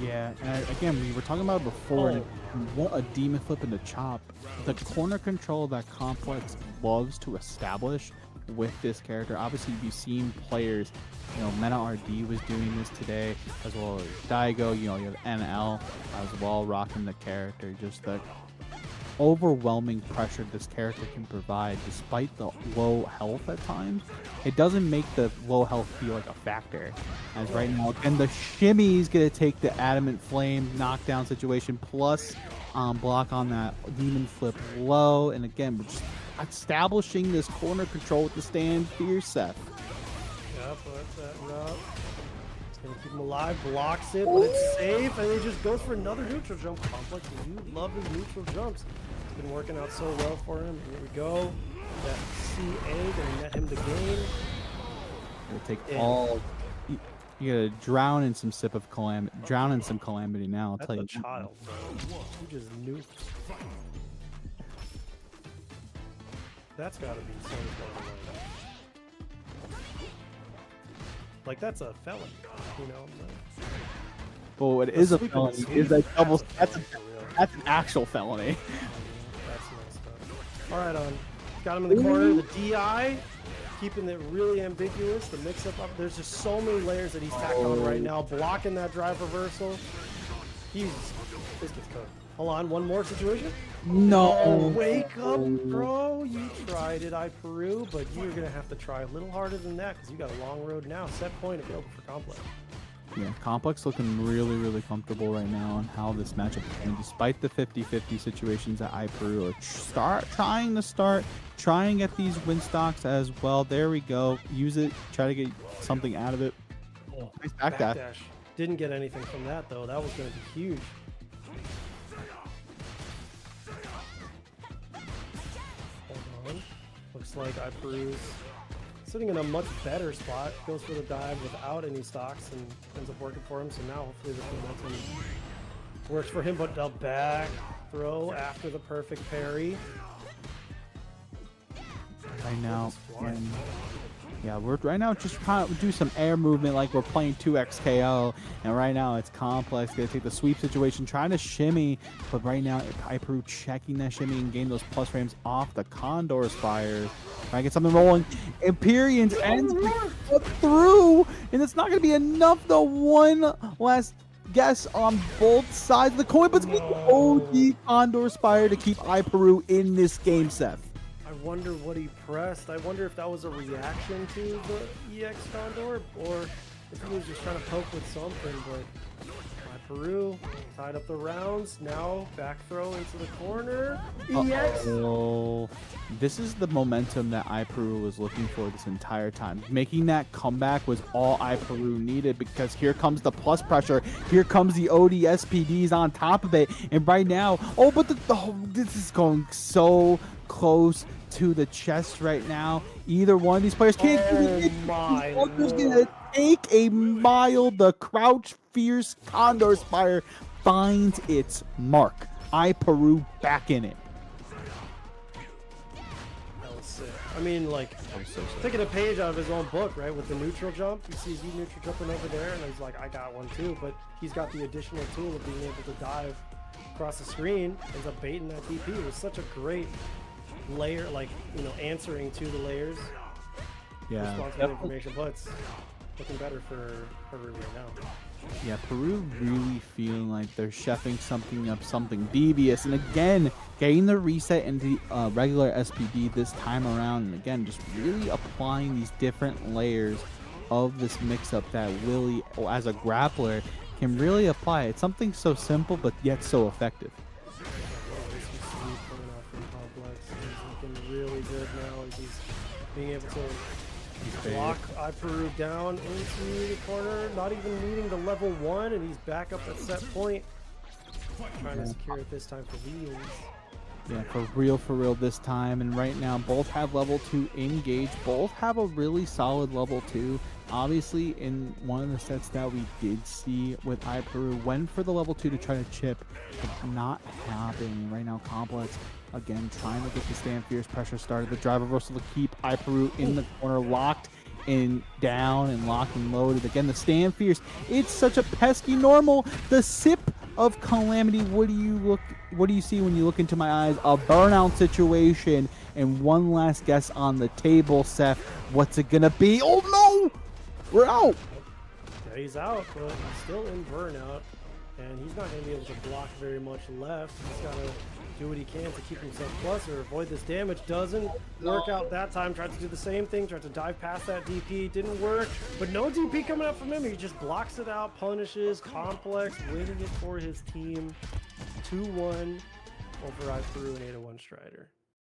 Yeah, and again, we were talking about it before, and you want a demon flip and a chop. The corner control that Complex loves to establish with this character. Obviously, you've seen players, Meta RD was doing this today, as well as Daigo, you have NL as well rocking the character. Just the overwhelming pressure this character can provide despite the low health at times. It doesn't make the low health feel like a factor, as right now again the shimmy is going to take the adamant flame knockdown situation plus block on that demon flip low, and again we're just establishing this corner control with the stand fierce Seth. Yep, that's that route. It's gonna keep him alive, blocks it, but it's safe, and he just goes for another neutral jump. Complex, you love his neutral jumps. It's been working out so well for him. Here we go. That CA gonna net him the game. It'll take all. You gotta drown in some sip of calamity. Drown in some calamity now. I'll tell you. That's a child, bro. You just nuked. That's gotta be so fucking like that's a felony, But what is a felony is a double. That's an actual felony. That's messed up. All right, got him in the corner. The DI, keeping it really ambiguous. The mix-up. There's just so many layers that he's tacked on right now. Blocking that drive reversal. This gets cooked. Hold on, one more situation. No. Oh, wake up, bro. You tried it, Peru, but you're going to have to try a little harder than that because you got a long road now. Set point available for Complex. Yeah, Complex looking really, really comfortable right now on how this matchup is going. Despite the 50-50 situations that Peru are trying and get these win stocks as well. There we go. Use it. Try to get something out of it. Oh, nice backdash. Didn't get anything from that, though. That was going to be huge. Looks like Peru's sitting in a much better spot. Goes for the dive without any stocks and ends up working for him. So now hopefully this momentum works for him. But a back throw after the perfect parry. Right now, we're right now just trying to do some air movement like we're playing 2XKO, and right now it's Complex gonna take the sweep situation, trying to shimmy, but right now Peru checking that shimmy and gain those plus frames off the Condor Spires. Trying to get something rolling. Empyreans ends through, and it's not gonna be enough. The one last guess on both sides of the coin, but it's the OG Condor Spire to keep Peru in this game, Seth. I wonder what he pressed. I wonder if that was a reaction to the EX Condor, or if he was just trying to poke with something, but Peru tied up the rounds. Now back throw into the corner. Yes. Oh, this is the momentum that iPeru was looking for this entire time. Making that comeback was all iPeru needed, because here comes the plus pressure. Here comes the ODSPDs on top of it. And right now, this is going so close to the chest right now. Either one of these players can't get it. My Walker's gonna take a mile. The Crouch Fierce Condor Spire finds its mark. iPeru back in it. That was sick. I mean, like, taking a page out of his own book, right? With the neutral jump. You see he neutral jumping over there, and he's like, I got one too. But he's got the additional tool of being able to dive across the screen. Ends up baiting that DP. It was such a great layer, like, you know, answering to the layers. Yeah. Responsible information, but it's looking better for Peru right now. Yeah, Peru really feeling like they're chefing something up, something devious. And again, getting the reset into the regular SPD this time around. And again, just really applying these different layers of this mix-up that Willie, as a grappler, can really apply. It's something so simple, but yet so effective. He's looking really good now as he's being able to block iPeru down into the corner, not even needing the level 1, and he's back up at set point. Trying to secure it this time for Wheels. Yeah, for real this time. And right now, both have level 2 engaged. Both have a really solid level 2. Obviously, in one of the sets that we did see with iPeru, went for the level 2 to try to chip, but not happening. Right now, Complex, again, trying to get the stand fierce pressure started. The drive reversal to keep iPeru in the corner, locked and down and locked and loaded. Again, the stand fierce, it's such a pesky normal. The sip of Calamity. What do you see when you look into my eyes? A burnout situation. And one last guess on the table, Seth. What's it gonna be? Oh no! We're out! Yeah, he's out, but he's still in burnout. And he's not going to be able to block very much left. He's got to do what he can to keep himself plus or avoid this damage. Doesn't work out that time. Tried to do the same thing. Tried to dive past that DP. Didn't work. But no DP coming up from him. He just blocks it out, punishes. Complex winning it for his team. 2-1 over iPeru and 801 Strider.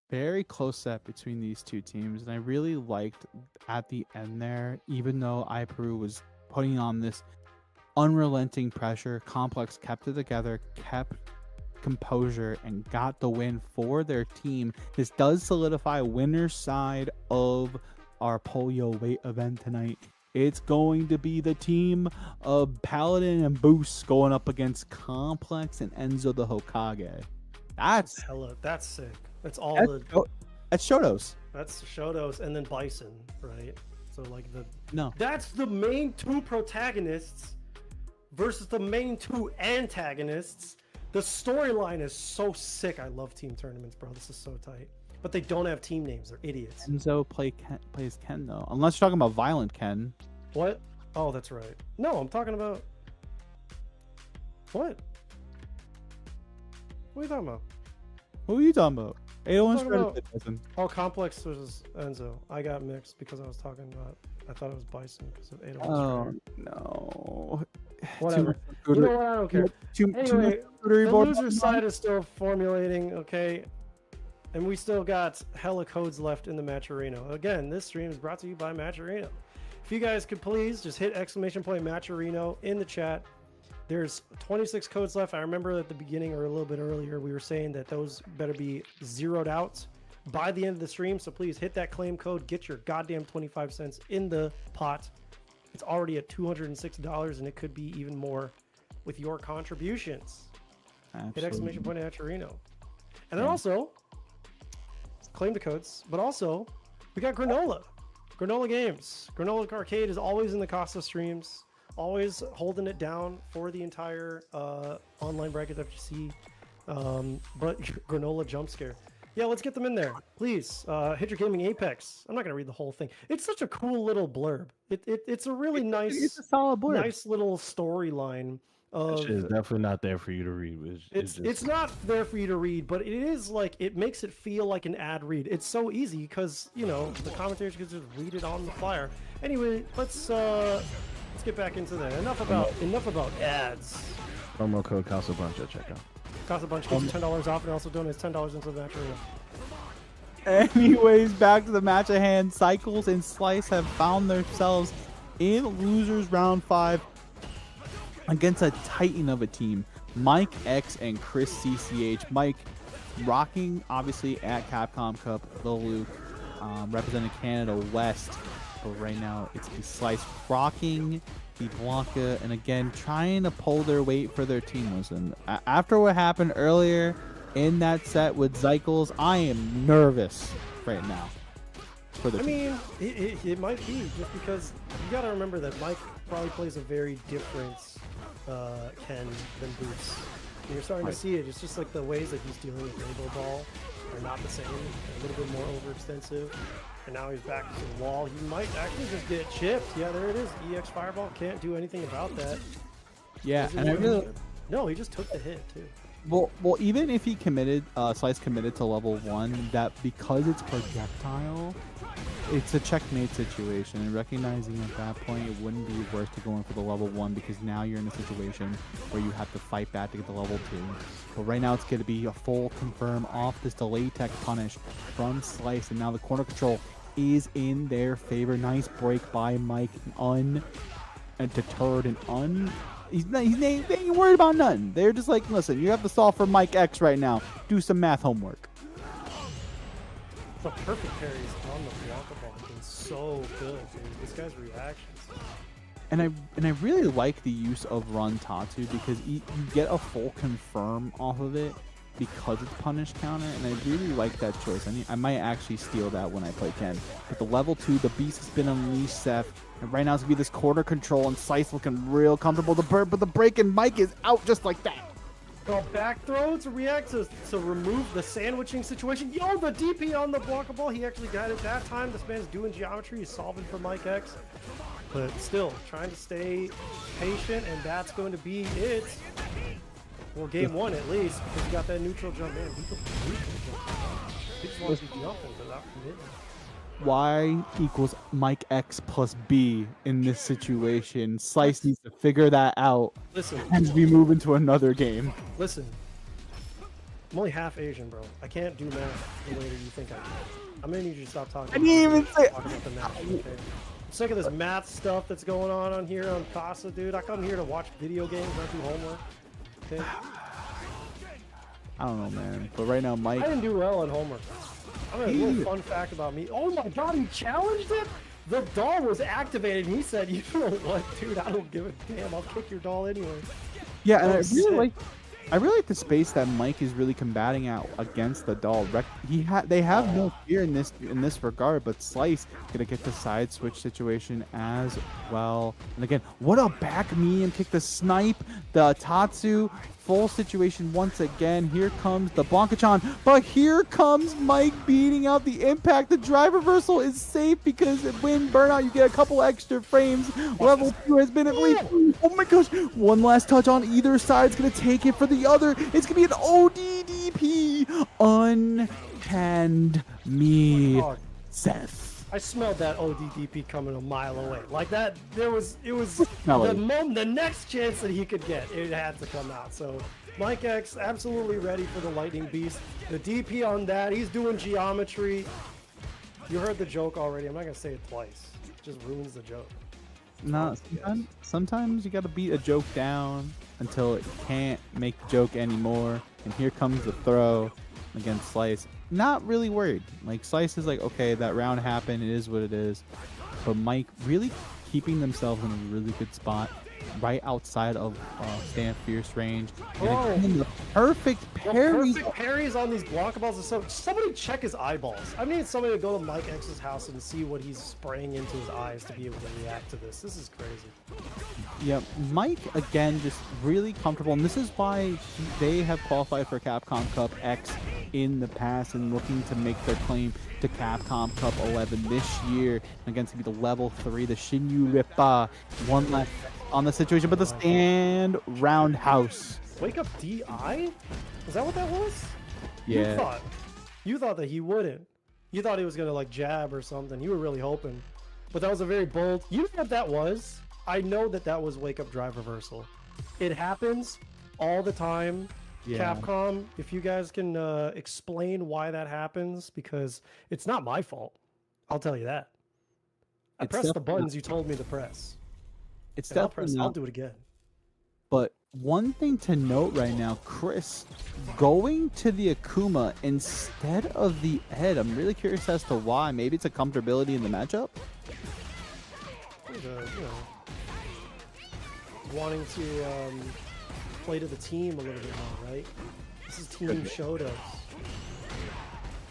Very close set between these two teams. And I really liked at the end there, even though iPeru was putting on this unrelenting pressure, Complex kept it together, kept composure, and got the win for their team. This does solidify winner's side of our polio weight event tonight. It's going to be the team of Paladin and Boost going up against Complex and Enzo the Hokage. That's sick. That's all that's Shotos. That's Shotos and then Bison, right? So like that's the main two protagonists versus the main two antagonists. The storyline is so sick. I love team tournaments, bro. This is so tight. But they don't have team names. They're idiots. Enzo plays Ken, though. Unless you're talking about Violent Ken. What? Oh, that's right. No, I'm talking about... What? What are you talking about? Who are you talking about? 801 about... Oh, Complex versus Enzo. I got mixed because I was talking about... I thought it was Bison because of 801. Oh, no. Whatever. You know what? I don't care. Anyway, the loser side is still formulating, okay? And we still got hella codes left in the Matcherino. Again, this stream is brought to you by Matcherino. If you guys could please just hit ! Matcherino in the chat. There's 26 codes left. I remember at the beginning or a little bit earlier, we were saying that those better be zeroed out by the end of the stream. So please hit that claim code. Get your goddamn 25 cents in the pot. It's already at $206 and it could be even more with your contributions. Absolutely. Hit ! Matcherino. And then also, claim the codes, but also we got Granola Games. Granola Arcade is always in the Costa streams, always holding it down for the entire online bracket FGC. But Granola jump scare, yeah, let's get them in there, please. Hit your gaming Apex. I'm not gonna read the whole thing. It's such a cool little blurb. It's a really nice, it's a solid blurb. Nice little storyline. It's definitely not there for you to read. It's not there for you to read, but it is like, it makes it feel like an ad read. It's so easy because, you know, the commentators can just read it on the flyer. Anyway, let's get back into that. Enough about ads. Promo code Casabunch at checkout. Casabunch gets you $10 off and also donates $10 into the match arena. Anyways, back to the match at hand. Cycles and Slice have found themselves in losers round 5 against a titan of a team, Mike X and Chris CCH. Mike rocking obviously at Capcom Cup, the Luke, representing Canada West, but right now it's the Slice rocking the Blanca, and again trying to pull their weight for their team. Listen, after what happened earlier in that set with Zycles, I am nervous right now for the team. mean, it might be, just because you got to remember that Mike probably plays a very different Ken than Boots. And you're starting to see it. It's just like the ways that he's dealing with Rainbow Ball are not the same. A little bit more overextensive. And now he's back to the wall. He might actually just get chipped. Yeah, there it is. EX Fireball can't do anything about that. Yeah, and I really... No, he just took the hit too. Well, even if he committed, Slice committed to level 1, that because it's projectile, it's a checkmate situation. And recognizing at that point, it wouldn't be worth to go in for the level 1 because now you're in a situation where you have to fight back to get the level 2. But right now, it's going to be a full confirm off this delay tech punish from Slice, and now the corner control is in their favor. Nice break by Mike, undeterred and they ain't worried about nothing. They're just like, listen, you have to solve for Mike X right now. Do some math homework. The perfect parries on the Blanca ball have been so good, dude. This guy's reactions. And I really like the use of Run Tatsu because you get a full confirm off of it because it's punish counter, and I really like that choice. I might actually steal that when I play Ken. But the level 2, the beast has been unleashed, Seth. And right now it's gonna be this quarter control, and Slice looking real comfortable. But the break, and Mike is out just like that. Oh, back throw to react to remove the sandwiching situation. Yo, the DP on the Blanca ball. He actually got it that time. This man's doing geometry. He's solving for Mike X. But still, trying to stay patient, and that's going to be it. Well, game 1 at least, because he got that neutral jump in. He just wants to be jumping without committing. Y equals Mike X plus B in this situation. Slice needs to figure that out. Listen. And we move into another game. Listen. I'm only half Asian, bro. I can't do math the way that you think I can. I'm gonna need you to stop talking. I didn't even say. Talk about the math, okay? I'm sick of this math stuff that's going on here on Casa, dude. I come here to watch video games, not do homework. Okay? I don't know, man. But right now, Mike. I didn't do well on homework. I'm a little fun fact about me. Oh my god, he challenged it? The doll was activated. He said, "You know what, dude? I don't give a damn. I'll kick your doll anyway." Yeah, and I really like the space that Mike is really combating out against the doll. They have no fear in this regard, but Slice gonna get the side switch situation as well. And again, what a back medium kick, the snipe, the Tatsu. Full situation once again. Here comes the Blanca-chan, but here comes Mike beating out the impact. The drive reversal is safe because when burnout, you get a couple extra frames. Level 2 has been at least. Oh my gosh! One last touch on either side is gonna take it for the other. It's gonna be an ODDP. Uncanned me, Seth. I smelled that ODDP coming a mile away. Like that, it was the next chance that he could get, it had to come out. So Mike X absolutely ready for the Lightning Beast. The DP on that, he's doing geometry. You heard the joke already. I'm not gonna say it twice. It just ruins the joke. No, sometimes you gotta beat a joke down until it can't make the joke anymore. And here comes the throw against Slice. Not really worried. Like, Slice is like, okay, that round happened. It is what it is. But Mike really keeping themselves in a really good spot, right outside of Stand Fierce range. And the perfect parries. Perfect parries on these Blanca balls. So somebody check his eyeballs. I need somebody to go to Mike X's house and see what he's spraying into his eyes to be able to react to this. This is crazy. Yeah, Mike, again, just really comfortable. And this is why they have qualified for Capcom Cup X in the past and looking to make their claim to Capcom Cup 11 this year. Again, it's going to be the level 3, the Shinyu Rippa. One left on the situation, but the stand roundhouse. Wake up DI? Is that what that was? Yeah. You thought that he wouldn't. You thought he was going to like jab or something. You were really hoping. But that was a very bold. You know what that was? I know that was wake up drive reversal. It happens all the time. Yeah. Capcom, if you guys can explain why that happens, because it's not my fault. I'll tell you that. I pressed the buttons you told me to press. It's And definitely I'll not. do it again. But one thing to note right now, Chris going to the Akuma instead of the Ed. I'm really curious as to why. Maybe it's a comfortability in the matchup. Wanting to play to the team a little bit more, right? This is Team Shotos.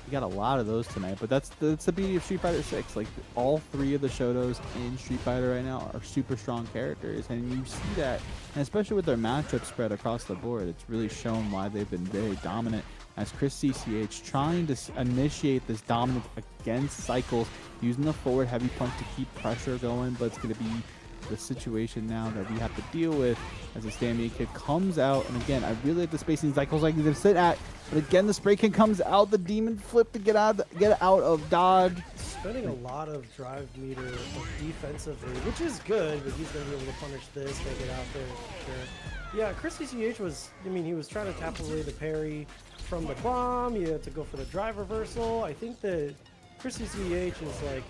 You got a lot of those tonight, but that's the beauty of Street Fighter 6. Like all three of the Shotos in Street Fighter right now are super strong characters, and you see that, and especially with their matchup spread across the board, it's really shown why they've been very dominant. As Chris CCH trying to initiate this dominance against Cycles, using the forward heavy punch to keep pressure going, but it's going to be the situation now that we have to deal with as the Stamina Kid comes out. And again, I really like the spacing Cycles like to sit at, but again the spray kid comes out, the demon flip to get out of dodge. Spending a lot of drive meter defensively, which is good, but he's going to be able to punish this, make it out there for sure. Yeah, Chris CCH was, he was trying to tap away the parry from the bomb. You had to go for the drive reversal. I think that Chris CCH is like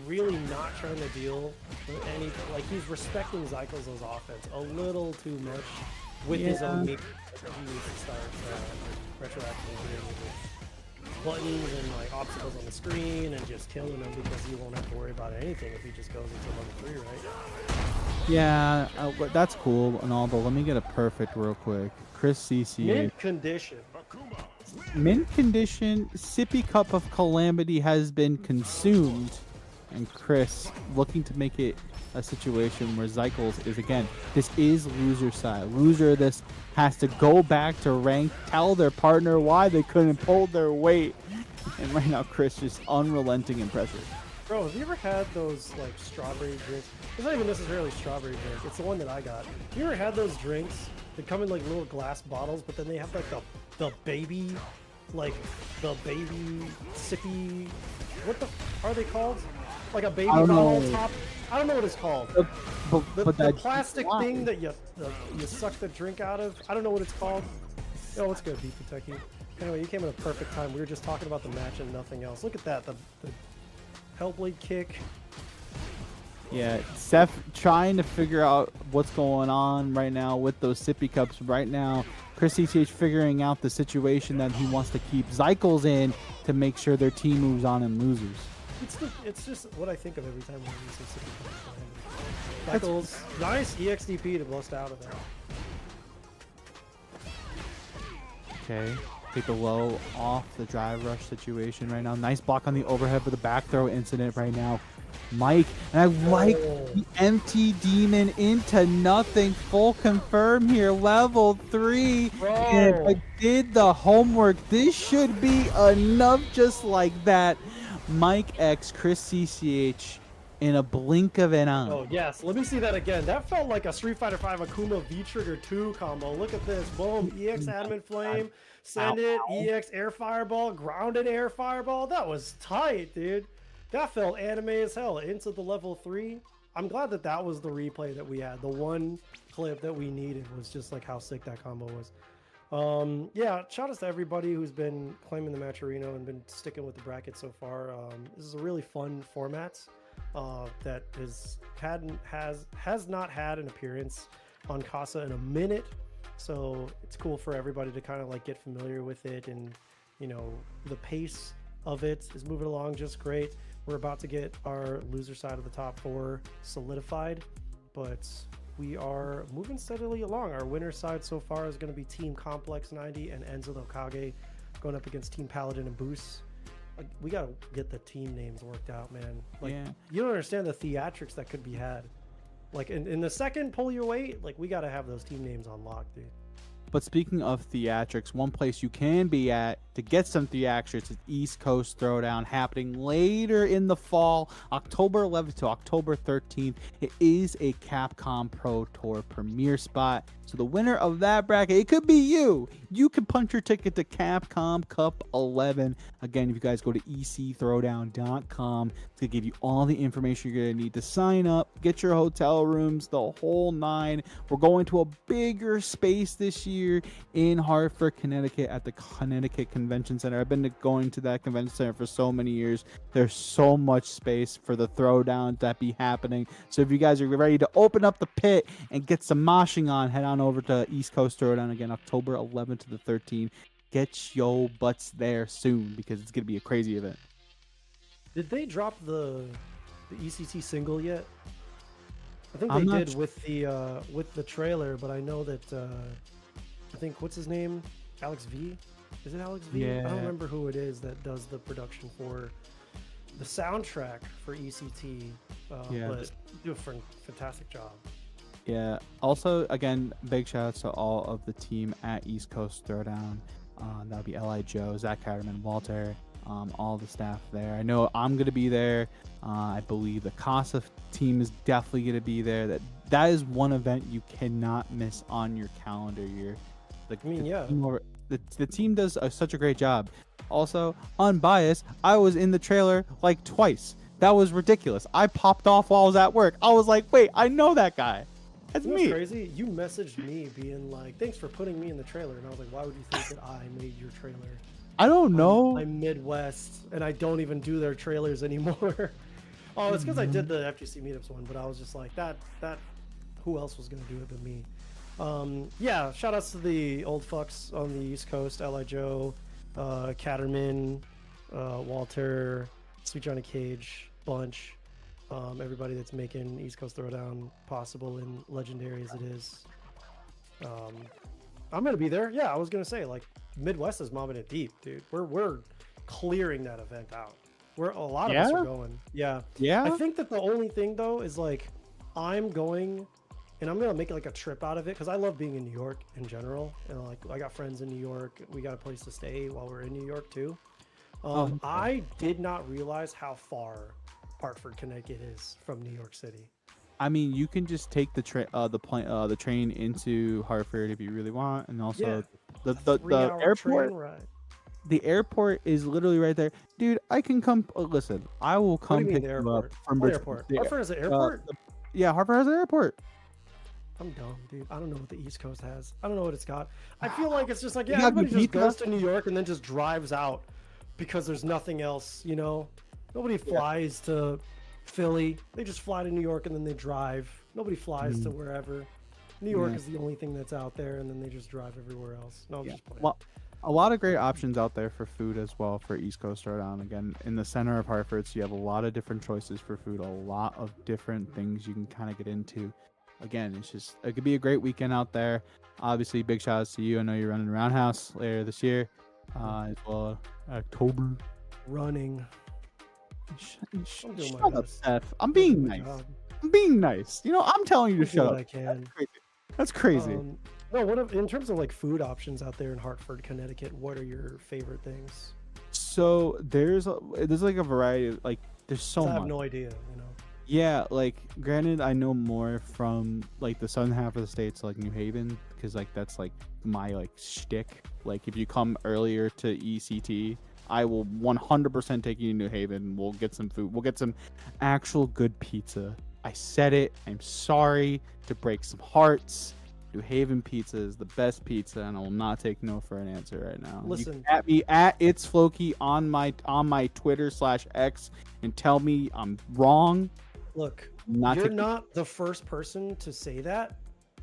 really not trying to deal with any, like he's respecting Zykl's offense a little too much with his own meter. He needs to start retroactively doing with buttons and like obstacles on the screen and just killing them, because he won't have to worry about anything if he just goes into level 3, right? Yeah, that's cool and all, but let me get a perfect real quick. Chris CCH. Mint condition. Mint condition, sippy cup of calamity has been consumed, and Chris looking to make it a situation where Zykl's is, again, this is loser side. Loser of this has to go back to rank, tell their partner why they couldn't pull their weight, and right now Chris just unrelenting in pressure. Bro, have you ever had those like strawberry drinks? It's not even necessarily strawberry drink, it's the one that I got. You ever had those drinks that come in like little glass bottles, but then they have like the baby, like the baby sippy, what the are they called? Like a baby bottle top. I don't know what it's called. The plastic thing that you suck the drink out of. I don't know what it's called. Oh, what's good, Beef Kentucky? Anyway, you came at a perfect time. We were just talking about the match and nothing else. Look at that, the Hellblade kick. Yeah, Seth trying to figure out what's going on right now with those sippy cups right now. Chris CCH figuring out the situation that he wants to keep Zykl's in to make sure their team moves on and losers. It's just what I think of every time we see sippy cups. Zykl's, nice EXDP to bust out of there. Okay, take the low off the drive rush situation right now. Nice block on the overhead for the back throw incident right now. Mike, and I like the empty demon into nothing. Full confirm here, level 3. And if I did the homework, this should be enough just like that. Mike X, Chris CCH in a blink of an eye. Oh, yes. Let me see that again. That felt like a Street Fighter 5 Akuma V-Trigger 2 combo. Look at this. Boom. EX Adamant Flame. Send it. EX Air Fireball. Grounded Air Fireball. That was tight, dude. That felt anime as hell. Into the level 3. I'm glad that that was the replay that we had. The one clip that we needed was just like how sick that combo was. Yeah, shout out to everybody who's been claiming the Matcherino and been sticking with the bracket so far. This is a really fun format that has not had an appearance on Casa in a minute. So it's cool for everybody to kind of like get familiar with it, and you know, the pace of it is moving along just great. We're about to get our loser side of the top 4 solidified, but we are moving steadily along. Our winner side so far is going to be Team Complex 90 and Enzo Okage going up against Team Paladin and Boost. We got to get the team names worked out, man. Like, yeah. You don't understand the theatrics that could be had. Like, in the second pull your weight, like, we got to have those team names on lock, dude. But speaking of theatrics, one place you can be at to get some theatrics is East Coast Throwdown, happening later in the fall, October 11th to October 13th. It is a Capcom Pro Tour premiere spot. So the winner of that bracket, it could be you. You can punch your ticket to Capcom Cup 11. Again, if you guys go to ecthrowdown.com, it's going to give you all the information you're going to need to sign up, get your hotel rooms, the whole 9. We're going to a bigger space this year. here in Hartford, Connecticut at the Connecticut Convention Center. I've been going to that convention center for so many years. There's so much space for the throwdowns that be happening. So if you guys are ready to open up the pit and get some moshing on, head on over to East Coast Throwdown again, October 11th to the 13th. Get your butts there soon because it's going to be a crazy event. Did they drop the ECT single yet? I think they did with the trailer, but I know that I think what's his name? Alex V? Is it Alex V? Yeah. I don't remember who it is that does the production for the soundtrack for ECT. But do a fantastic job. Yeah. Also, again, big shout outs to all of the team at East Coast Throwdown. That'll be Li Joe, Zach Catterman, Walter, all the staff there. I know I'm gonna be there. I believe the Casa team is definitely gonna be there. That is one event you cannot miss on your calendar year. The team does such a great job. Also, unbiased, I was in the trailer like twice. That was ridiculous. I popped off while I was at work. I was like, wait, I know that guy. That's me. What's crazy? You messaged me being like, thanks for putting me in the trailer. And I was like, why would you think that I made your trailer? I don't know. I'm Midwest, and I don't even do their trailers anymore. Oh, it's because I did the FGC meetups one, but I was just like, that who else was going to do it but me? Yeah, shout outs to the old fucks on the East Coast, Li Joe, Catterman, Walter, Sweet Johnny Cage, Bunch, everybody that's making East Coast Throwdown possible and legendary as it is. I'm gonna be there. Yeah, I was gonna say, like, Midwest is mobbing it deep, dude. We're clearing that event out. A lot of us are going. Yeah. I think that the only thing though is like, I'm going, and I'm gonna make like a trip out of it because I love being in New York in general, and like I got friends in New York. We got a place to stay while we're in New York too. I did not realize how far Hartford, Connecticut is from New York City. I mean, you can just take the train into Hartford if you really want, and also the airport. Train ride. The airport is literally right there, dude. I can come. Listen, I will come pick you up from What airport. Hartford has an airport. Yeah, Hartford has an airport. I'm dumb, dude. I don't know what the East Coast has. I don't know what it's got. I feel like it's just like, yeah, everybody just goes to New York and then just drives out because there's nothing else, you know. Nobody flies to Philly. They just fly to New York and then they drive. Nobody flies to wherever. New York is the only thing that's out there, and then they just drive everywhere else. No, I'm just playing. Well, a lot of great options out there for food as well for East Coast Throwdown. Again, in the center of Hartford, so you have a lot of different choices for food, a lot of different things you can kind of get into. Again, it could be a great weekend out there. Obviously, big shout outs to you. I know you're running Roundhouse later this year, as well October. Running. Shut up, Seth. I'm being nice. I'm being nice. You know, I'm telling you to shut up. I can. That's crazy. No, in terms of like food options out there in Hartford, Connecticut, what are your favorite things? So there's like a variety of, like, there's so much. I have no idea, you know. Yeah, like, granted, I know more from like the southern half of the states, like New Haven, because like that's like my like shtick. Like, if you come earlier to ECT, I will 100% take you to New Haven. We'll get some food. We'll get some actual good pizza. I said it. I'm sorry to break some hearts. New Haven pizza is the best pizza, and I will not take no for an answer right now. Listen, you can at me at It's Floki on my Twitter/X and tell me I'm wrong. Look, you're not the first person to say that,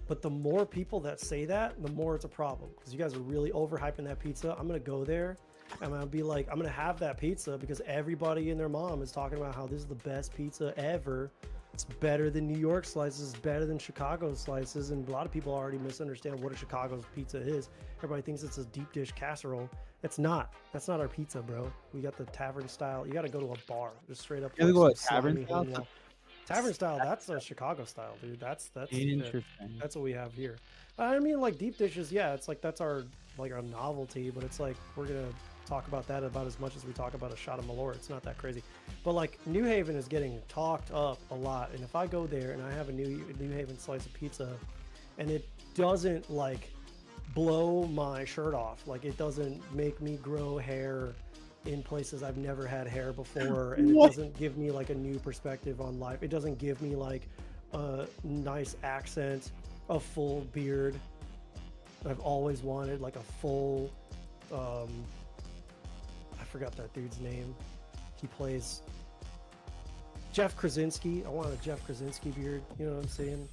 but the more people that say that, the more it's a problem, because you guys are really overhyping that pizza. I'm gonna go there. I'm gonna be like, I'm gonna have that pizza because everybody and their mom is talking about how this is the best pizza ever. It's better than New York slices, it's better than Chicago slices, and a lot of people already misunderstand what a Chicago's pizza is. Everybody thinks it's a deep dish casserole. It's not. That's not our pizza, bro. We got the tavern style. You got to go to a bar, just straight up. You go to tavern style. Tavern style. That's a Chicago style, dude. That's interesting. That's what we have here. I mean, like deep dishes. Yeah, it's like that's our novelty, but it's like we're gonna talk about that about as much as we talk about a shot of Malort. It's not that crazy, but like New Haven is getting talked up a lot, and if I go there and I have a New Haven slice of pizza and it doesn't like blow my shirt off, like it doesn't make me grow hair in places I've never had hair before, and it doesn't give me like a new perspective on life, it doesn't give me like a nice accent, a full beard, I've always wanted like a full. I forgot that dude's name. He plays Jeff Krasinski. I want a Jeff Krasinski beard. You know what I'm saying?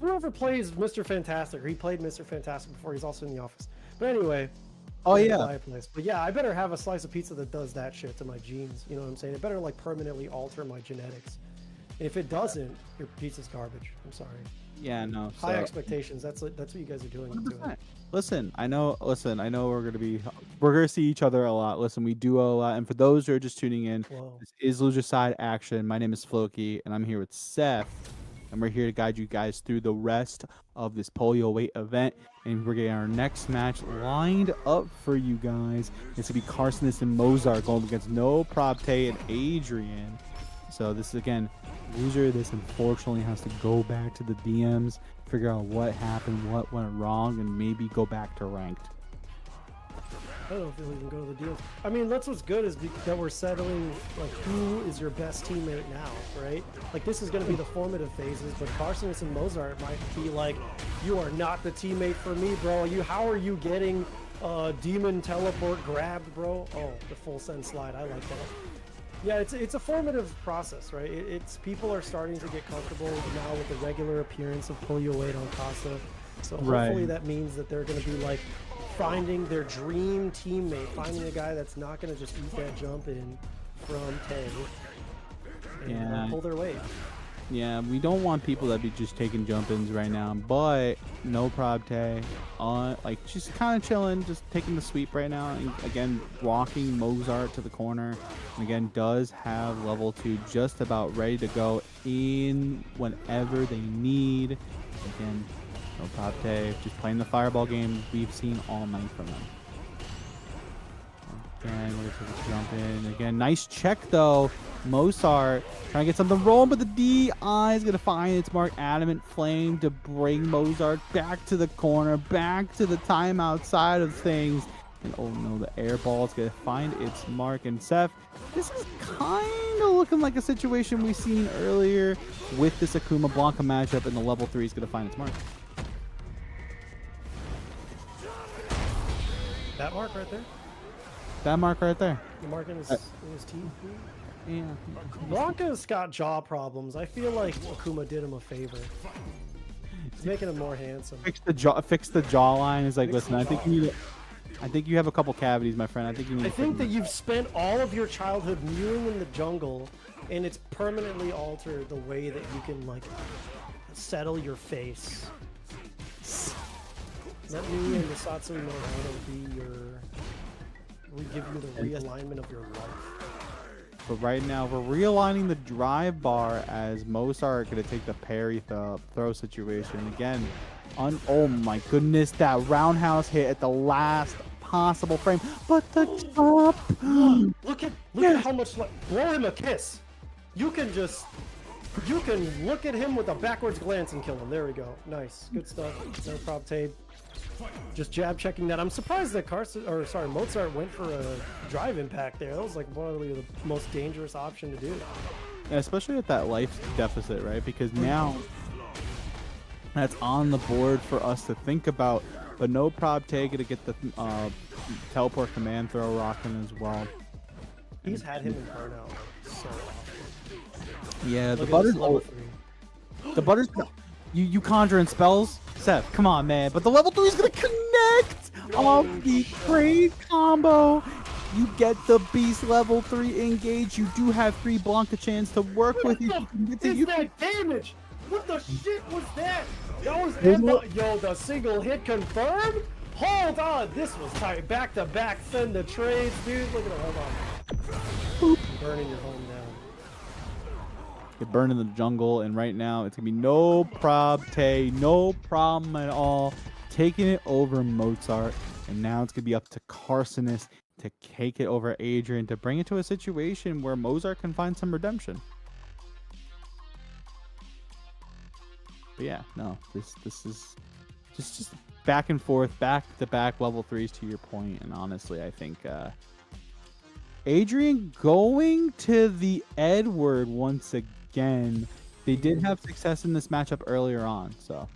Whoever plays Mr. Fantastic, or he played Mr. Fantastic before. He's also in The Office. But anyway. Oh yeah. Fireplace. But yeah, I better have a slice of pizza that does that shit to my genes. You know what I'm saying? It better like permanently alter my genetics. And if it doesn't, your pizza's garbage. I'm sorry. Yeah, no. High expectations. That's what you guys are doing. To it. Listen, I know we're gonna see each other a lot. Listen, we do a lot. And for those who are just tuning in, this is Loser Side Action. My name is Floki, and I'm here with Seth. And we're here to guide you guys through the rest of this polio weight event. And we're getting our next match lined up for you guys. It's going to be Carsonis and Mozart going against No Probte and Adrian. So this is, again, loser. This unfortunately has to go back to the DMs, figure out what happened, what went wrong, and maybe go back to ranked. I don't know if they'll even go to the deals. I mean, that's what's good is that we're settling, like, who is your best teammate now, right? Like, this is going to be the formative phases, but Carsonis and Mozart might be like, you are not the teammate for me, bro. How are you getting demon teleport grabbed, bro? Oh, the full send slide. I like that. Yeah, it's a formative process, right? It's people are starting to get comfortable now with the regular appearance of Pull Your Weight on Casa. So hopefully that means that they're going to be like, finding their dream teammate, finding a guy that's not going to just eat that jump in from Tay and pull their weight. Yeah, we don't want people that be just taking jump ins right now, but No Probte, like just kind of chilling, just taking the sweep right now, and again walking Mozart to the corner, and again does have level 2 just about ready to go in whenever they need. Again, No Probte, just playing the fireball game we've seen all night from them. Again, we're going to jump in. Again, nice check though. Mozart trying to get something rolling, but the DI is going to find its mark. Adamant Flame to bring Mozart back to the corner, back to the timeout side of things. And oh no, the air ball is going to find its mark. And Seth, this is kind of looking like a situation we've seen earlier with this Akuma Blanca matchup, and the level 3 is going to find its mark. That mark right there? That mark right there. The mark in his teeth? Yeah. Blanca's got jaw problems. I feel like Akuma did him a favor. He's making him more handsome. Fix the jawline. Is like, listen, I think you have a couple cavities, my friend. I think that you've spent all of your childhood mewing in the jungle, and it's permanently altered the way that you can like settle your face. Let me and the Satsui know how to be we give you the realignment of your life. But right now, we're realigning the drive bar as Mozart going to take the parry throw situation. Again, oh my goodness, that roundhouse hit at the last possible frame. But the top! Look at how much, blow him a kiss. You can look at him with a backwards glance and kill him. There we go. Nice. Good stuff. No Probte. Just jab checking that. I'm surprised that Mozart went for a drive impact there. That was like probably the most dangerous option to do. Yeah, especially at that life deficit, right? Because now that's on the board for us to think about. But No Probte to get the teleport command throw rocking as well. He's had him in burnout so often. Yeah, the Butter's you conjuring spells? Seth, come on, man. But the level 3 is going to connect off the trade combo. You get the beast level 3 engage. You do have 3 Blanca chance to work with. That damage? What the shit was that? That was yo, the single hit confirmed? Hold on. This was tight. Back to back. Send the trades, dude. Look at it. Hold on. Burning your home down. Get burned in the jungle, and right now it's gonna be No Probte, no problem at all, taking it over Mozart, and now it's gonna be up to Carsonis to take it over Adrian to bring it to a situation where Mozart can find some redemption. But yeah, no, this is just back and forth, back to back level 3s to your point, and honestly, I think Adrian going to the Edward once again. They did have success in this matchup earlier on, so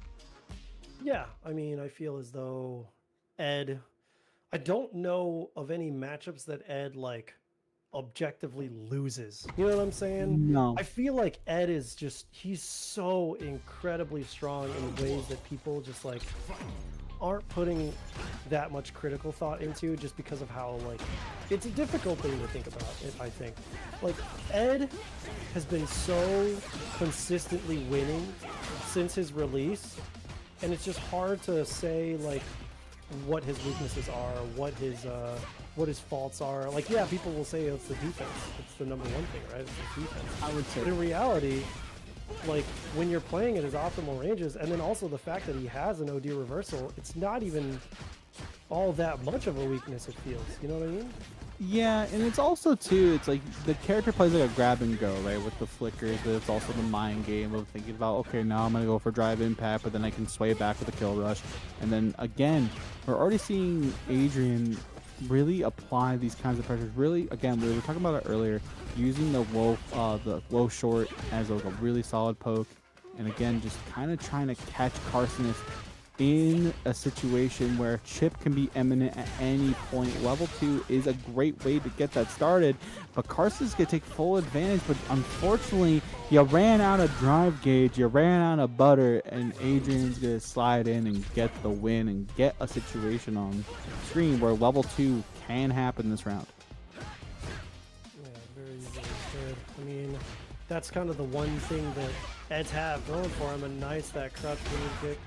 Yeah, I mean, I feel as though Ed. I don't know of any matchups that Ed like objectively loses. You know what I'm saying? No. I feel like Ed is just he's so incredibly strong in ways that people just like aren't putting that much critical thought into just because of how like it's a difficult thing to think about it, I think. Like Ed has been so consistently winning since his release, and it's just hard to say like what his weaknesses are, what his faults are. Like, yeah, people will say it's the defense. It's the number one thing, right? It's the defense. I would say. But in reality, like when you're playing at his optimal ranges, and then also the fact that he has an OD reversal, it's not even all that much of a weakness. It feels. You know what I mean? Yeah, and it's also too, it's like the character plays like a grab and go, right, with the flickers, but it's also the mind game of thinking about, okay, now I'm going to go for drive impact, but then I can sway back with a kill rush. And then again, we're already seeing Adrian really apply these kinds of pressures. Really, again, we were talking about it earlier, using the low short as like a really solid poke. And again, just kind of trying to catch Carcinus in a situation where chip can be imminent at any point. Level 2 is a great way to get that started, but Carcinus can take full advantage. But unfortunately, you ran out of drive gauge, you ran out of butter, and Adrian's gonna slide in and get the win and get a situation on screen where level 2 can happen this round. Yeah, very easily said. I mean, that's kind of the one thing that Ed's have going for him, and nice that crouch medium kick,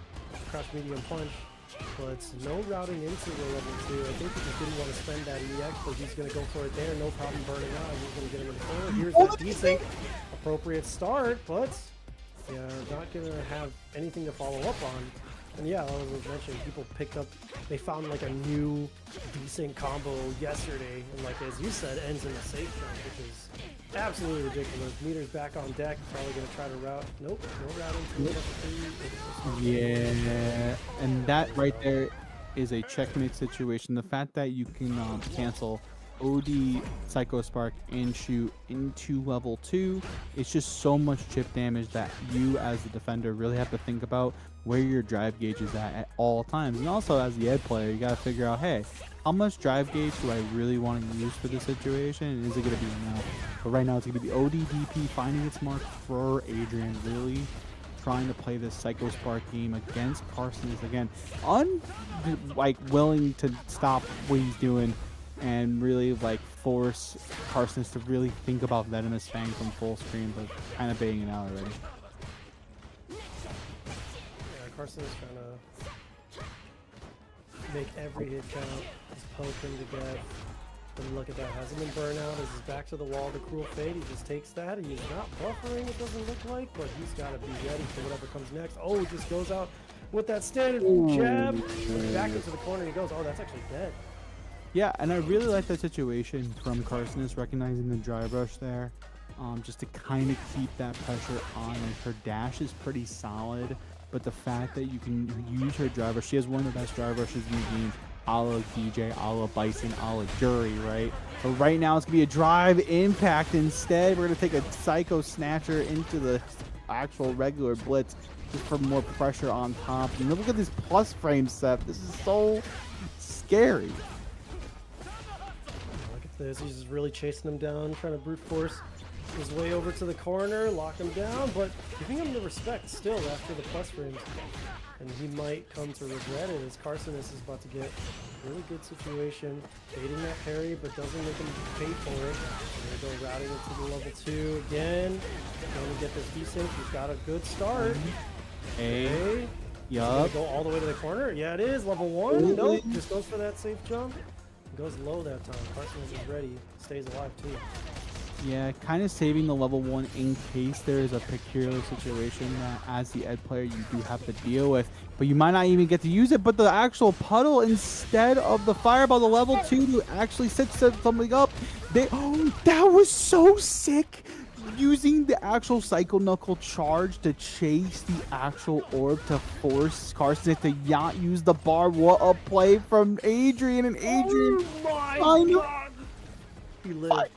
crouch medium punch, but no routing into the level 2. I think he just didn't want to spend that EX, but he's going to go for it there, no problem burning out. He's going to get him in the corner. Here's that decent, appropriate start, but yeah, not going to have anything to follow up on. And yeah, as I was mentioning, people picked up, they found like a new decent combo yesterday, and like as you said, ends in a safe jump, which is absolutely ridiculous. Meters back on deck, probably going to try to route. Nope, no routing. Yeah, and that right there is a checkmate situation. The fact that you can cancel OD, Psycho Spark, and shoot into level 2, it's just so much chip damage that you as the defender really have to think about where your drive gauge is at all times. And also as the Ed player, you got to figure out, hey, how much drive gauge do I really want to use for this situation? And is it going to be enough? But right now it's going to be the OD DP finding its mark for Adrian, really trying to play this Psycho Spark game against Carcinus again, willing to stop what he's doing and really like force Carcinus to really think about Venomous Fang from full screen, but kind of baiting it out already. Yeah, Carcinus trying to make every hit count, just poke him to death. But look at that, has him in burnout, is his back to the wall, the cruel fate, he just takes that, he's not buffering, it doesn't look like, but he's got to be ready for whatever comes next. Oh, he just goes out with that standard jab, back into the corner he goes. Oh, that's actually dead. Yeah, and I really like that situation from Carcinus, recognizing the drive rush there, just to kind of keep that pressure on. Like her dash is pretty solid, but the fact that you can use her drive rush, she has one of the best drive rushes in the game, a la DJ, a la Bison, a la Jury, right? But right now it's going to be a drive impact instead. We're going to take a Psycho Snatcher into the actual regular Blitz just for more pressure on top. And look at this plus frame set. This is so scary. Look at this. He's just really chasing him down, trying to brute force his way over to the corner, lock him down, but giving him the respect still after the plus frames. And he might come to regret it as Carcinus is about to get a really good situation, baiting that parry, but doesn't make him pay for it. Gonna go routing into the level 2 again. Gonna get this desync. He's got a good start. Hey. Yup. Go all the way to the corner. Yeah, it is level 1. Nope. Just goes for that safe jump. Goes low that time. Carcinus is ready. Stays alive too. Yeah, kind of saving the level 1 in case there is a peculiar situation that as the Ed player you do have to deal with, but you might not even get to use it. But the actual puddle instead of the fireball, the level 2 to actually set something up. That was so sick. Using the actual Psycho Knuckle charge to chase the actual orb to force Carcinus to not use the bar. What a play from Adrian, and Adrian. Oh my God. He lived.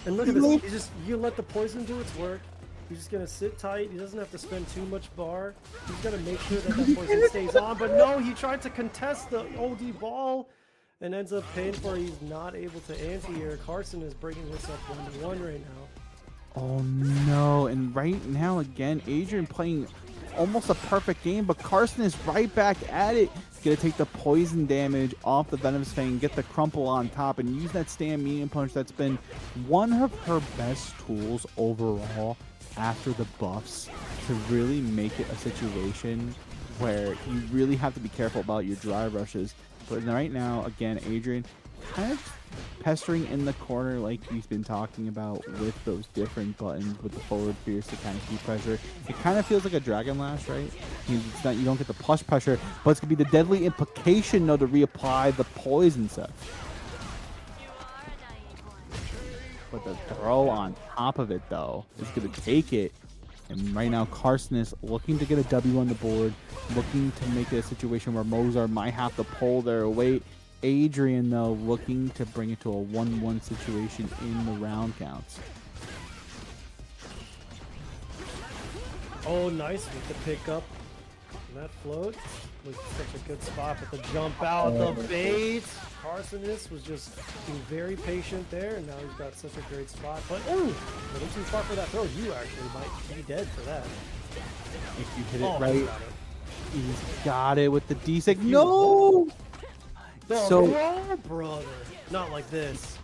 And look at this, you let the poison do its work. He's just gonna sit tight. He doesn't have to spend too much bar. He's gonna make sure that that poison stays on. But no, he tried to contest the OD ball and ends up paying for it. He's not able to anti-air. Carson is bringing this up 1-1 right now. Oh no, and right now again, Adrian playing almost a perfect game, but Carson is right back at it. He's gonna take the poison damage off the Venomous Fang, get the crumple on top, and use that stand medium punch that's been one of her best tools overall after the buffs to really make it a situation where you really have to be careful about your drive rushes. But right now, again, Adrian kind of pestering in the corner like he's been talking about with those different buttons with the forward fierce to kind of keep pressure. It kind of feels like a Dragon Lash, right? It's not, you don't get the plus pressure, but it's going to be the deadly implication though to reapply the poison set. But the throw on top of it though is going to take it. And right now Carson is looking to get a W on the board, looking to make it a situation where Mozart might have to pull their weight. Adrian, though, looking to bring it to a 1-1 situation in the round counts. Oh, nice with the pickup. And that float was such a good spot, but the jump out, the bait. Carsonus was just being very patient there, and now he's got such a great spot. But, ooh, a little too far for that throw. You actually might be dead for that. If you hit it right, he's got it with the D6. No! So, brother, not like this.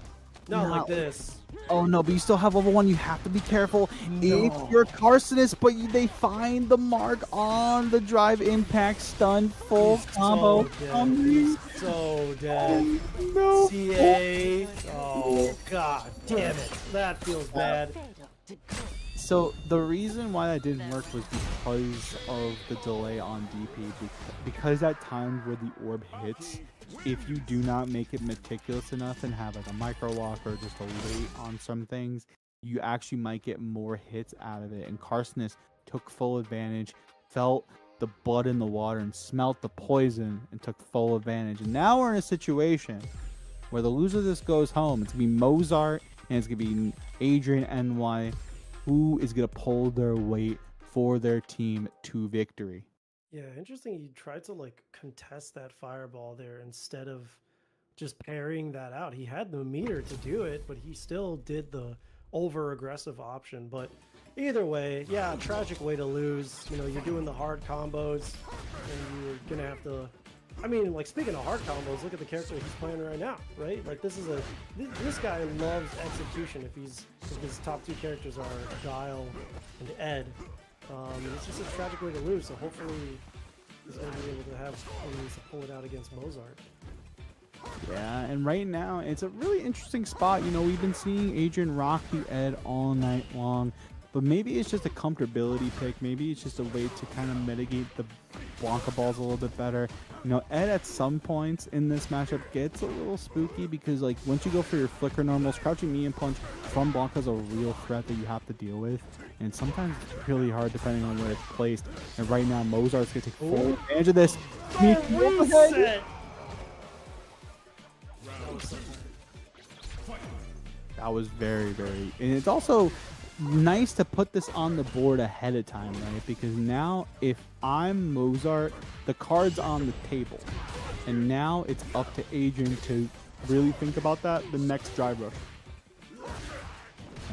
Not like this. Oh no, but you still have level 1. You have to be careful if you're Carsonus, but they find the mark on the drive impact stun full combo. He's so dead. No. CA. Oh, god damn it. That feels bad. So the reason why that didn't work was because of the delay on DP. Because at times where the orb hits, if you do not make it meticulous enough and have like a micro lock or just a wait on some things, you actually might get more hits out of it. And Carsonus took full advantage, felt the blood in the water and smelt the poison and took full advantage. And now we're in a situation where the loser of this goes home. It's gonna be Mozart and it's gonna be Adrian NY, who is gonna pull their weight for their team to victory. Yeah, interesting. He tried to like contest that fireball there instead of just parrying that out. He had the meter to do it, but he still did the over aggressive option. But either way, yeah, tragic way to lose. You know, you're doing the hard combos and you're gonna have to, I mean, like speaking of hard combos, look at the character he's playing right now, right? Like this guy loves execution. If his top two characters are Guile and Ed. It's just a tragic way to lose, so hopefully he's going to be able to have ways to pull it out against Mozart. Yeah, and right now it's a really interesting spot. You know, we've been seeing Adrian rock the Ed all night long, but maybe it's just a comfortability pick. Maybe it's just a way to kind of mitigate the Blanca balls a little bit better. You know, Ed at some points in this matchup gets a little spooky because like once you go for your flicker normals, crouching medium punch from Blanca is a real threat that you have to deal with. And sometimes it's really hard depending on where it's placed. And right now Mozart's gonna take full advantage of this. Reset. That was very, very, and it's also nice to put this on the board ahead of time, right? Because now if I'm Mozart, the card's on the table. And now it's up to Adrian to really think about that the next drive rush.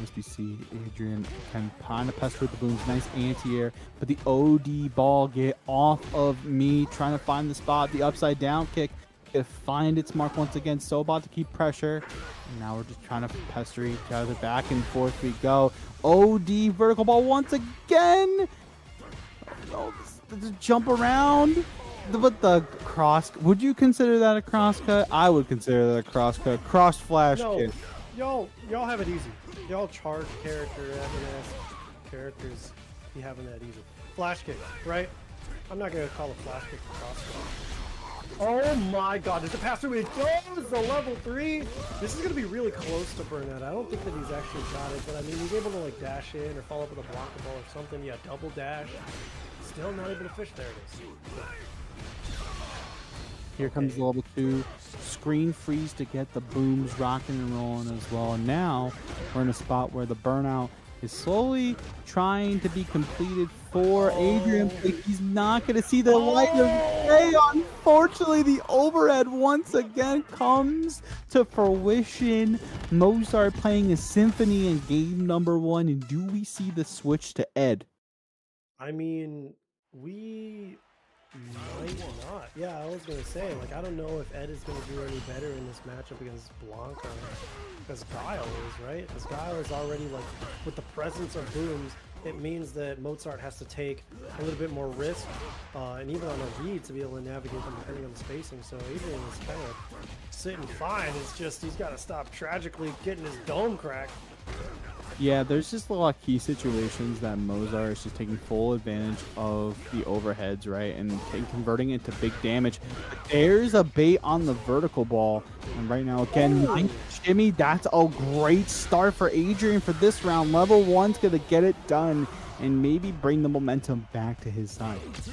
As we see, Adrian can kind of pester with the booms, nice anti-air, but the OD ball get off of me, trying to find the spot, the upside down kick, gonna find its mark once again, Sobot to keep pressure. And now we're just trying to pester each other, back and forth we go. OD vertical ball once again. Oh, the jump around. But the cross, would you consider that a cross cut? I would consider that a cross cut. Cross flash kick. Y'all have it easy. Y'all charge character FNS characters be having that easy. Flash kick, right? I'm not gonna call a flash kick a cross cut. Oh my god, did the pass through? It goes the level 3. This is gonna be really close to burnout. I don't think that he's actually got it, but I mean he's able to like dash in or follow up with a blockable ball or something. Yeah, double dash. Still not able to fish. There it is. Here comes the level 2. Screen freeze to get the booms rocking and rolling as well. And now we're in a spot where the burnout is slowly trying to be completed for Adrian, but he's not going to see the light of day. Unfortunately, the overhead once again comes to fruition. Mozart playing a symphony in game number 1, and do we see the switch to Ed? I mean, we might not. Yeah, I was gonna say, like, I don't know if Ed is gonna do any better in this matchup against Blanca, because Guile is, right? Because Guile is already, like, with the presence of booms, it means that Mozart has to take a little bit more risk, and even on a read to be able to navigate them depending on the spacing. So Adrian is kind of sitting fine. It's just he's got to stop tragically getting his dome cracked. Yeah, there's just a lot of key situations that Mozart is just taking full advantage of the overheads, right, and converting it to big damage. But there's a bait on the vertical ball, and right now, again, nice shimmy. That's a great start for Adrian for this round. Level 1's going to get it done and maybe bring the momentum back to his side. Just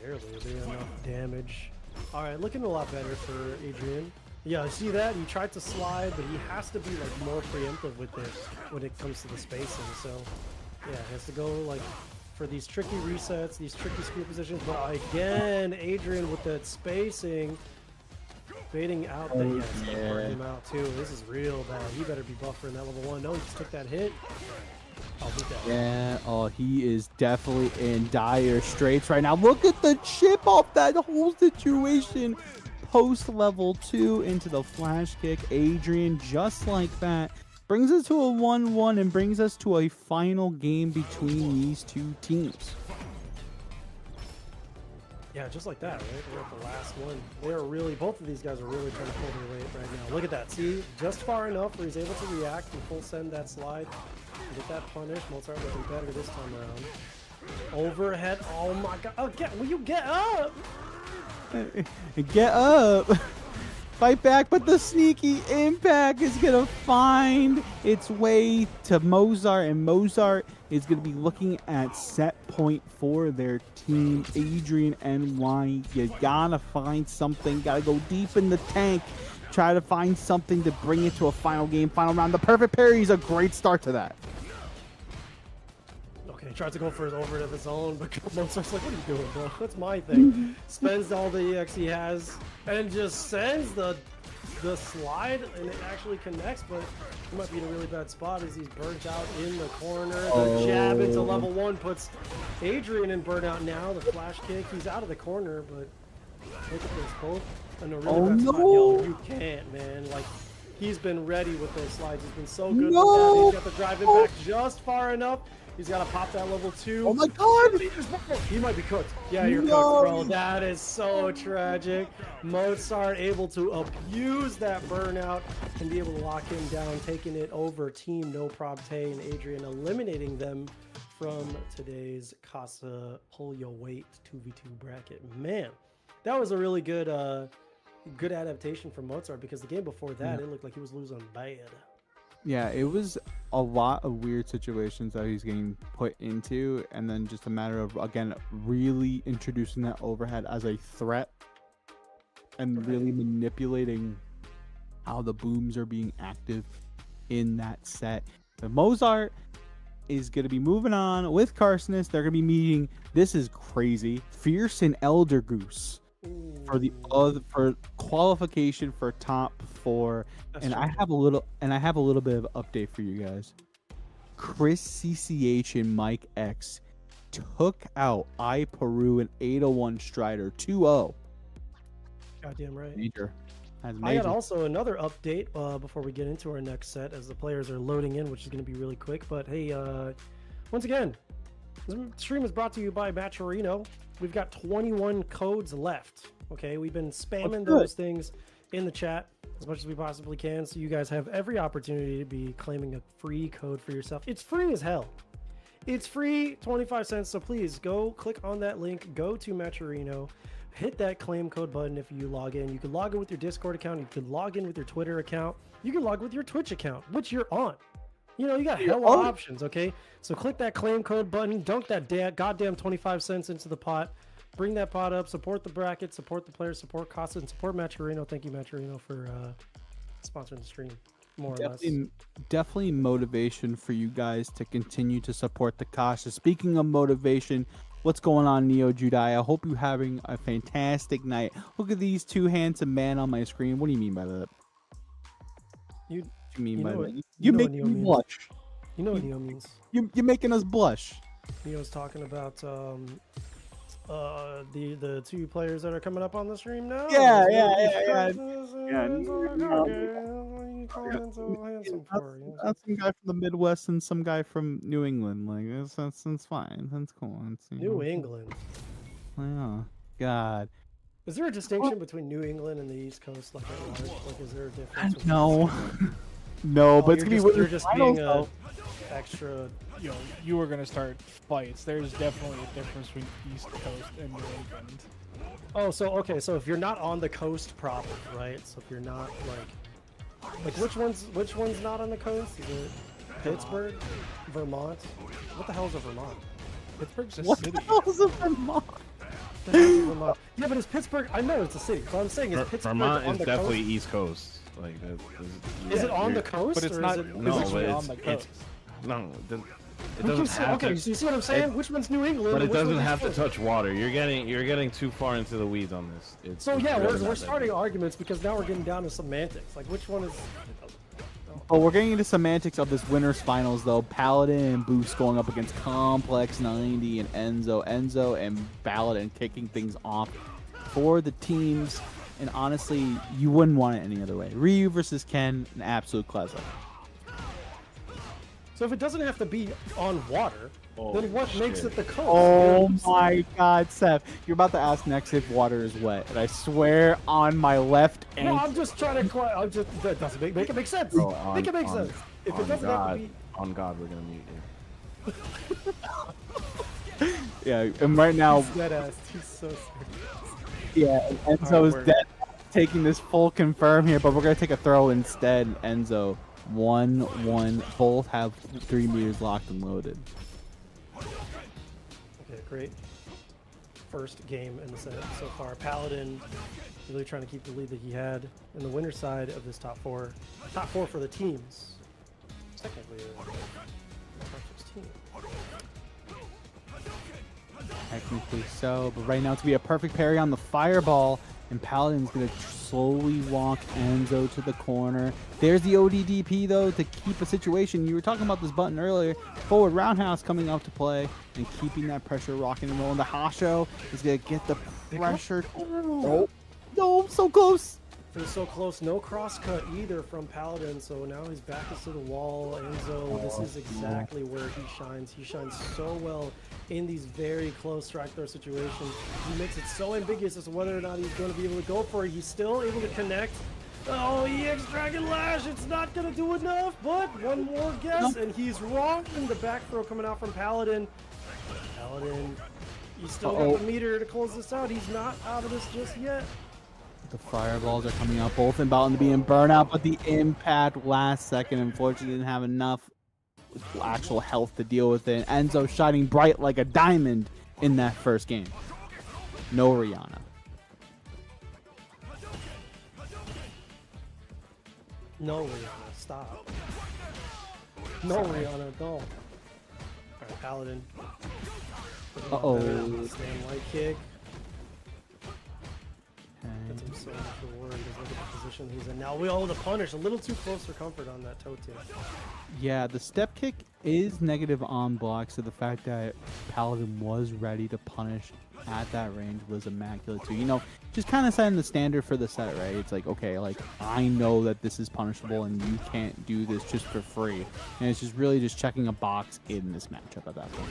barely enough damage. All right, looking a lot better for Adrian. Yeah, see that? He tried to slide, but he has to be like more preemptive with it when it comes to the spacing. So, yeah, he has to go like for these tricky resets, these tricky screw positions. But again, Adrian with that spacing, baiting out the burn him out too. This is real bad. He better be buffering that level 1. No, he just took that hit. I'll beat that. Yeah, oh, he is definitely in dire straits right now. Look at the chip off that whole situation. Post level 2 into the flash kick. Adrian, just like that, brings us to a 1-1 and brings us to a final game between these two teams. Yeah, just like that, right? We're at the last one. They're really, both of these guys are really trying to pull their weight right now. Look at that. See, just far enough where he's able to react and full send that slide. Get that punish. Mozart looking better this time around. Overhead. Oh my god. Oh, will you get up? Get up. Fight back, but the sneaky impact is going to find its way to Mozart, and Mozart is going to be looking at set point for their team. Adrian NY, you got to find something, got to go deep in the tank, try to find something to bring it to a final game, final round. The perfect parry is a great start to that. He tries to go for his overhead of his own, but Mozart's like, what are you doing, bro? That's my thing. Spends all the EX he has and just sends the slide, and it actually connects, but he might be in a really bad spot as he's burnt out in the corner. The jab into level 1 puts Adrian in burnout now. The flash kick, he's out of the corner, but look at this, both in a really bad spot. Yo, you can't, man. Like, he's been ready with those slides. He's been so good with that. He's got the drive impact just far enough. He's got to pop that level 2. Oh my god! He might be cooked. Yeah, you're cooked, bro. That is so tragic. Mozart able to abuse that burnout and be able to lock him down, taking it over Team No Prob Tay and Adrian, eliminating them from today's Casa Pull Your Weight 2v2 bracket. Man, that was a really good good adaptation from Mozart, because the game before that, it looked like he was losing bad. Yeah, it was a lot of weird situations that he's getting put into, and then just a matter of, again, really introducing that overhead as a threat and really manipulating how the booms are being active in that set. So Mozart is going to be moving on with Carcinus. They're going to be meeting, this is crazy, Fierce and Elder Goose for the for qualification for top 4. That's and true. I have a little bit of update for you guys. Chris CCH and Mike X took out Peru and 801 Strider 2-0. Goddamn right. Major. I got also another update before we get into our next set, as the players are loading in, which is going to be really quick. But hey, once again, this stream is brought to you by Matcherino. We've got 21 codes left. Okay, we've been spamming those things in the chat as much as we possibly can, so you guys have every opportunity to be claiming a free code for yourself. It's free as hell. It's free, 25 cents. So please go click on that link, go to Matcherino, hit that claim code button if you log in. You can log in with your Discord account, you can log in with your Twitter account, you can log in with your Twitch account, which you're on. You know, you got hella options, okay? So click that claim code button, dunk that goddamn 25 cents into the pot, bring that pot up, support the bracket, support the players, support Casa, and support Matcherino. Thank you, Matcherino, for sponsoring the stream. more or less. Definitely motivation for you guys to continue to support the Kasha. Speaking of motivation, what's going on, Neo Judai? I hope you're having a fantastic night. Look at these two handsome men on my screen. What do you mean by that? You What do you mean by what, that? you You're know what making Neo me means. blush. You know what Neo means. You're making us blush. Neo's talking about the two players that are coming up on the stream now. Yeah. That's some guy from the Midwest and some guy from New England. Like that's fine. That's cool. New England. Yeah. God. Is there a distinction between New England and the East Coast, like at large? Like, is there a difference? No. No, but it's gonna be you're just being though. Extra, you were gonna start fights. There's definitely a difference between East Coast and New England. Oh, so if you're not on the coast proper, right? So if you're not like which one's not on the coast? Is it Pittsburgh, Vermont? What the hell is a Vermont? Pittsburgh's a What city. the hell is a Vermont? The hell is Vermont? Yeah, but it's Pittsburgh. I know it's a city. But I'm saying is Pittsburgh Vermont on is the definitely coast? East Coast. Like Is it on the coast? But it's or not Is it, No, physically but on the coast. it doesn't have okay, to. so you see what I'm saying? Which one's New England? But and it which doesn't one's have to East Coast? touch water. You're getting too far into the weeds on this. So yeah, really we're not starting that arguments because now we're getting down to semantics. Like which one is? But we're getting into semantics of this winners finals though. Paladin and Boost going up against Complex 90 and Enzo. Enzo and Paladin kicking things off for the teams. And honestly, you wouldn't want it any other way. Ryu versus Ken, an absolute classic. So if it doesn't have to be on water, then what makes it the coast? Oh my God, Seth! You're about to ask next if water is wet, and I swear on my left No, ankle. I'm just trying to. I'm just that doesn't make it make sense. Bro, make it make sense. If it doesn't have to be. On God, we're gonna mute you. Yeah, and right now, Dead ass. He's so serious. yeah, Enzo is dead. Taking this full confirm here, but we're gonna take a throw instead. Enzo, 1-1. Both have 3 meters locked and loaded. Okay, great. First game in the set so far. Paladin really trying to keep the lead that he had in the winner's side of this top four. Top four for the teams. Technically, first team. Technically so, but right now it's gonna be a perfect parry on the fireball, and Paladin's gonna slowly walk Enzo to the corner. There's the ODDP though to keep a situation. You were talking about this button earlier. Forward roundhouse coming up to play and keeping that pressure rocking and rolling. The Hasho is gonna get the pressure. Oh, no, so close. It was so close. No cross cut either from Paladin, so now his back is to the wall. Enzo, this is exactly where he shines. He shines so well in these very close strike throw situations. He makes it so ambiguous as to whether or not he's going to be able to go for it. He's still able to connect. Oh, EX Dragon Lash, it's not going to do enough, but one more guess, and he's wrong. And the back throw coming out from Paladin. Paladin, he's still got the meter to close this out. He's not out of this just yet. The fireballs are coming out, both about to be in burnout, but the impact last second, unfortunately, didn't have enough actual health to deal with it. Enzo shining bright like a diamond in that first game. No Rihanna. No, Rihanna, stop. No, Rihanna, no. Alright, Paladin. Uh-oh. Stand light kick. Okay. That's him so much reward. Just look at the position he's in now. We all the punish. A little too close for comfort on that toe tip. Yeah, the step kick is negative on block, so the fact that Paladin was ready to punish at that range was immaculate too. You know, just kind of setting the standard for the set, right? It's like, okay, like I know that this is punishable and you can't do this just for free. And it's just really just checking a box in this matchup at that point.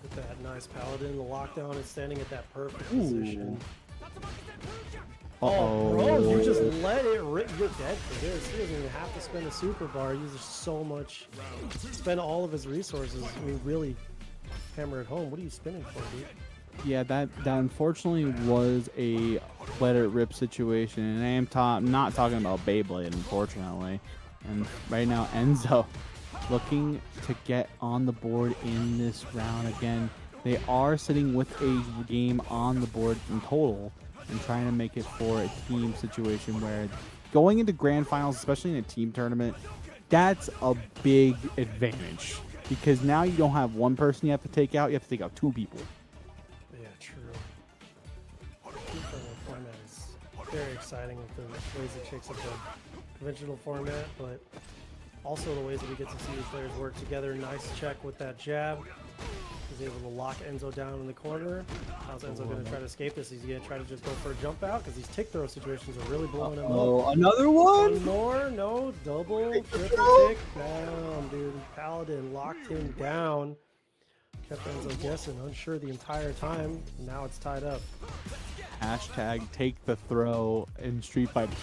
Look at that nice Paladin. The lockdown is standing at that perfect position. Oh, bro, you just let it rip. You're dead for this. He doesn't even have to spend a super bar. He uses so much. Spend all of his resources. I mean, really hammer it home. What are you spinning for, dude? Yeah, that unfortunately was a let it rip situation, and I am not talking about Beyblade, unfortunately. And right now, Enzo looking to get on the board in this round again. They are sitting with a game on the board in total and trying to make it for a team situation where going into grand finals, especially in a team tournament, that's a big advantage because now you don't have one person you have to take out; you have to take out 2 people. Yeah, true. Team tournament format is very exciting with the ways it shakes up the conventional format, but also the ways that we get to see the players work together. Nice check with that jab. He's able to lock Enzo down in the corner. How's Enzo going to try to escape this? He's going to try to just go for a jump out because these tick throw situations are really blowing him up. Oh, another one? One more? No, double, triple tick down, dude. Paladin locked him down. Kept Enzo guessing, unsure the entire time. Now it's tied up. Hashtag take the throw in Street Fighter.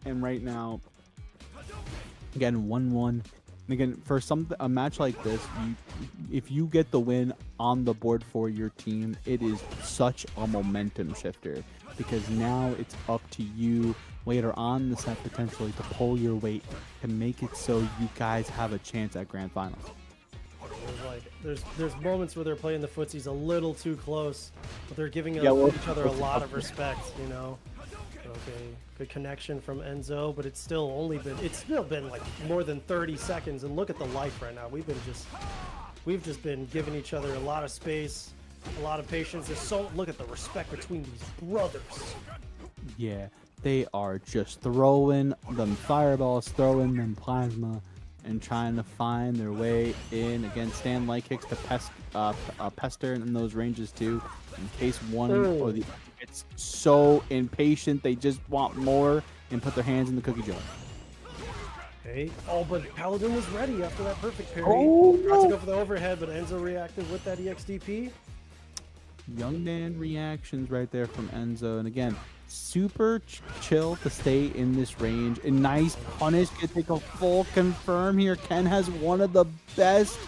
And right now, again, 1-1. And again, for a match like this, if you get the win on the board for your team, it is such a momentum shifter because now it's up to you later on in the set potentially to pull your weight to make it so you guys have a chance at grand finals. There's moments where they're playing the footsies a little too close, but they're giving each other a lot of respect, you know. Okay, good connection from Enzo, but it's still been like more than 30 seconds. And look at the life right now. We've just been giving each other a lot of space, a lot of patience. Look at the respect between these brothers. Yeah, they are just throwing them fireballs, throwing them plasma, and trying to find their way in. Again, stand light kicks to pester in those ranges too, in case one or the it's so impatient they just want more and put their hands in the cookie jar. Okay. Oh, but Paladin was ready after that perfect parry. Oh, Tried to go for the overhead, but Enzo reacted with that EXDP. Young man reactions right there from Enzo. And again, super chill to stay in this range. A nice punish. Gonna take a full confirm here. Ken has one of the best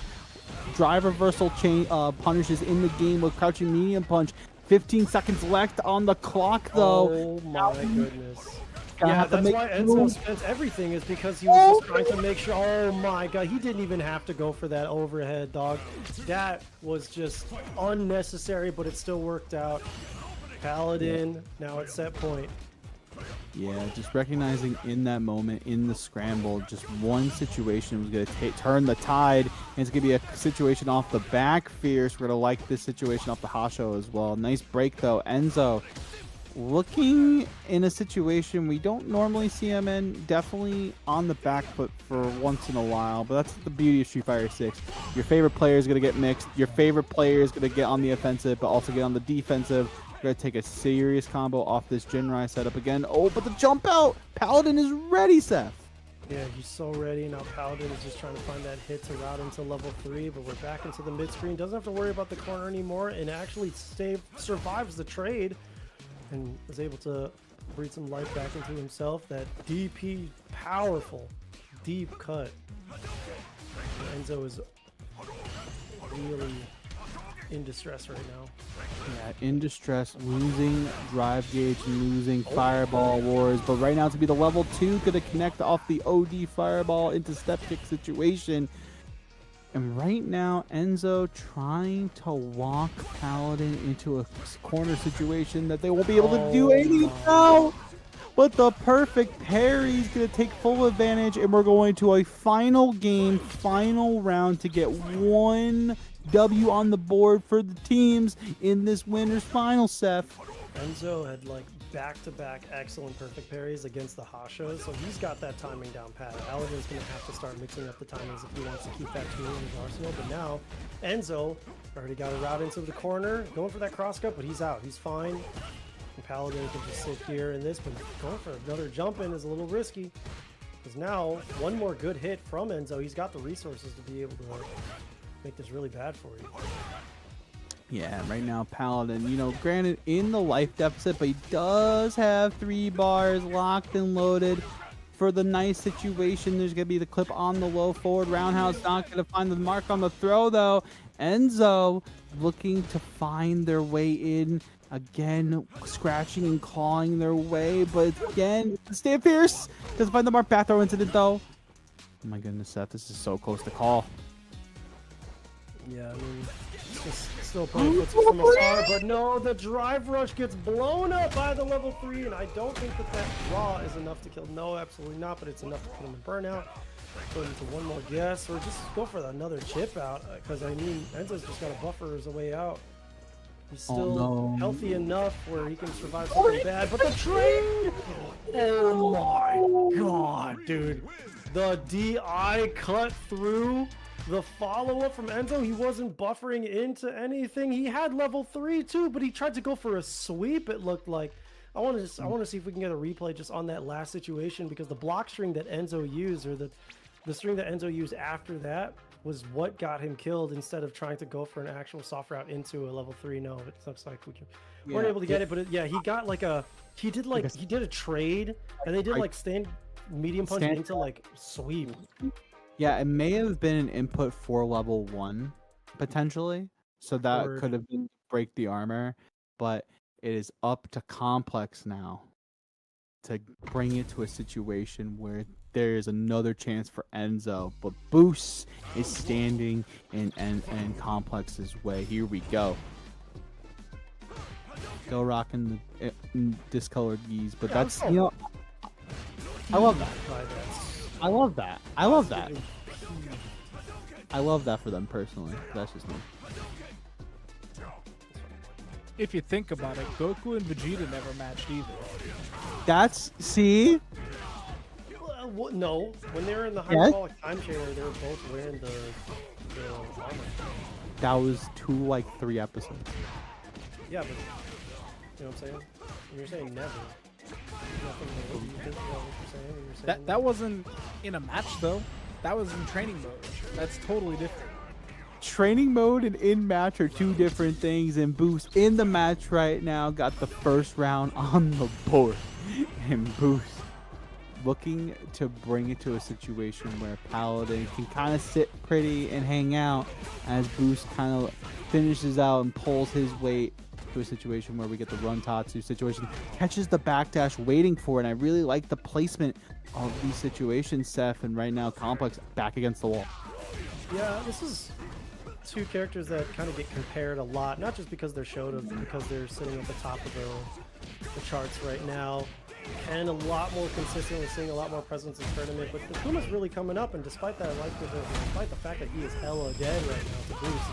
drive reversal chain punishes in the game with crouching medium punch. 15 seconds left on the clock, though. Oh my goodness. Yeah, that's why Enzo spent everything, is because he was just trying to make sure. Oh my god, he didn't even have to go for that overhead, dog. That was just unnecessary, but it still worked out. Paladin now at set point. Yeah, just recognizing in that moment, in the scramble, just one situation was going to turn the tide, and it's going to be a situation off the back fierce. We're going to like this situation off the Hasho as well. Nice break, though. Enzo looking in a situation we don't normally see him in, definitely on the back foot for once in a while, but that's the beauty of Street Fighter 6. Your favorite player is going to get mixed. Your favorite player is going to get on the offensive, but also get on the defensive. We're going to take a serious combo off this Jinrai setup again. Oh, but the jump out! Paladin is ready, Seth! Yeah, he's so ready. Now Paladin is just trying to find that hit to route into level 3, but we're back into the mid-screen. Doesn't have to worry about the corner anymore, and actually survives the trade and is able to breathe some life back into himself. That DP, powerful, deep cut. Enzo is really in distress right now. Yeah, in distress, losing drive gauge, losing fireball wars, but right now to be the level 2, gonna connect off the OD fireball into step kick situation. And right now, Enzo trying to walk Paladin into a corner situation that they won't be able to do anything now. But the perfect parry is going to take full advantage, and we're going to a final game, final round to get one W on the board for the teams in this winner's final, Seth. Enzo had like back-to-back excellent perfect parries against the Hashos, so he's got that timing down pat. Paladin's going to have to start mixing up the timings if he wants to keep that tool in his arsenal, but now Enzo already got a route into the corner, going for that cross-cut, but he's out. He's fine. And Paladin can just sit here in this, but going for another jump in is a little risky, because now one more good hit from Enzo, he's got the resources to be able to make this really bad for you. Yeah, right now Paladin, you know, granted in the life deficit, but he does have 3 bars locked and loaded for the nice situation. There's going to be the clip on the low forward roundhouse, not going to find the mark on the throw though. Enzo looking to find their way in, again scratching and clawing their way, but again, stay fierce, doesn't find the mark. Back throw incident though. Oh my goodness, Seth, this is so close to call. Yeah, I mean, just still playing footsteps from afar, but no, the drive rush gets blown up by the level 3, and I don't think that draw is enough to kill. No, absolutely not, but it's enough to put him in burnout. Go into one more guess, or just go for another chip out, because I mean, Enzo's just got a buffer as a way out. He's still healthy enough where he can survive something bad, but the trade! Oh my god, dude. The DI cut through the follow-up from Enzo. He wasn't buffering into anything. He had level 3 too, but he tried to go for a sweep, it looked like. I want to see if we can get a replay just on that last situation, because the block string that Enzo used, or the string that Enzo used after that, was what got him killed instead of trying to go for an actual soft route into a level 3. No, it looks like we weren't able to get it, but yeah, he got like he did a trade, and they did like medium punch into like sweep. Yeah, it may have been an input for level 1 potentially, so that could have been break the armor, but it is up to Complex now to bring it to a situation where there is another chance for Enzo, but Boost is standing in Complex's way. Here we go. Still rocking the discolored geese, but that's, you know, I love that. I love that. I love that. I love that for them personally. That's just me. If you think about it, Goku and Vegeta never matched either. That's, see? No, when they were in the hyperbolic time chamber, they were both wearing the armor. That was 3 episodes. Yeah, but you know what I'm saying? When you're saying never. That wasn't in a match though. That was in training mode. That's totally different. Training mode and in match are 2 different things, and Boost in the match right now got the first round on the board. And Boost looking to bring it to a situation where Paladin can kind of sit pretty and hang out as Boost kind of finishes out and pulls his weight to a situation where we get the run Tatsu situation, catches the backdash waiting for it. And I really like the placement of these situations, Seth, and right now Complex back against the wall. Yeah, this is 2 characters that kind of get compared a lot, not just because they're Shoto, but because they're sitting at the top of the charts right now, and a lot more consistent. We're seeing a lot more presence in tournament, but Akuma's really coming up, and despite that, despite the fact that he is hella dead right now to Boost,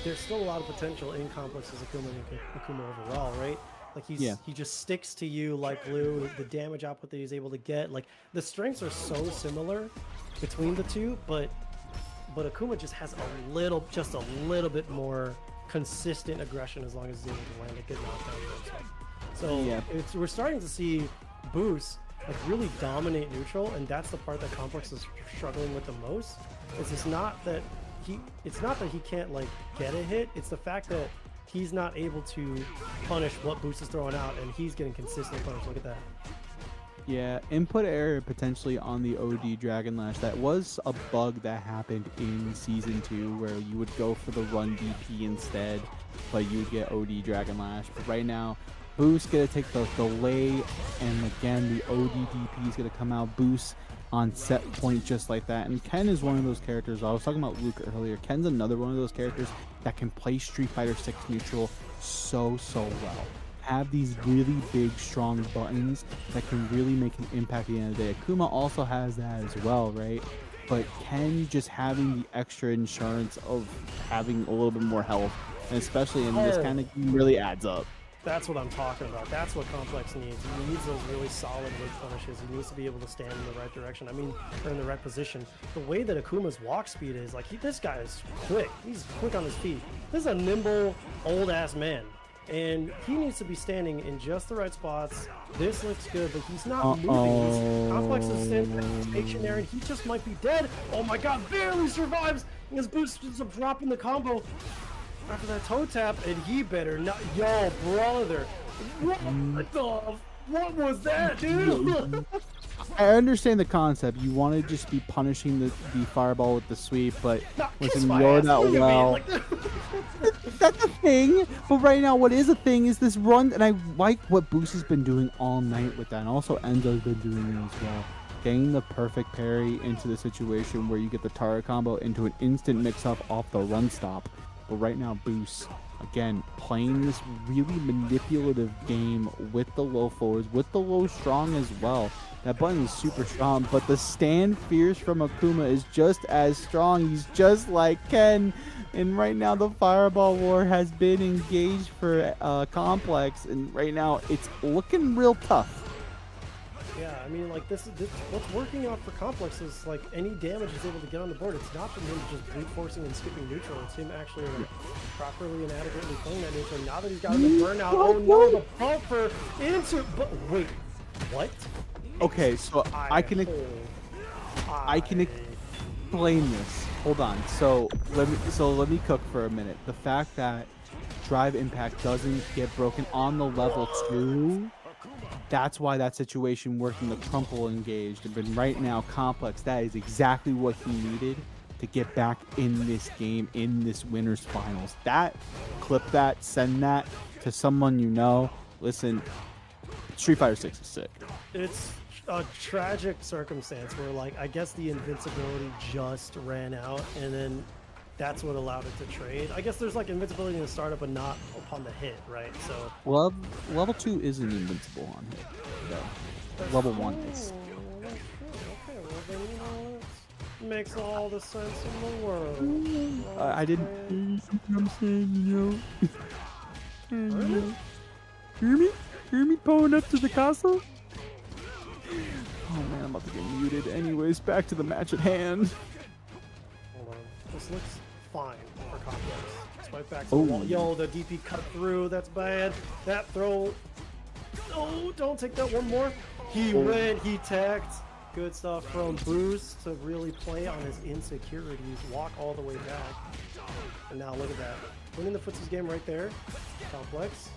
there's still a lot of potential in Complex's Akuma overall, right? Like he just sticks to you like glue. The damage output that he's able to get, like the strengths are so similar between the 2, but Akuma just has just a little bit more consistent aggression as long as he's able to land a good knockdown. So we're starting to see Boost like really dominate neutral, and that's the part that Complex is struggling with the most. It's not that he can't like get a hit. It's the fact that he's not able to punish what Boost is throwing out, and he's getting consistent punish. Look at that. Yeah, input error potentially on the OD Dragon Lash. That was a bug that happened in Season 2 where you would go for the run DP instead, but you would get OD Dragon Lash. But right now, Boost gonna take the delay, and again, the OD DP is gonna come out. Boost on set point just like that. And Ken is one of those characters. I was talking about Luke earlier. Ken's another one of those characters that can play Street Fighter 6 neutral so well. Have these really big, strong buttons that can really make an impact at the end of the day. Akuma also has that as well, right? But Ken just having the extra insurance of having a little bit more health, and especially in this kind of game, really adds up. That's what I'm talking about. That's what Complex needs. He needs those really solid leg punishes. He needs to be able to stand in the right direction. I mean, or in the right position. The way that Akuma's walk speed is, like, this guy is quick. He's quick on his feet. This is a nimble, old-ass man. And he needs to be standing in just the right spots. This looks good, but he's not moving. Complex is standing stationary, and he just might be dead. Oh my god, barely survives! And his Boost ends up dropping the combo after that toe tap, and he better not. Yo, brother, what was that, dude? I understand the concept. You want to just be punishing the fireball with the sweep, but listen, you're not well. That's a thing. But right now, what is a thing is this run, and I like what Boost has been doing all night with that, and also Enzo's been doing it as well. Getting the perfect parry into the situation where you get the Tara combo into an instant mix-up off the run stop. But right now, Boost, again, playing this really manipulative game with the low forwards, with the low strong as well. That button is super strong, but the stand fierce from Akuma is just as strong. He's just like Ken. And right now, the Fireball War has been engaged for Complex. And right now, it's looking real tough. Yeah, I mean, like this what's working out for Complex is like any damage he's able to get on the board. It's not from him just brute forcing and skipping neutral. It's him actually like, properly and adequately playing that neutral. Now that he's got the burnout, oh no, the pumper into. But wait, what? Okay, so I can explain this. Hold on. So let me cook for a minute. The fact that drive impact doesn't get broken on the level 2. That's why that situation worked in the crumple engaged. But right now, Complex, that is exactly what he needed to get back in this game, in this winners finals. Clip that, send that to someone you know. Listen, Street Fighter 6 is sick. It's a tragic circumstance where, like, I guess the invincibility just ran out, and then that's what allowed it to trade. I guess there's like invincibility in the startup, but not upon the hit, right? So level 2 isn't invincible on hit. No. Level 1 is. Okay, well then you know it makes all the sense in the world. I didn't. I'm saying, Hear me? Hear me pulling up to the castle? Oh man, I'm about to get muted. Anyways, back to the match at hand. Hold on. This looks fine for Complex. Despite back to the wall. Yo, the DP cut through. That's bad. That throw. No, don't take that one more. He went. He tacked. Good stuff from Bruce to really play on his insecurities. Walk all the way back. And now look at that. Winning the footsies game right there. Complex.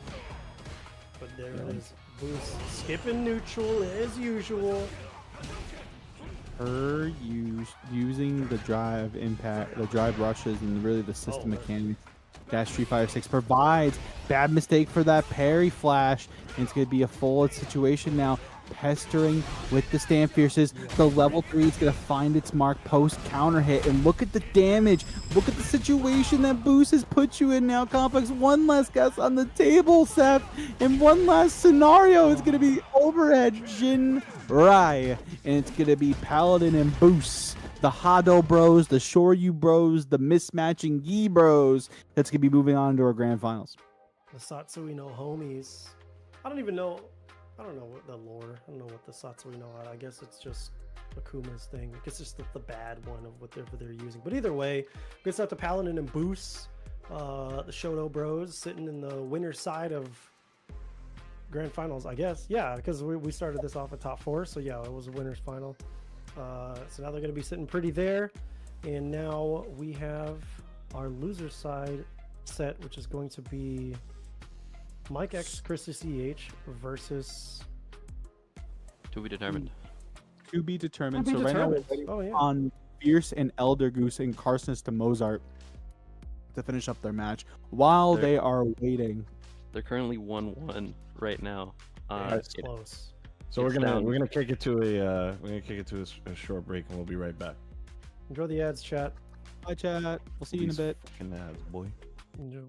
But there it is. Bruce skipping neutral as usual. Her using the drive impact, the drive rushes, and really the system mechanics that Street Fighter 6 provides. Bad mistake for that parry flash, and it's going to be a full situation now. Pestering with the stand fierces. The level 3 is going to find its mark post counter hit, and look at the damage. Look at the situation that Boost has put you in now, Complex. One less guess on the table, Seth, and one last scenario is going to be overhead Jin Rai, and it's going to be Paladin and Boost, the Hado bros, the Shoryu bros, the mismatching Gi bros. That's going to be moving on to our grand finals. The Satsui no homies. I don't know what the lore. I don't know what the Satsui no are. I guess it's just Akuma's thing. I guess it's just the bad one of whatever they're using. But either way, gets out to Paladin and Boost. The Shoto bros sitting in the winner's side of grand finals, I guess. Yeah, because we started this off at top 4. So yeah, it was a winner's final. So now they're going to be sitting pretty there. And now we have our loser side set, which is going to be Mike X, Chris CH versus to be determined. To be determined. So right now we're waiting on Fierce and Elder Goose and Carcinus to Mozart to finish up their match. While they are waiting, they're currently 1-1 right now. That's close. So we're gonna kick it to a short break, and we'll be right back. Enjoy the ads, chat. Bye, chat. We'll see you in a bit. Fucking ads, boy. Enjoy.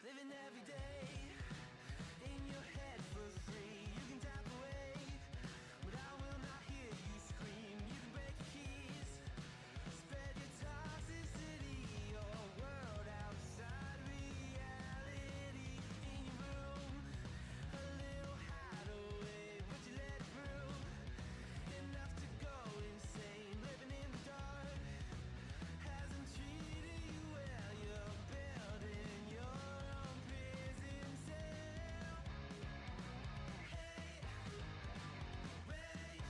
Living every day in your head for free. You can tap away, but I will not hear you scream. You can break the keys, spread your toxicity, your world outside reality. In your room, a little hideaway, but you let it through. Enough to go insane, living in the dark hasn't treated you well. You're building your own prison cell. Hey, wait,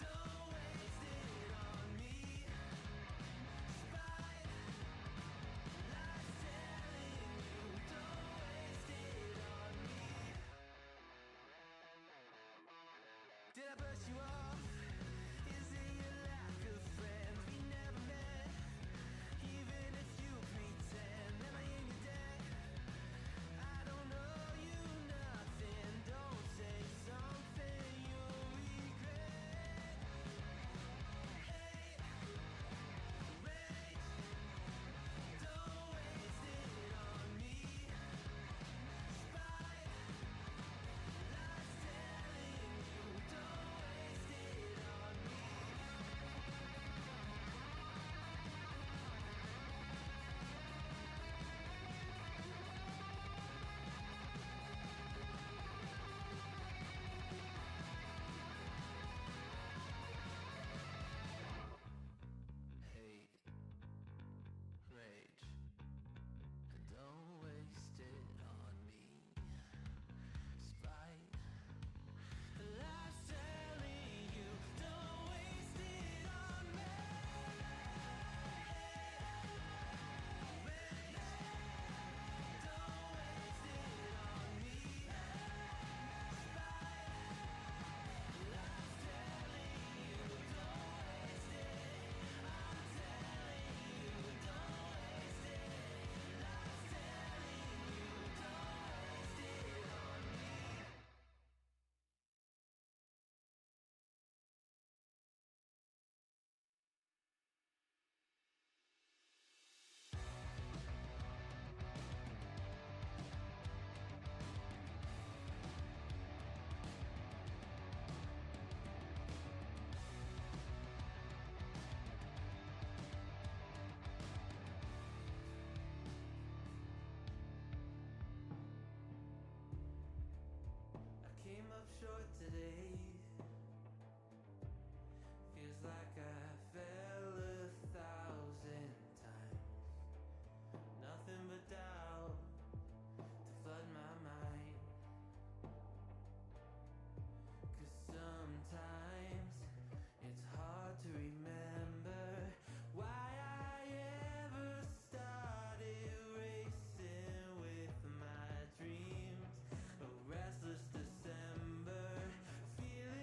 don't waste it on me. Spite, lies telling you, don't waste it on me. Did I brush you off? Is it your lack of friends? We never met. Even if you pretend, am I in your debt? I don't know you nothing. Don't say something you'll regret. short today. Feels like I fell 1,000 times. Nothing but doubt to flood my mind. 'Cause sometimes it's hard to remember why I ever started racing with my dreams. A restless December, feeling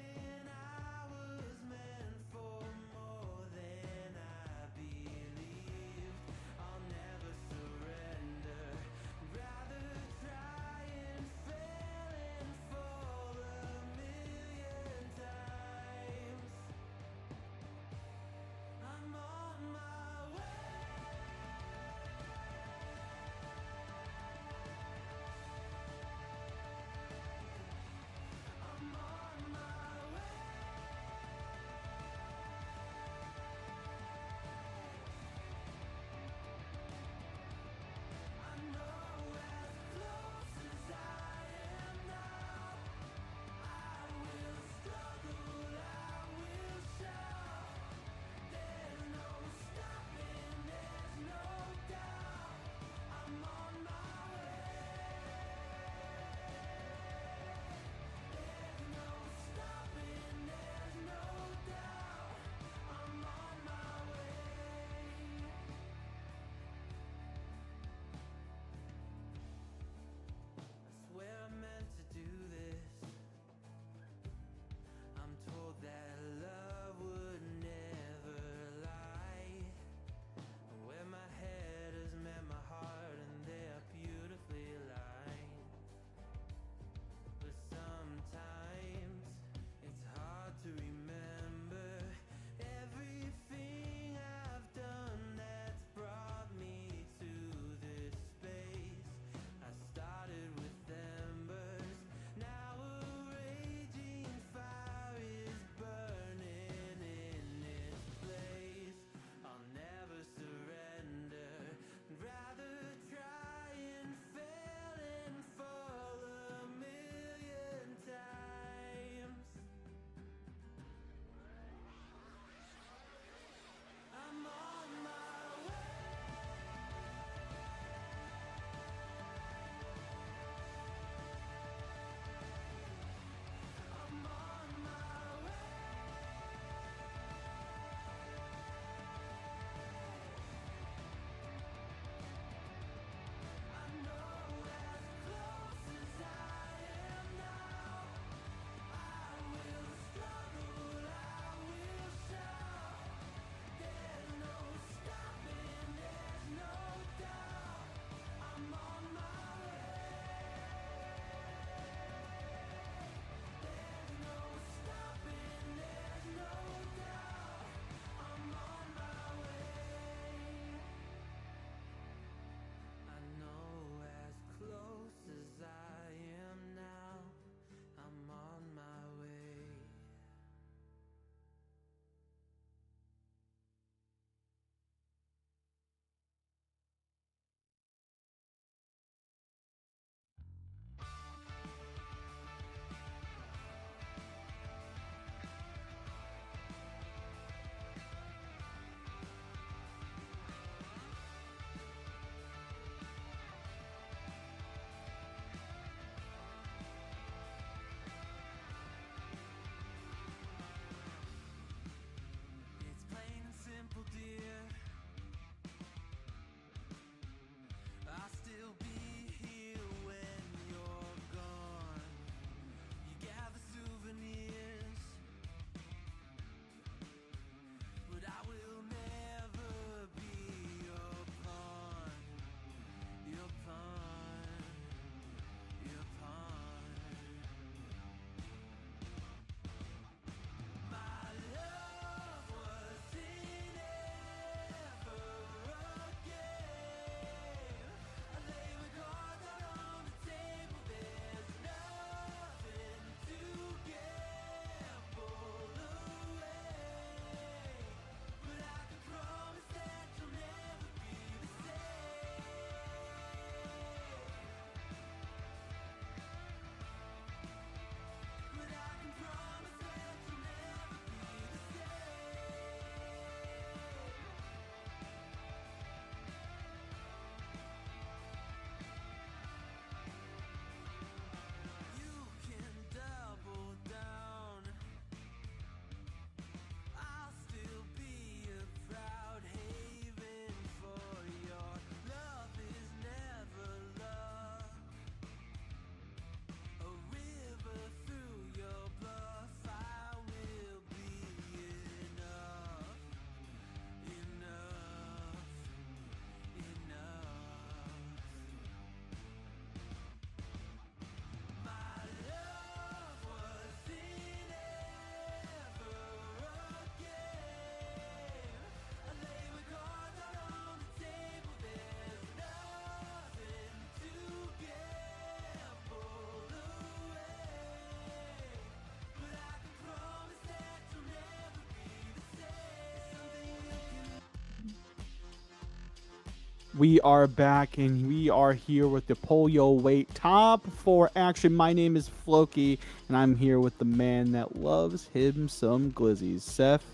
We are back and we are here with the Polio Weight top 4 action. My name is Floki and I'm here with the man that loves him some glizzies. Seth,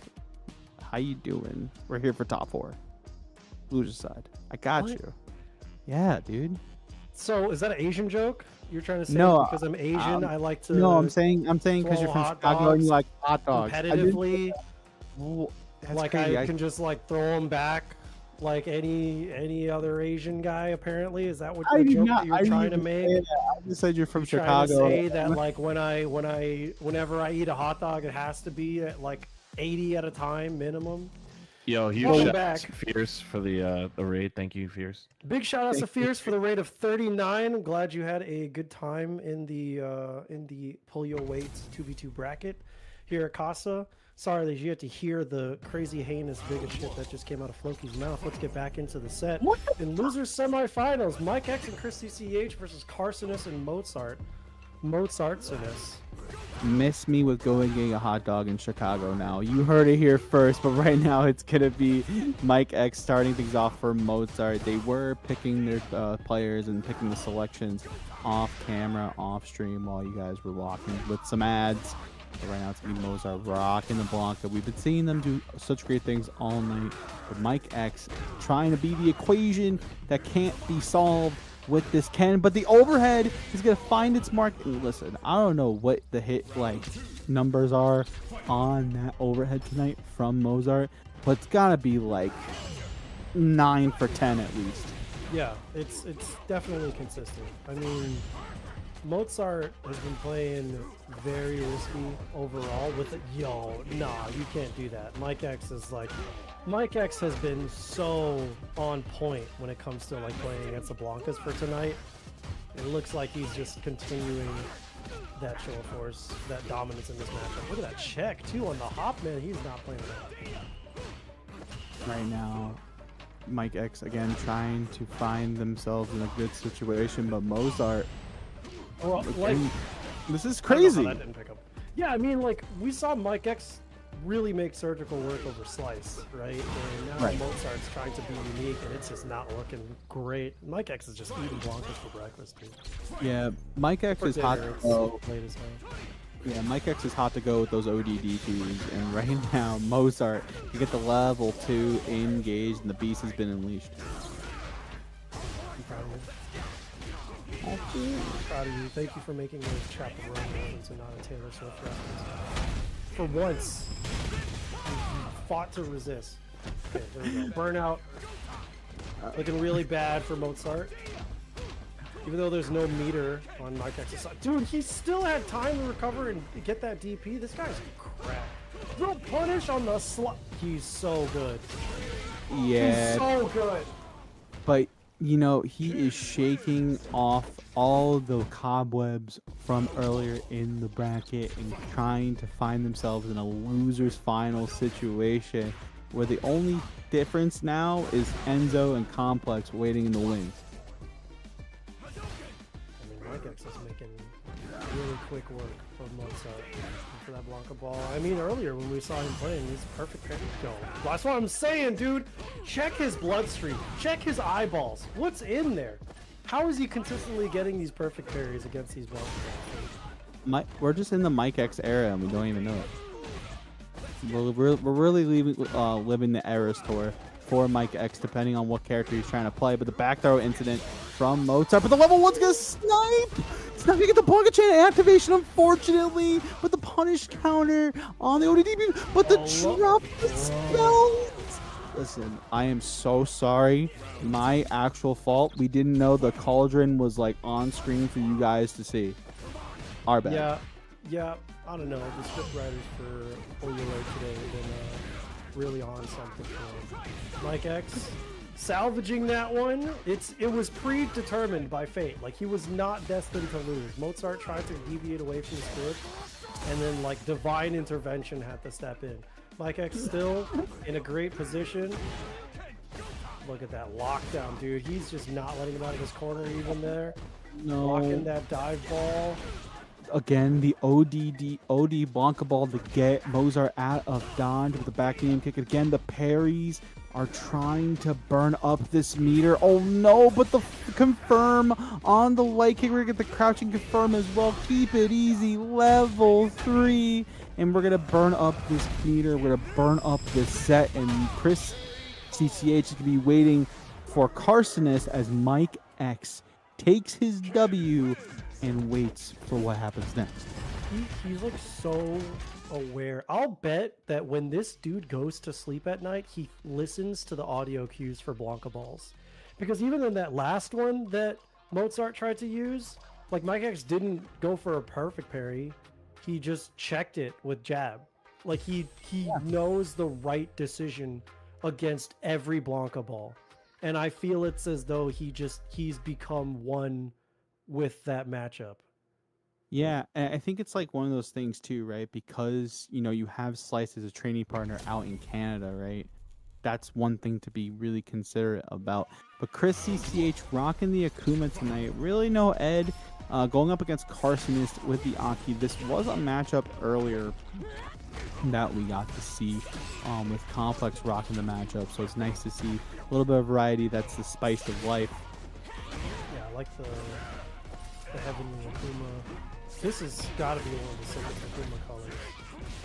how you doing? We're here for top 4. Loser side. I got What? you. Yeah, dude. So is that an Asian joke? You're trying to say No, because I'm Asian, I like to No, I'm saying because you're swallow from hot Chicago and you dogs like hot dogs. competitively. Oh, that's Like crazy. I can just like throw them back like any other Asian guy. Apparently, is that what I the did joke not. that you're I didn't trying to even make? say that. I just said you're from You're trying to Chicago. say that like whenever I eat a hot dog, it has to be at like 80 at a time minimum. Yo, huge Welcome shout out back. to Fierce for the raid. Thank you, Fierce. Big shout out to Fierce for the rate of 39. I'm glad you had a good time in the Polio Weights 2v2 bracket here at Casa. Sorry that you had to hear the crazy heinous bigot shit that just came out of Floki's mouth. Let's get back into the set. In losers semifinals, Mike X and Chris CCH versus Carsonus and Mozart. Mozartsinus. Miss me with going getting a hot dog in Chicago now. You heard it here first, but right now it's gonna be Mike X starting things off for Mozart. They were picking their players and picking the selections off camera, off stream while you guys were walking with some ads. But right now it's gonna be Mozart rocking the Blanca. We've been seeing them do such great things all night. But Mike X trying to be the equation that can't be solved with this Ken, but the overhead is gonna find its mark. And listen, I don't know what the hit numbers are on that overhead tonight from Mozart, but it's gotta be like 9 for 10 at least. Yeah, it's definitely consistent. I mean, Mozart has been playing very risky overall with it. Yo, nah, you can't do that. Mike X has been so on point when it comes to like playing against the Blancas for tonight. It looks like he's just continuing that show of force, that dominance in this matchup. Look at that check too on the hop, man. He's not playing well. Right now, Mike X again trying to find themselves in a good situation, but Mozart, Well, like, this is I don't know how crazy. that didn't pick up. Yeah, I mean, like we saw Mike X really make surgical work over Slice, right? And now Right. Mozart's trying to be unique, and it's just not looking great. Mike X is just eating Blancas for breakfast, dude. Yeah, Mike X For is hot dinner, to it's go. late as hell. Yeah, Mike X is hot to go with those ODD2s, and right now Mozart, you get the level 2 engaged, and the beast has been unleashed. I'm proud of you. Proud of you. Thank you for making those Chaperone reference and not a Taylor Swift reference. For once, you fought to resist. Okay, there we go. Burnout. Looking really bad for Mozart. Even though there's no meter on Mike X's side. Dude, he still had time to recover and get that DP. This guy's crap. No punish on the slot. He's so good. Yeah, He's so good. but you know, he is shaking off all the cobwebs from earlier in the bracket and trying to find themselves in a loser's final situation where the only difference now is Enzo and Complex waiting in the wings. I mean, Mike X is making really quick work for Mozart for that Blanca ball. I mean, earlier when we saw him playing, he's perfect. Go. That's what I'm saying, dude. Check his bloodstream. Check his eyeballs. What's in there? How is he consistently getting these perfect parries against these Blanca balls? We're just in the Mike X era and we don't even know it. We're really living the Eras tour for Mike X, depending on what character he's trying to play. But the back throw incident from Mozart, but the level 1's gonna snipe! It's not gonna get the Blanca chain activation, unfortunately, but the punish counter on the ODDB, but the drop the spells! Listen, I am so sorry. My actual fault. We didn't know the cauldron was like on screen for you guys to see. Our bad. Yeah. I don't know. The script writers for Polio today have been really on something for him. Mike X salvaging that one. It was predetermined by fate. Like, he was not destined to lose. Mozart tried to deviate away from the script, and then like divine intervention had to step in. Mike X still in a great position. Look at that lockdown, dude. He's just not letting him out of his corner even there. No. Blocking that dive ball. Again, the OD Blanca ball to get Mozart out of dodge with the back knee kick. Again, the parries are trying to burn up this meter. Oh no, but the confirm on the light kick. We're going to get the crouching confirm as well. Keep it easy. Level 3. And we're going to burn up this meter. We're going to burn up this set. And Chris CCH is going to be waiting for Carsonist as Mike X takes his W and waits for what happens next. He's like so aware. I'll bet that when this dude goes to sleep at night, he listens to the audio cues for Blanca balls. Because even in that last one that Mozart tried to use, like Mike X didn't go for a perfect parry. He just checked it with jab. Like he knows the right decision against every Blanca ball. And I feel it's as though he's become one with that matchup. Yeah, and I think it's like one of those things too, right? Because, you have Slice as a training partner out in Canada, right? That's one thing to be really considerate about. But Chris CCH rocking the Akuma tonight. Really no Ed going up against Carsonist with the Aki. This was a matchup earlier that we got to see with Complex rocking the matchup. So it's nice to see a little bit of variety. That's the spice of life. Yeah, I like the Heavenly Akuma. This has got to be one of the sickest Akuma colors.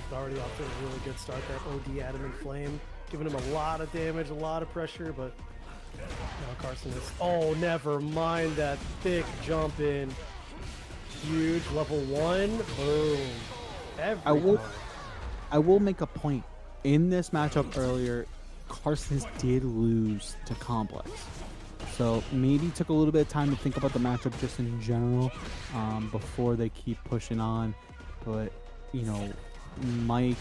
It's already off to a really good start. That OD Adamant Flame, giving him a lot of damage, a lot of pressure, but now Carson is... Oh, never mind that thick jump in. Huge. Level 1. Boom. I will make a point. In this matchup earlier, Carson did lose to Complex. So maybe took a little bit of time to think about the matchup just in general before they keep pushing on. But, Mike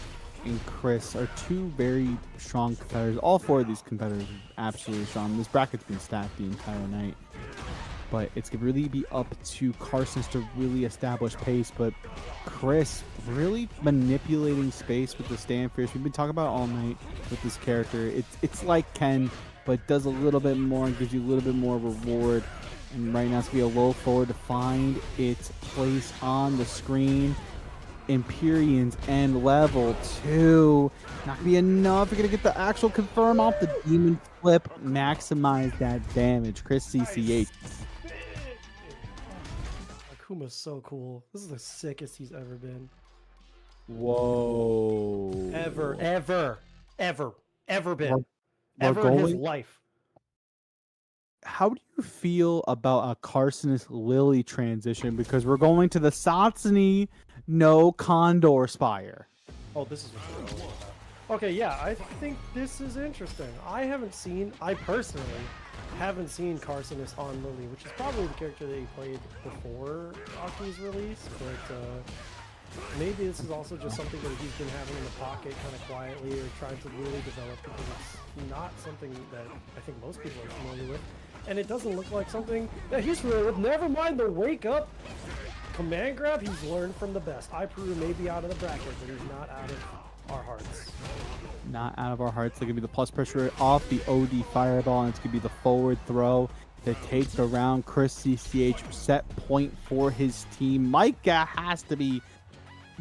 and Chris are two very strong competitors. All four of these competitors are absolutely strong. This bracket's been stacked the entire night. But it's going to really be up to Carson to really establish pace. But Chris really manipulating space with the stand fierce. We've been talking about it all night with this character. It's like Ken, but does a little bit more and gives you a little bit more reward. And right now it's going to be a low forward to find its place on the screen. Empyreans and level 2. Not going to be enough. You're going to get the actual confirm off the demon flip. Maximize that damage. Chris CCH. Akuma's so cool. This is the sickest he's ever been. Whoa. Ever been. We're Ever in his life. How do you feel about a Carsonist Lily transition? Because we're going to the Satsuni no Condor Spire. Oh, this is what you're talking about. Okay, yeah, I think this is interesting. I personally haven't seen Carsonist on Lily, which is probably the character that he played before Aki's release, but maybe this is also just something that he's been having in the pocket kind of quietly or trying to really develop, because it's not something that I think most people are familiar with. And it doesn't look like something that he's familiar with. Never mind the wake up command grab. He's learned from the best. iPeru may be out of the bracket, but he's not out of our hearts. Not out of our hearts. They're going to be the plus pressure off the OD fireball, and it's going to be the forward throw to take the round. Chris CCH set point for his team. Micah has to be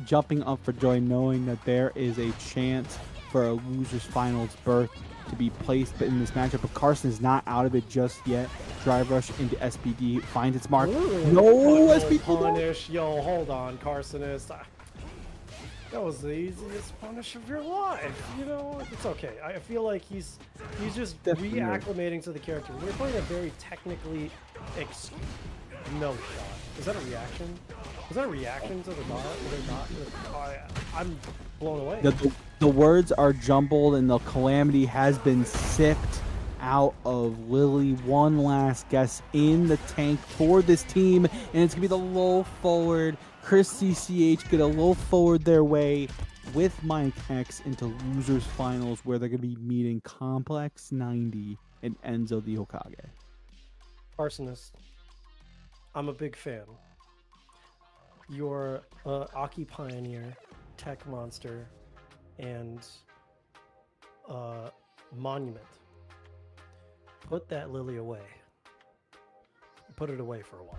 jumping up for joy, knowing that there is a chance for a loser's finals berth to be placed in this matchup, but Carson is not out of it just yet. Drive rush into SPD, finds its mark. Ooh, no SPD punish. Yo, hold on, Carsonist. That was the easiest punish of your life. It's okay. I feel like he's just reacclimating to the character. We're playing a very technically no shot. Is that a reaction? Was that a reaction to the dot? I'm blown away. The words are jumbled, and the calamity has been sipped out of Lily. One last guess in the tank for this team, and it's going to be the low forward. Chris CCH get a low forward their way with Mike X into losers finals, where they're going to be meeting Complex 90 and Enzo the Hokage. Arsonist, I'm a big fan. You're Aki Pioneer, Tech Monster, and Monument. Put that Lily away. Put it away for a while.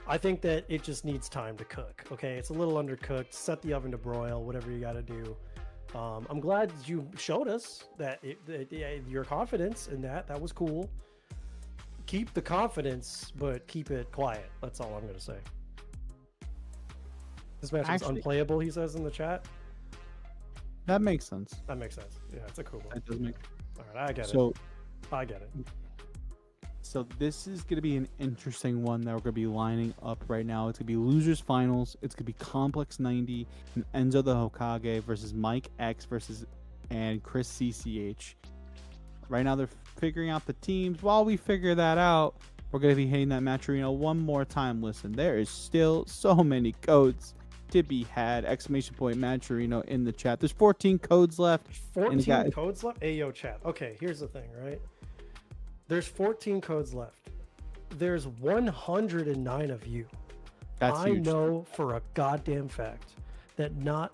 I think that it just needs time to cook. Okay, it's a little undercooked. Set the oven to broil, whatever you got to do. I'm glad you showed us that your confidence in that. That was cool. Keep the confidence, but keep it quiet. That's all I'm going to say. This match is unplayable, he says in the chat. That makes sense. That makes sense. Yeah, it's a cool one. That does make. All right, I get it. I get it. So this is going to be an interesting one that we're going to be lining up right now. It's going to be losers finals. It's going to be Complex 90 and Enzo the Hokage versus Mike X and Chris CCH. Right now they're figuring out the teams. While we figure that out, we're going to be hitting that match arena one more time. Listen, there is still so many codes to be had. Exclamation point match arena in the chat. There's 14 codes left. 14 codes left? Hey, yo, chat. Okay, here's the thing, right? There's 14 codes left. There's 109 of you. That's huge. I know for a goddamn fact that not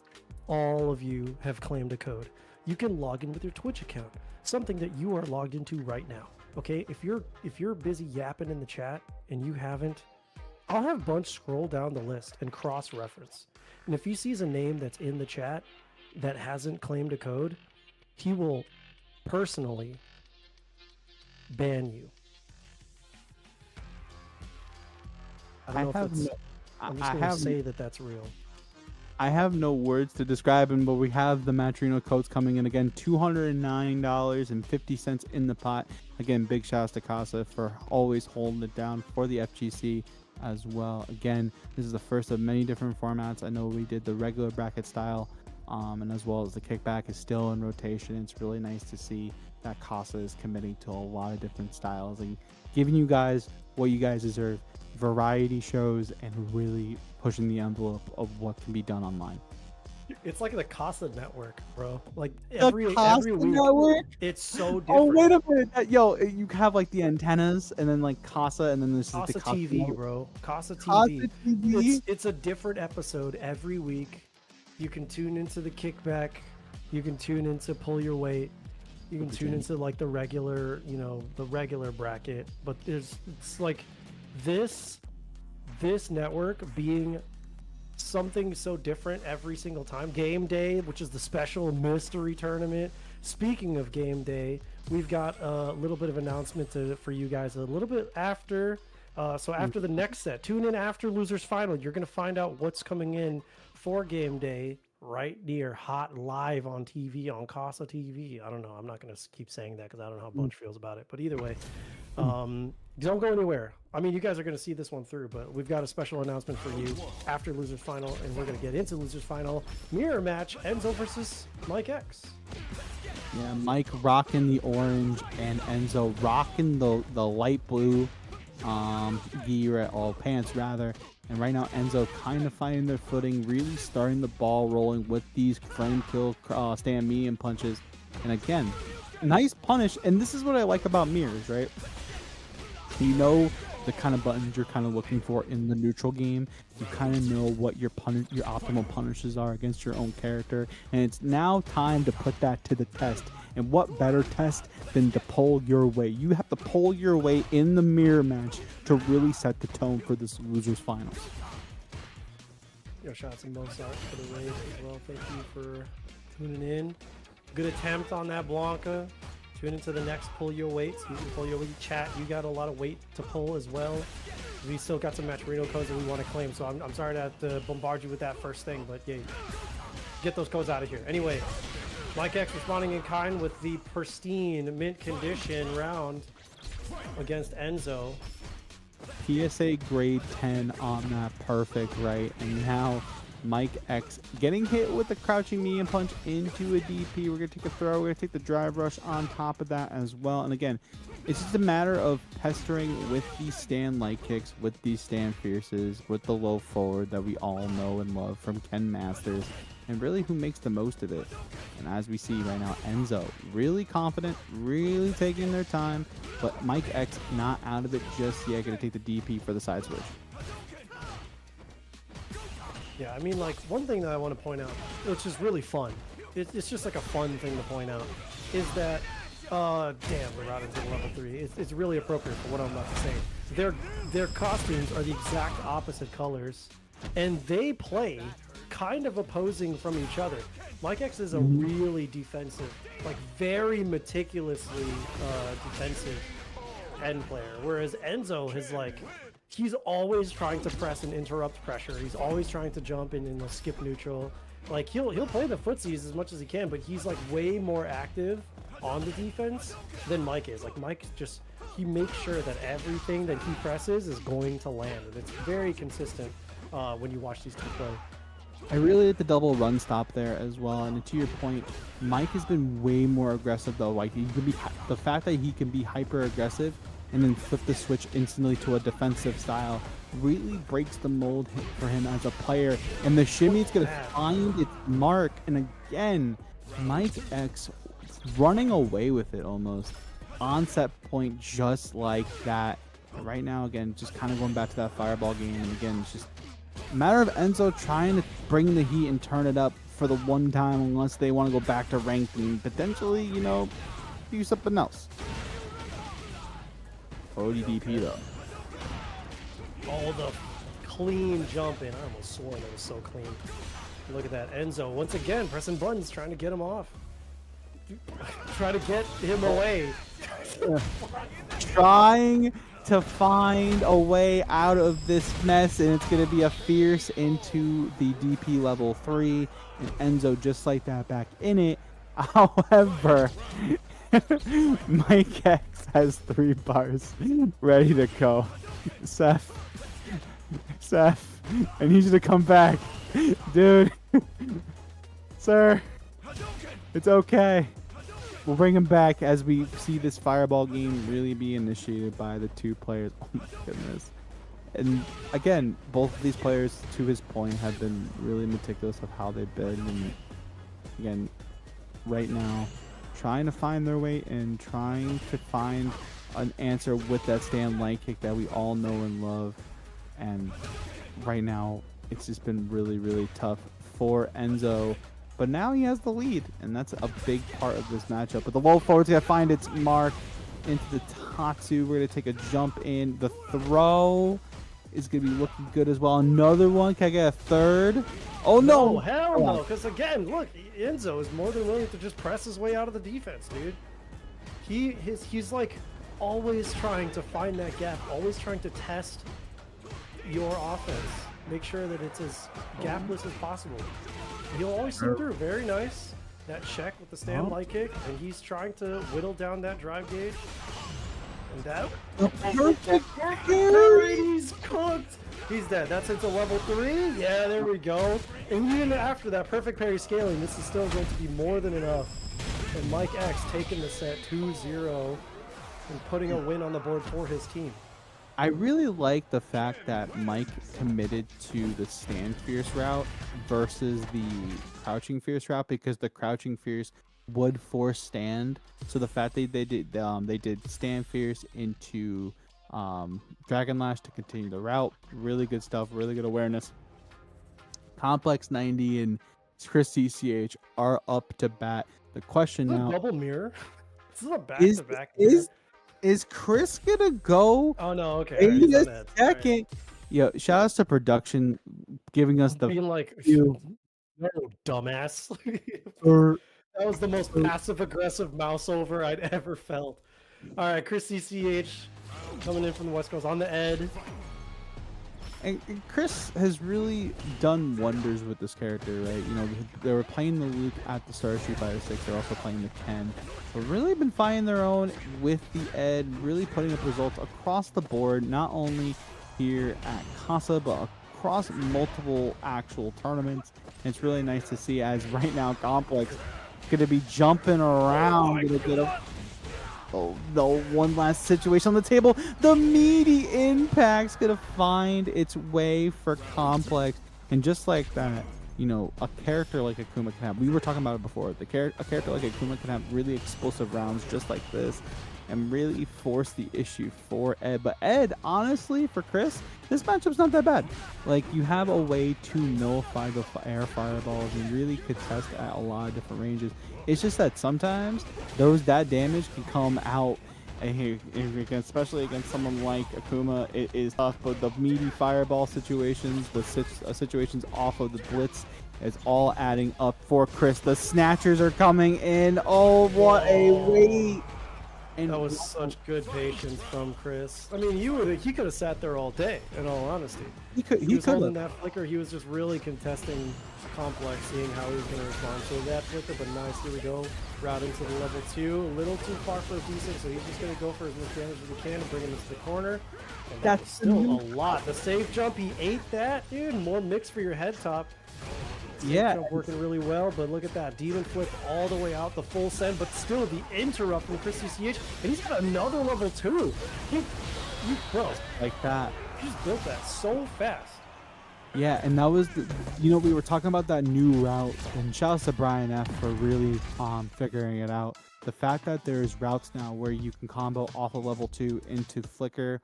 all of you have claimed a code. You can log in with your Twitch account, something that you are logged into right now. Okay, if you're busy yapping in the chat and you haven't, I'll have Bunch scroll down the list and cross-reference. And if he sees a name that's in the chat that hasn't claimed a code, he will personally ban you. I don't know if it's... I'm just going to say that that's real. I have no words to describe him, but we have the Matrino codes coming in again. $209.50 in the pot. Again, big shouts to Casa for always holding it down for the FGC as well. Again, this is the first of many different formats. I know we did the regular bracket style, and as well as the kickback is still in rotation. It's really nice to see that Casa is committing to a lot of different styles and giving you guys what you guys deserve. Variety shows and really pushing the envelope of what can be done online. It's like the Casa network, bro. Like every week, network? It's so different. Oh, wait a minute. Yo, you have like the antennas and then like Casa and then there's Casa the TV, network. bro. Casa TV. Casa TV? It's a different episode every week. You can tune into the kickback. You can tune into pull your weight. You can tune into like the regular, the regular bracket. But it's like this network being something so different every single time. Game day, which is the special mystery tournament. Speaking of game day, we've got a little bit of announcement for you guys a little bit after. So after the next set, tune in after Losers Final. You're going to find out what's coming in for game day right near hot live on TV on Casa TV. I don't know. I'm not going to keep saying that because I don't know how Bunch feels about it. But either way, don't go anywhere. I mean, you guys are going to see this one through, but we've got a special announcement for you after Losers Final, and we're going to get into Losers Final. Mirror match, Enzo versus Mike X. Yeah, Mike rocking the orange and Enzo rocking the light blue gear, or pants rather. And right now, Enzo kind of finding their footing, really starting the ball rolling with these frame kill stand medium punches. And again, nice punish. And this is what I like about mirrors, right? You know the kind of buttons you're kind of looking for in the neutral game. You kind of know what your optimal punishes are against your own character. And it's now time to put that to the test. And what better test than to pull your weight? You have to pull your weight in the mirror match to really set the tone for this Losers Finals. Yo, shots and both sides for the raid as well. Thank you for tuning in. Good attempt on that Blanca. Tune into the next pull your weight. So you can pull your weight. Chat, you got a lot of weight to pull as well. We still got some Matcherino codes that we want to claim, so I'm sorry to have to bombard you with that first thing, but yeah, get those codes out of here. Anyway, Mike X responding in kind with the pristine mint condition round against Enzo. PSA grade 10 on that, perfect, right? And now Mike X getting hit with the crouching medium punch into a DP. We're going to take a throw. We're going to take the drive rush on top of that as well. And again, it's just a matter of pestering with these stand light kicks, with these stand fierces, with the low forward that we all know and love from Ken Masters, and really who makes the most of it. And as we see right now, Enzo really confident, really taking their time, but Mike X not out of it just yet. Going to take the DP for the side switch. Yeah, I mean, like, one thing that I want to point out, which is really fun, it's just like a fun thing to point out, is that, damn, we're out into level 3. It's really appropriate for what I'm about to say. Their costumes are the exact opposite colors and they play kind of opposing from each other. Mike X is a really defensive, like very meticulously defensive end player, whereas Enzo is like, he's always trying to press and interrupt pressure. He's always trying to jump in and skip neutral. Like he'll play the footsies as much as he can, but he's like way more active on the defense than Mike is. Like Mike just, he makes sure that everything that he presses is going to land, and it's very consistent when you watch these two play. I really like the double run stop there as well. And to your point, Mike has been way more aggressive though. Like he can be, the fact that he can be hyper aggressive and then flip the switch instantly to a defensive style really breaks the mold for him as a player. And the shimmy is going to find its mark. And again, Mike X running away with it almost on set point, just like that. Right now, again, just kind of going back to that fireball game. And again, it's just a matter of Enzo trying to bring the heat and turn it up for the one time, unless they want to go back to ranked and potentially, you know, do something else. ODDP though. Oh, the clean jump in. I almost swore that was so clean. Look at that. Enzo, once again, pressing buttons, trying to get him off. Try to get him away. Trying to find a way out of this mess, and it's going to be a fierce into the DP level 3, and Enzo just like that back in it. However, Mike X has 3 bars ready to go. Seth, I need you to come back. Dude. Sir, it's okay. We'll bring him back as we see this fireball game really be initiated by the 2 players. Oh my goodness. And again, both of these players, to his point, have been really meticulous of how they've been. And again, right now, trying to find their way and trying to find an answer with that stand leg kick that we all know and love. And right now, it's just been really, really tough for Enzo. But now he has the lead, and that's a big part of this matchup. But the low forward's going to find its mark into the Tatsu. We're going to take a jump in. The throw is going to be looking good as well. Another one. Can I get a third? Oh, no. No, hell no. Because, again, look, Enzo is more than willing to just press his way out of the defense, dude. He's like always trying to find that gap, always trying to test your offense. Make sure that it's as gapless as possible. He'll always see through. Very nice. That check with the stand light kick, and he's trying to whittle down that drive gauge. And that perfect carry. He's cooked. He's dead. That's into level 3. Yeah, there we go. And even after that perfect parry scaling, this is still going to be more than enough. And Mike X taking the set 2-0 and putting a win on the board for his team. I really like the fact that Mike committed to the stand fierce route versus the crouching fierce route, because the crouching fierce would force stand. So the fact that they did stand fierce into Dragon Lash to continue the route, really good stuff, really good awareness. Complex 90 and Chris CCH are up to bat. The question now, double mirror. This is a back-to-back. Is Chris gonna go? Oh no, okay. Wait a second. Right. Yo, shout outs to production giving us the being like, no, dumbass. That was the most passive aggressive mouse over I'd ever felt. All right, Chris CCH coming in from the West Coast on the Ed. And Chris has really done wonders with this character, right? You know, they were playing the Luke at the start of Street Fighter 6. They're also playing the Ken. But really been finding their own with the Ed, really putting up results across the board, not only here at Casa, but across multiple actual tournaments. And it's really nice to see, as right now Complex going to be jumping around. Oh no, one last situation on the table. The meaty impact's gonna find its way for Complex. And just like that, you know, a character like Akuma can have, we were talking about it before, a character like Akuma can have really explosive rounds just like this and really force the issue for Ed. But Ed, honestly, for Chris, this matchup's not that bad. Like, you have a way to nullify the air fireballs and really contest at a lot of different ranges. It's just that sometimes that damage can come out Especially against someone like Akuma, it is tough. But the meaty fireball situations, the situations off of the blitz, is all adding up for Chris. The snatchers are coming in. Oh, what a wait! And that was such good patience from Chris. I mean, he could have sat there all day. In all honesty, he was holding that flicker. He was just really contesting complex, seeing how he was going to respond to that flicker. But nice, here we go, route into the level 2. A little too far for a D6, so he's just going to go for as much damage as he can and bring him into the corner. And that's still a lot. The safe jump, he ate that, dude. More mix for your head top. Yeah, working really well, but look at that demon flip all the way out, the full send, but still the interrupt from Chris CCH, and he's got another level 2. Bro, like that. He just built that so fast. Yeah, and that was we were talking about that new route, and shout out to Brian F for really figuring it out. The fact that there's routes now where you can combo off of level 2 into flicker,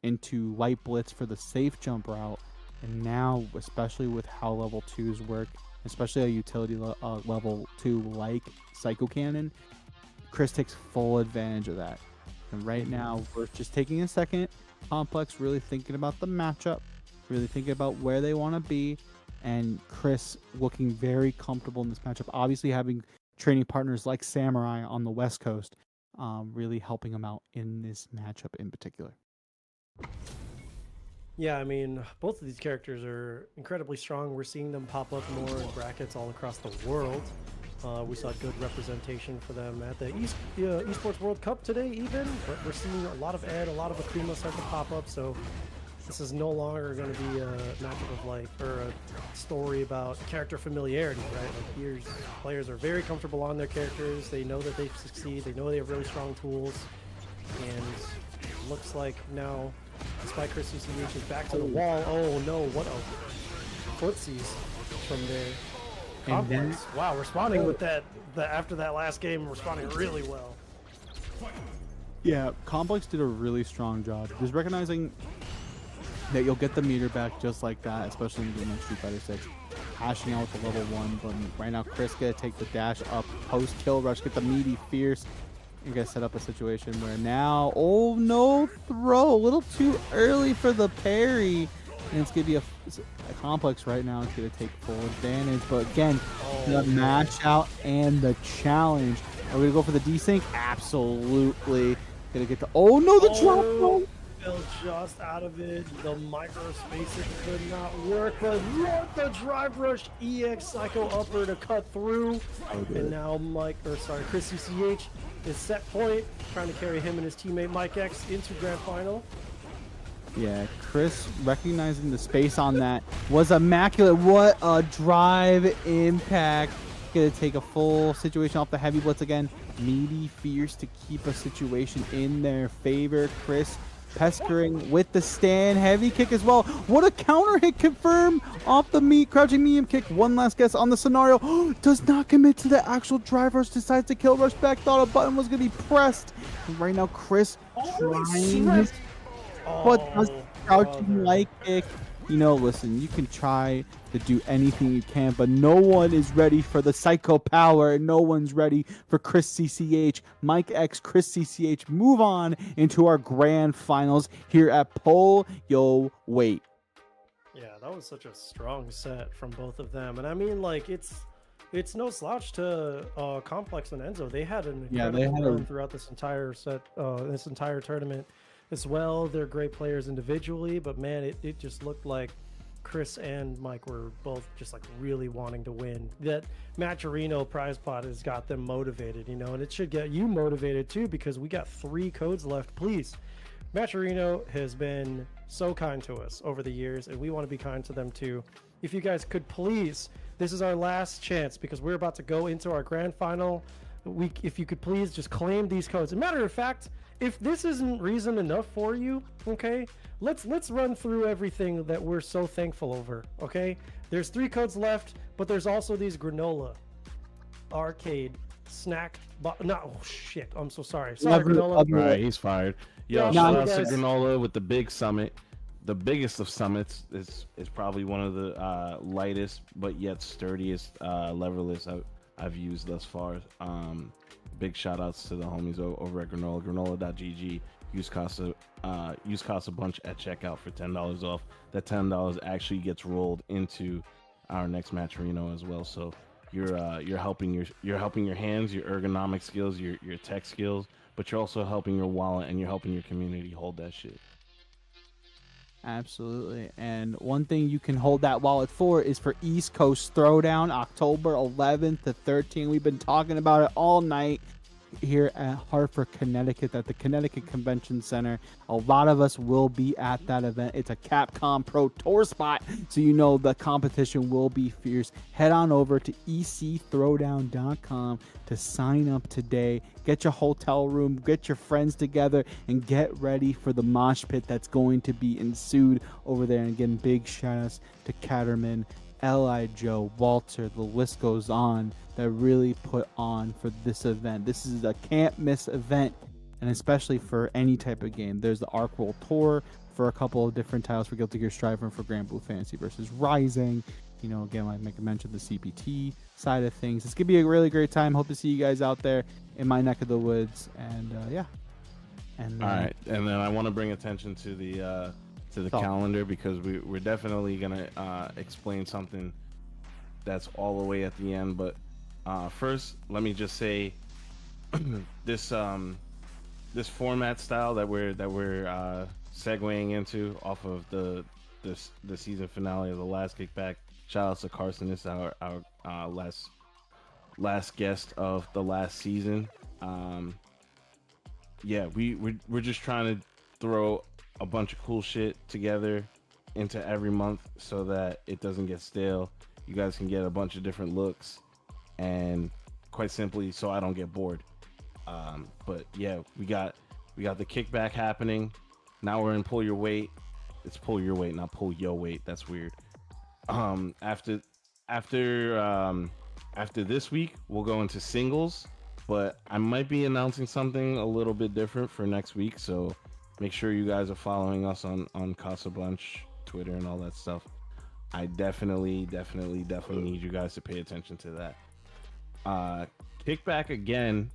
into light blitz for the safe jump route. And now, especially with how level 2s work, especially a utility level 2 like Psycho Cannon, Chris takes full advantage of that. And right now, we're just taking a second. Complex really thinking about the matchup, really thinking about where they want to be, and Chris looking very comfortable in this matchup. Obviously, having training partners like Samurai on the West Coast really helping him out in this matchup in particular. Yeah, I mean, both of these characters are incredibly strong. We're seeing them pop up more in brackets all across the world. We saw good representation for them at the Esports World Cup today even, but we're seeing a lot of Ed, a lot of Akuma start to pop up, so this is no longer going to be a matchup of or a story about character familiarity, right? Like here's players are very comfortable on their characters, they know that they succeed, they know they have really strong tools, and it looks like now, despite Chris CCH is back to the wall. Oh no, what a footsies from there. Complex. Wow, responding with that after that last game, responding really well. Yeah, Complex did a really strong job. Just recognizing that you'll get the meter back just like that, especially in the game like Street Fighter 6. Hashing out with the level 1, but right now Chris gonna take the dash up, post kill rush, get the meaty fierce. You're gonna set up a situation where now, oh no, throw a little too early for the parry, and it's gonna be a Complex right now. It's gonna take full advantage, but again, the match out and the challenge. Are we gonna go for the desync? Absolutely. Gonna get the oh no, the drop zone. Fell just out of it. The micro spacer could not work, but look, the drive rush EX Psycho upper to cut through, and now Chris CCH is set point, trying to carry him and his teammate Mike X into grand final. Yeah, Chris recognizing the space on that was immaculate. What a drive impact. Gonna take a full situation off the heavy blitz again. Meaty fierce to keep a situation in their favor. Chris pestering with the stand, heavy kick as well. What a counter hit confirm off the crouching medium kick. One last guess on the scenario. Does not commit to the actual drive rush, decides to kill rush back. Thought a button was gonna be pressed. And right now Chris trying his but does crouching light kick. Listen, you can try to do anything you can, but no one is ready for the psycho power, and no one's ready for Chris CCH. Mike X, Chris CCH move on into our grand finals here at Pull Yo Weight. Yeah, that was such a strong set from both of them, and I mean, like, it's no slouch to Complex and Enzo. They had an incredible run throughout this entire set, this entire tournament as well. They're great players individually, but man, it just looked like Chris and Mike were both just like really wanting to win. That Matcherino prize pot has got them motivated, and it should get you motivated too, because we got 3 codes left. Please, Matcherino has been so kind to us over the years, and we want to be kind to them too. If you guys could please, this is our last chance because we're about to go into our grand final. If you could please just claim these codes. As a matter of fact, if this isn't reason enough for you, okay, let's run through everything that we're so thankful over. Okay, there's 3 codes left, but there's also these granola, arcade, snack. Oh shit! I'm so sorry. Sorry, granola. All right, he's fired. Yo, shout out to granola with the big summit. The biggest of summits is probably one of the lightest but yet sturdiest leverless I've used thus far. big shout outs to the homies over at Granola, granola.gg. Use Casabunch at checkout for $10 off. That $10 actually gets rolled into our next match Reno as well. So you're helping your hands, your ergonomic skills, your tech skills, but you're also helping your wallet and you're helping your community hold that shit. Absolutely. And one thing you can hold that wallet for is for East Coast Throwdown, October 11th to 13th. We've been talking about it all night here at Hartford, Connecticut, at the Connecticut Convention Center. A lot of us will be at that event. It's a Capcom Pro Tour spot, so you know the competition will be fierce. Head on over to ecthrowdown.com to sign up today. Get your hotel room, get your friends together, and get ready for the mosh pit that's going to be ensued over there. And again, big shout outs to Caterman, L.I. Joe, Walter, the list goes on, that really put on for this event. This is a can't miss event, and especially for any type of game. There's the Arc World Tour for a couple of different titles for Guilty Gear Strive and for Grand Blue Fantasy versus Rising. You know, again, like I mentioned, the CPT side of things. It's gonna be a really great time. Hope to see you guys out there in my neck of the woods. And yeah. And all right, and then I want to bring attention to the calendar, because we're definitely gonna explain something that's all the way at the end. But first, let me just say this format style that we're segueing into off of the season finale of the last kickback. Shout out to Carson. This is our last guest of the last season. Yeah, we're just trying to throw a bunch of cool shit together into every month so that it doesn't get stale. You guys can get a bunch of different looks, and quite simply, so I don't get bored. But yeah, we got the kickback happening. Now we're in pull your weight. It's pull your weight, not pull yo weight. That's weird. After this week, we'll go into singles, but I might be announcing something a little bit different for next week. So make sure you guys are following us on Casabunch, Twitter, and all that stuff. I definitely need you guys to pay attention to that. Kickback again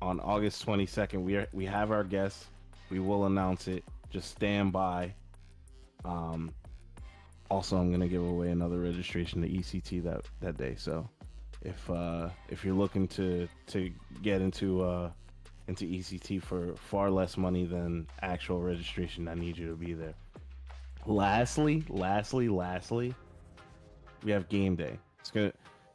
on August 22nd. We have our guests. We will announce it. Just stand by. Also, I'm gonna give away another registration to ECT that day. So if you're looking to get into ECT for far less money than actual registration, I need you to be there. Lastly, we have game day.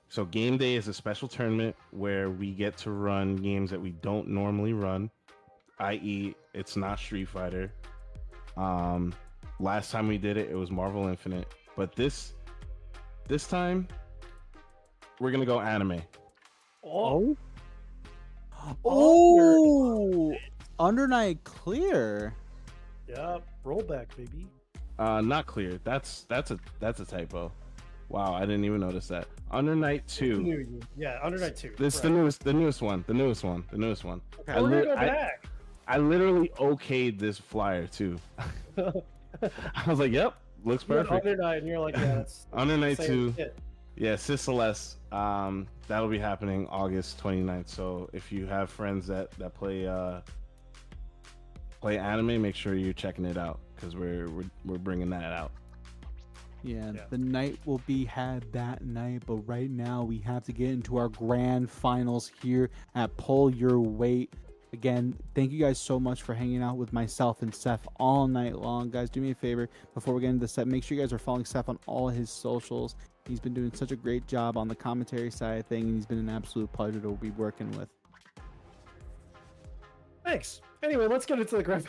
So game day is a special tournament where we get to run games that we don't normally run, i.e. it's not Street Fighter. Last time we did it, it was Marvel Infinite, but this time we're gonna go anime. Oh, Under Night Clear. Yep, rollback, baby. Not clear. That's a typo. Wow, I didn't even notice that. Under Night 2. Yeah, Under Night 2. This right. the newest one. Okay, we're gonna go back. I literally okayed this flyer too. I was like, "Yep, looks perfect." Under Night, and you're like, "Yeah, that's Under Night 2." shit. Yeah, Sis Celeste. That'll be happening August 29th. So if you have friends that play anime, make sure you're checking it out, because we're bringing that out. Yeah, the night will be had that night, but right now we have to get into our grand finals here at Pull Your Weight. Again, thank you guys so much for hanging out with myself and Seth all night long. Guys, do me a favor before we get into the set. Make sure you guys are following Seth on all his socials. He's been doing such a great job on the commentary side of things, and he's been an absolute pleasure to be working with. Thanks. Anyway, let's get into the grand.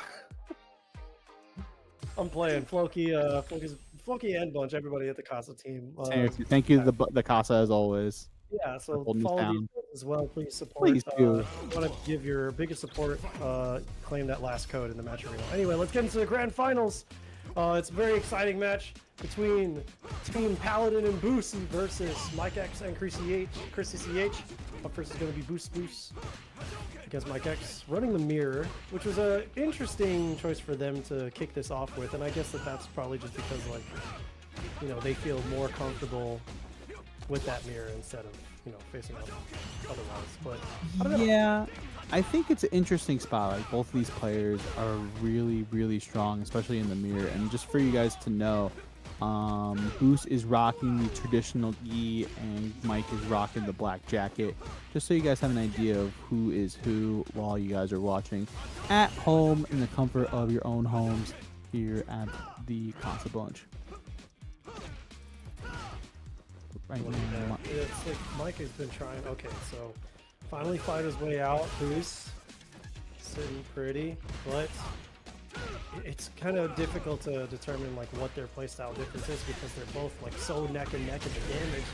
I'm playing Floki and Bunch, everybody at the Casa team. Thank you, the Casa, as always. Yeah, so Holding follow down. these guys as well. Please support. Please do. If you want to give your biggest support, claim that last code in the match arena. Anyway, let's get into the grand finals. It's a very exciting match between Team Paladin and Boost versus Mike X and Chrissy CH. Up first is going to be Boost against Mike X, running the mirror, which was an interesting choice for them to kick this off with. And I guess that's probably just because, like, you know, they feel more comfortable with that mirror instead of facing up otherwise. But I don't know. Yeah, I think it's an interesting spot. Like both of these players are really, really strong, especially in the mirror. And just for you guys to know, Boost is rocking the traditional gi, and Mike is rocking the black jacket. Just so you guys have an idea of who is who while you guys are watching at home in the comfort of your own homes here at the Casabunch. Right now. It's like Mike has been trying. Okay, so finally fight his way out. Boost sitting pretty, but it's kind of difficult to determine like what their playstyle difference is because they're both like so neck and neck in the damage.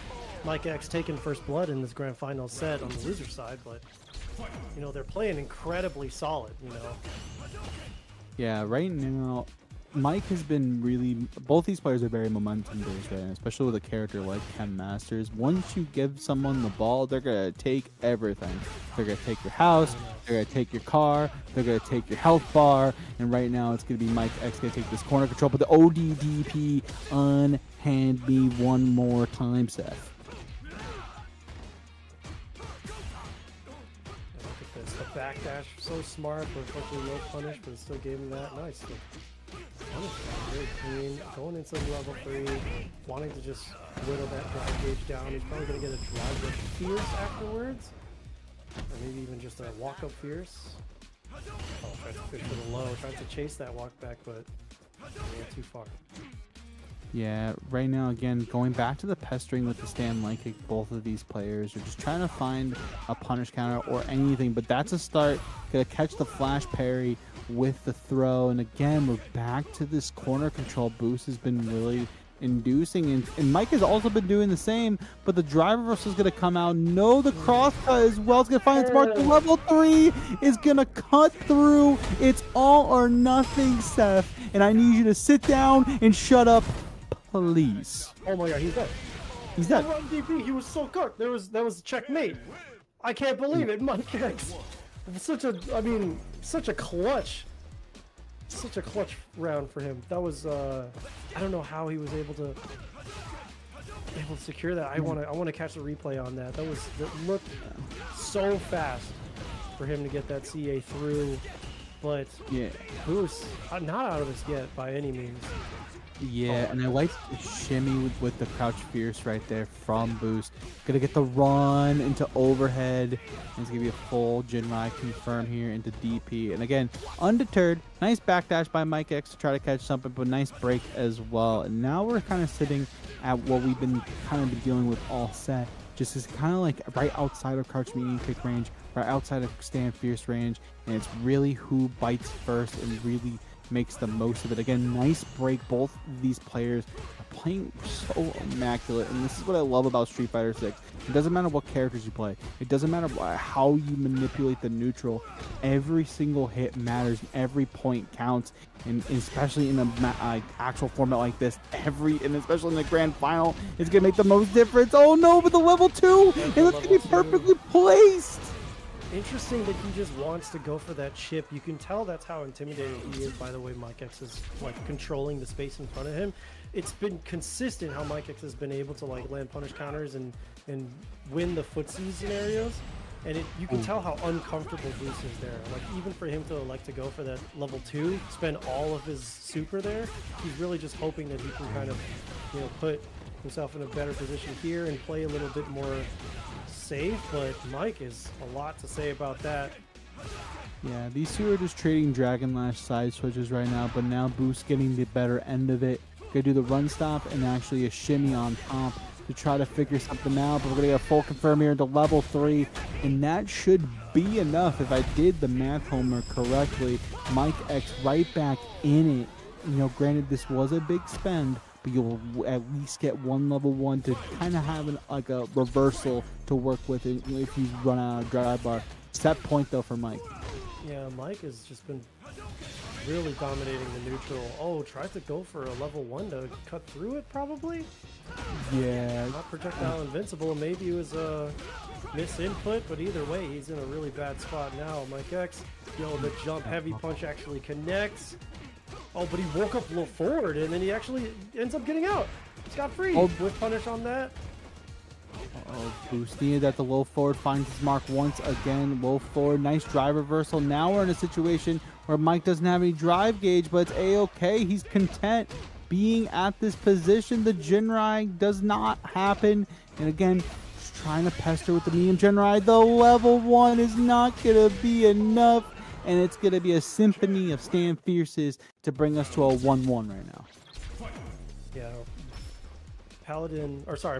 Mike X taking first blood in this grand final set on the loser side, but they're playing incredibly solid. Yeah, right now Mike has been really. Both these players are very momentum based, right? And especially with a character like Ken Masters. Once you give someone the ball, they're gonna take everything. They're gonna take your house. They're gonna take your car. They're gonna take your health bar. And right now, it's gonna be Mike X gonna take this corner control. But the ODDP unhand me one more time, Seth. Look at this. The backdash, so smart, but unfortunately no punish, but it still gave him that. Nice. Very clean, going into level 3, wanting to just whittle that drive gauge down. He's probably going to get a drive rush fierce afterwards, or maybe even just a walk up fierce. Oh, tried to fish for the low, tried to chase that walk back, but went too far. Yeah, right now, again, going back to the pestering with the stand like both of these players are just trying to find a punish counter or anything, but that's a start. Gonna catch the flash parry with the throw, and again, we're back to this corner control. Boost has been really inducing, and Mike has also been doing the same, but the drive reversal is going to come out. No, the cross cut as well. It's going to find its mark. The level 3 is going to cut through. It's all or nothing, Seth, and I need you to sit down and shut up, please. Oh my god, he's dead. He's dead. DP, he was so cooked. That was checkmate. I can't believe it. Mike X. Such a clutch round for him. That was I don't know how he was able to secure that. I want to catch the replay on that. That looked so fast for him to get that CA through, but yeah, Boost not out of this yet by any means. Yeah, and I like the shimmy with the crouch fierce right there from Boost. Gonna get the run into overhead. And it's gonna be a full Jinrai confirm here into DP. And again, undeterred. Nice backdash by Mike X to try to catch something, but nice break as well. And now we're kind of sitting at what we've been dealing with all set. Just is kind of like right outside of crouch medium kick range, right outside of stand fierce range. And it's really who bites first and really makes the most of it. Again, nice break. Both of these players are playing so immaculate, and this is what I love about Street Fighter 6. It doesn't matter what characters you play. It doesn't matter how you manipulate the neutral. Every single hit matters. Every point counts, and especially in an actual format like this, and especially in the grand final, it's gonna make the most difference. Oh no, but the level 2, and it's gonna be perfectly placed. Interesting that he just wants to go for that chip. You can tell that's how intimidating he is by the way Mike X is like controlling the space in front of him. It's been consistent how Mike X has been able to like land punish counters and win the footsie scenarios. And you can tell how uncomfortable Boost is there. Like even for him to elect to go for that level 2, spend all of his super there, he's really just hoping that he can kind of, put himself in a better position here and play a little bit more safe, but Mike is a lot to say about that. Yeah, these two are just trading Dragon Lash side switches right now, but now Boost getting the better end of it. Gonna do the run stop and actually a shimmy on top to try to figure something out, but we're gonna get a full confirm here into level 3, and that should be enough if I did the math homework correctly. Mike X right back in it. Granted this was a big spend, but you'll at least get one level 1 to kind of have a reversal to work with it if you run out of drive bar. Set point though for Mike. Yeah, Mike has just been really dominating the neutral. Oh, tried to go for a level 1 to cut through it probably? Yeah. Not projectile invincible. Maybe it was a misinput, but either way, he's in a really bad spot now. Mike X, the jump heavy punch actually connects. Oh, but he woke up a little forward, and then he actually ends up getting out. Scot free with punish on that. Oh, boost needed at the low forward, finds his mark once again. Low forward, nice drive reversal. Now we're in a situation where Mike doesn't have any drive gauge, but it's a-okay. He's content being at this position. The Jinrai does not happen. And again, just trying to pester with the medium Jinrai. The level 1 is not going to be enough. And it's going to be a symphony of stand fierces to bring us to a 1-1 right now. Yeah.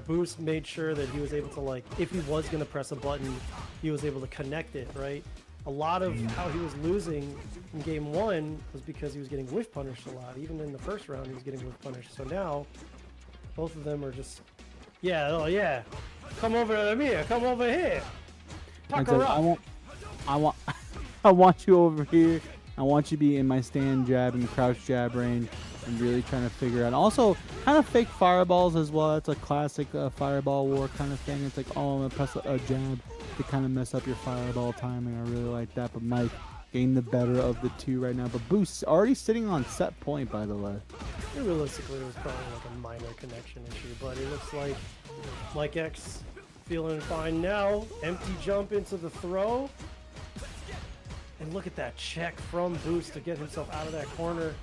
Boost made sure that he was able to, like, if he was going to press a button, he was able to connect it, right? A lot of how he was losing in game 1 was because he was getting whiff punished a lot. Even in the first round, he was getting whiff punished. So now, both of them are just, yeah, come over to me, come over here. Pucker up. I want you over here. I want you to be in my stand jab and crouch jab range. I'm really trying to figure out. Also, kind of fake fireballs as well. It's a classic fireball war kind of thing. It's like, oh, I'm going to press a jab to kind of mess up your fireball timing. I really like that. But Mike gained the better of the two right now. But Boost already sitting on set point, by the way. Realistically, it was probably like a minor connection issue. But it looks like Mike X feeling fine now. Empty jump into the throw. And look at that check from Boost to get himself out of that corner.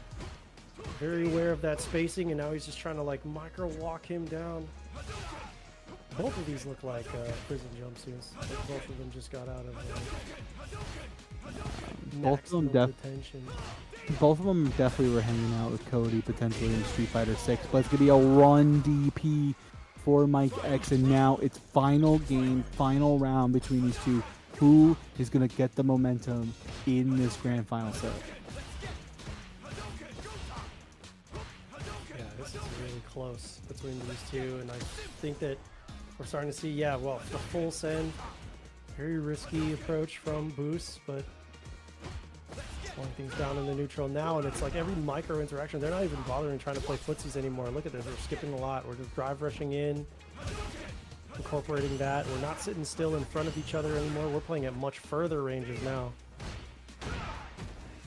Very aware of that spacing, and now he's just trying to like micro walk him down. Both of these look like prison jumpsuits. Both of them just got out of both of them definitely were hanging out with Cody potentially in Street Fighter 6, but it's gonna be a run DP for Mike X, and now it's final game, final round between these two. Who is gonna get the momentum in this grand final set? Really close between these two, and I think that we're starting to see, the full send, very risky approach from Boost, but slowing things down in the neutral now, and it's like every micro interaction, they're not even bothering trying to play footsies anymore. Look at this, we're skipping a lot, we're just drive rushing in, incorporating that. We're not sitting still in front of each other anymore, we're playing at much further ranges now.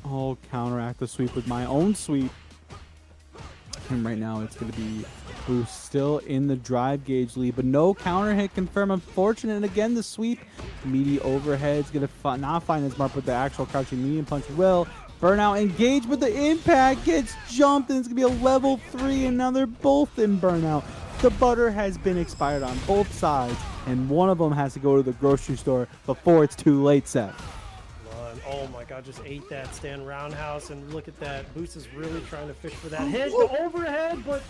I'll counteract the sweep with my own sweep. And right now it's going to be Boost still in the drive gauge lead, but no counter hit confirmed. Unfortunate. And again, the sweep, meaty overhead is going to not find his mark, but the actual crouching medium punch will. Burnout engage, but the impact gets jumped, and it's going to be a level 3, and now they're both in burnout. The butter has been expired on both sides, and one of them has to go to the grocery store before it's too late, Seth. Oh my god, just ate that stand roundhouse, and look at that. Boost is really trying to fish for that hit. The overhead, but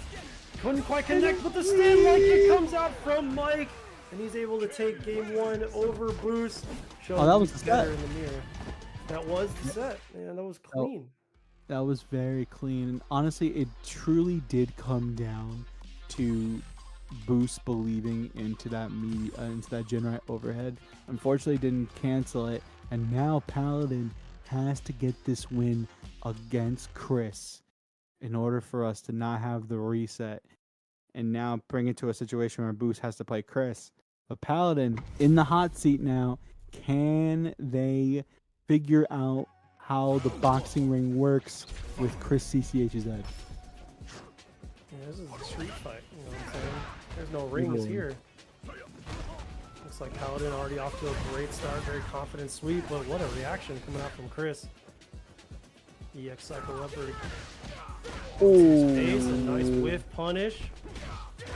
couldn't quite connect with the stand. Like it comes out from Mike, and he's able to take game 1 over Boost. Oh, that was the set. In the mirror. That was the set, man. That was clean. That was very clean. And honestly, it truly did come down to Boost believing into that Jinrai overhead. Unfortunately, didn't cancel it. And now Paladin has to get this win against Chris in order for us to not have the reset. And now bring it to a situation where Boost has to play Chris. But Paladin in the hot seat now. Can they figure out how the boxing ring works with Chris CCH's head? Yeah, this is a street fight. You know what I'm saying? There's no rings here. Looks like Paladin already off to a great start, very confident sweep, but what a reaction coming out from Chris. EX cycle upward. Oh, a nice whiff punish.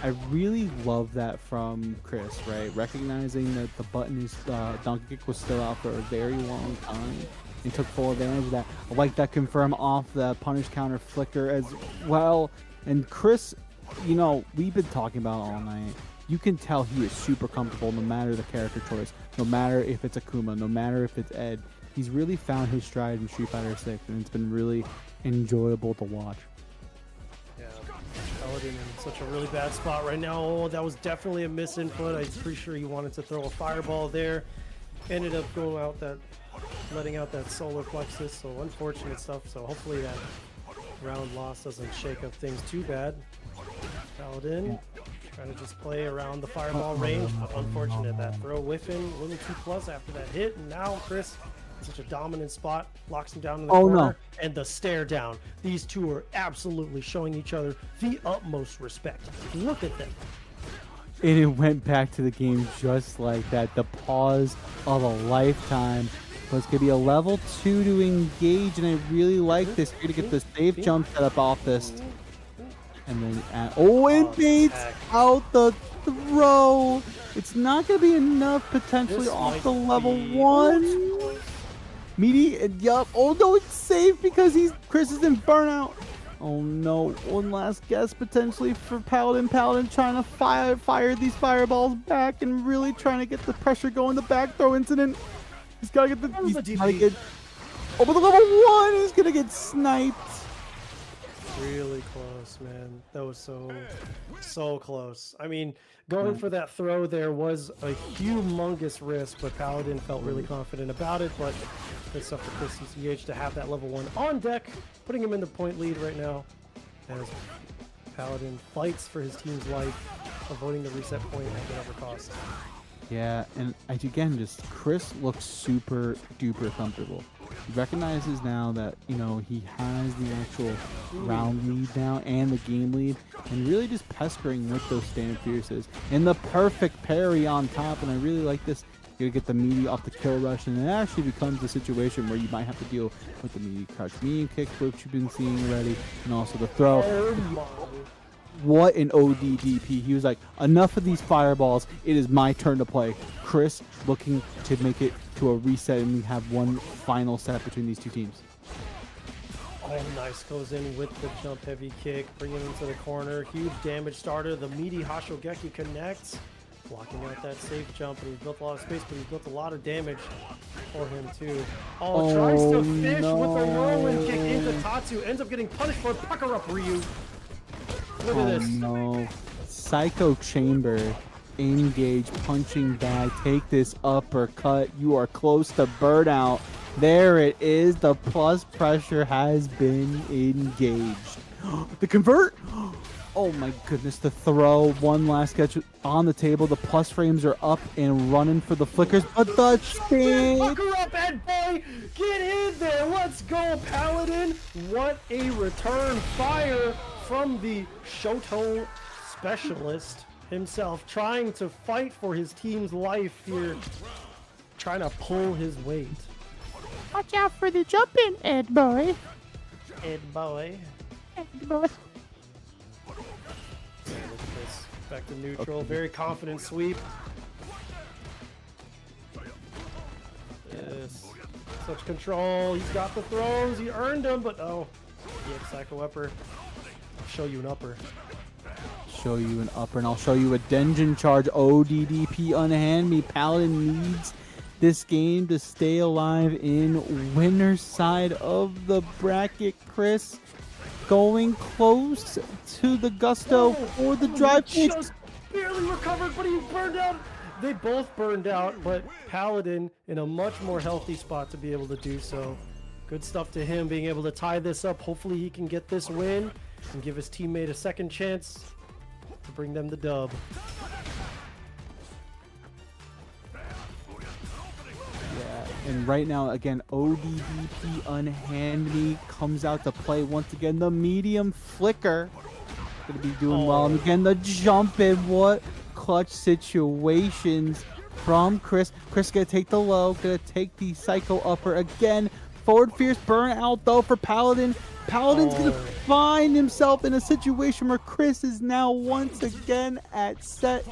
I really love that from Chris, right? Recognizing that the button is donkey kick was still out for a very long time. He took full advantage of that. I like that confirm off the punish counter flicker as well. And Chris, you know, we've been talking about all night. You can tell he is super comfortable no matter the character choice, no matter if it's Akuma, no matter if it's Ed. He's really found his stride in Street Fighter 6, and it's been really enjoyable to watch. Yeah, Paladin in such a really bad spot right now. Oh, that was definitely a misinput. I'm pretty sure he wanted to throw a fireball there. Ended up going out letting out that solar plexus, so unfortunate stuff. So hopefully that round loss doesn't shake up things too bad. Paladin trying to just play around the fireball range, but unfortunate that throw whiffing, a little too plus after that hit, and now Chris in such a dominant spot, locks him down in the corner, and the stare down. These two are absolutely showing each other the utmost respect. Look at them. And it went back to the game just like that. The pause of a lifetime. But it's going to be a level 2 to engage, and I really like this here to get the safe jump set up off this. And then, it beats out the throw. It's not going to be enough potentially off the level 1. Meaty, yup. Oh no, it's safe because Chris is in burnout. Oh no, one last guess potentially for Paladin. Paladin trying to fire these fireballs back and really trying to get the pressure going. The back throw incident. He's got to get but the level 1 is going to get sniped. Really close, man. That was so close. I mean, going for that throw there was a humongous risk, but Paladin felt really confident about it. But good stuff for Chris CCH to have that level 1 on deck, putting him in the point lead right now as Paladin fights for his team's life, avoiding the reset point at whatever cost. Yeah, and again, just Chris looks super duper comfortable. He recognizes now that, you know, he has the actual round lead now and the game lead, and really just pestering with those stand fierces. And the perfect parry on top, and I really like this. You're gonna get the meaty off the kill rush, and it actually becomes a situation where you might have to deal with the meaty crouch medium kick, which you've been seeing already, and also the throw. What an ODDP. He was like, enough of these fireballs. It is my turn to play. Chris looking to make it to a reset, and we have one final set between these two teams. Oh, nice. Goes in with the jump heavy kick, bringing him into the corner. Huge damage starter. The meaty Hashogeki connects, blocking out that safe jump, and he's built a lot of space, but he's built a lot of damage for him too. Tries to fish with a whirlwind kick into Tatsu. Ends up getting punished for a pucker up Ryu. Look at this. No. Psycho Chamber. Engage, punching bag, take this uppercut. You are close to burnout. There it is. The plus pressure has been engaged. The convert. Oh my goodness. The throw. One last catch on the table. The plus frames are up and running for the flickers. But the spin. Pucker up, Ed boy. Get in there. Let's go, Paladin. What a return fire from the Shoto specialist himself, trying to fight for his team's life here, trying to pull his weight. Watch out for the jumping, Ed boy. Ed boy. Ed boy. Yeah, look at this. Back to neutral. Okay. Very confident sweep. Yes. Such control. He's got the throws. He earned them, but oh. Yeah, Psycho Upper. I'll show you an upper. Show you an upper, and I'll show you a Denjin charge. ODDP unhand me. Paladin needs this game to stay alive in winner's side of the bracket. Chris going close to the gusto for the drive. Just barely recovered, but he burned out. They both burned out, but Paladin in a much more healthy spot to be able to do so. Good stuff to him, being able to tie this up. Hopefully he can get this win and give his teammate a second chance to bring them the dub. Yeah, and right now, again, ODDP unhand me comes out to play once again. The medium flicker gonna be doing well, and again the jump in. What clutch situations from Chris. Chris gonna take the low, gonna take the psycho upper again. Forward fierce burnout though for Paladin. Paladin's gonna find himself in a situation where Chris is now once again at set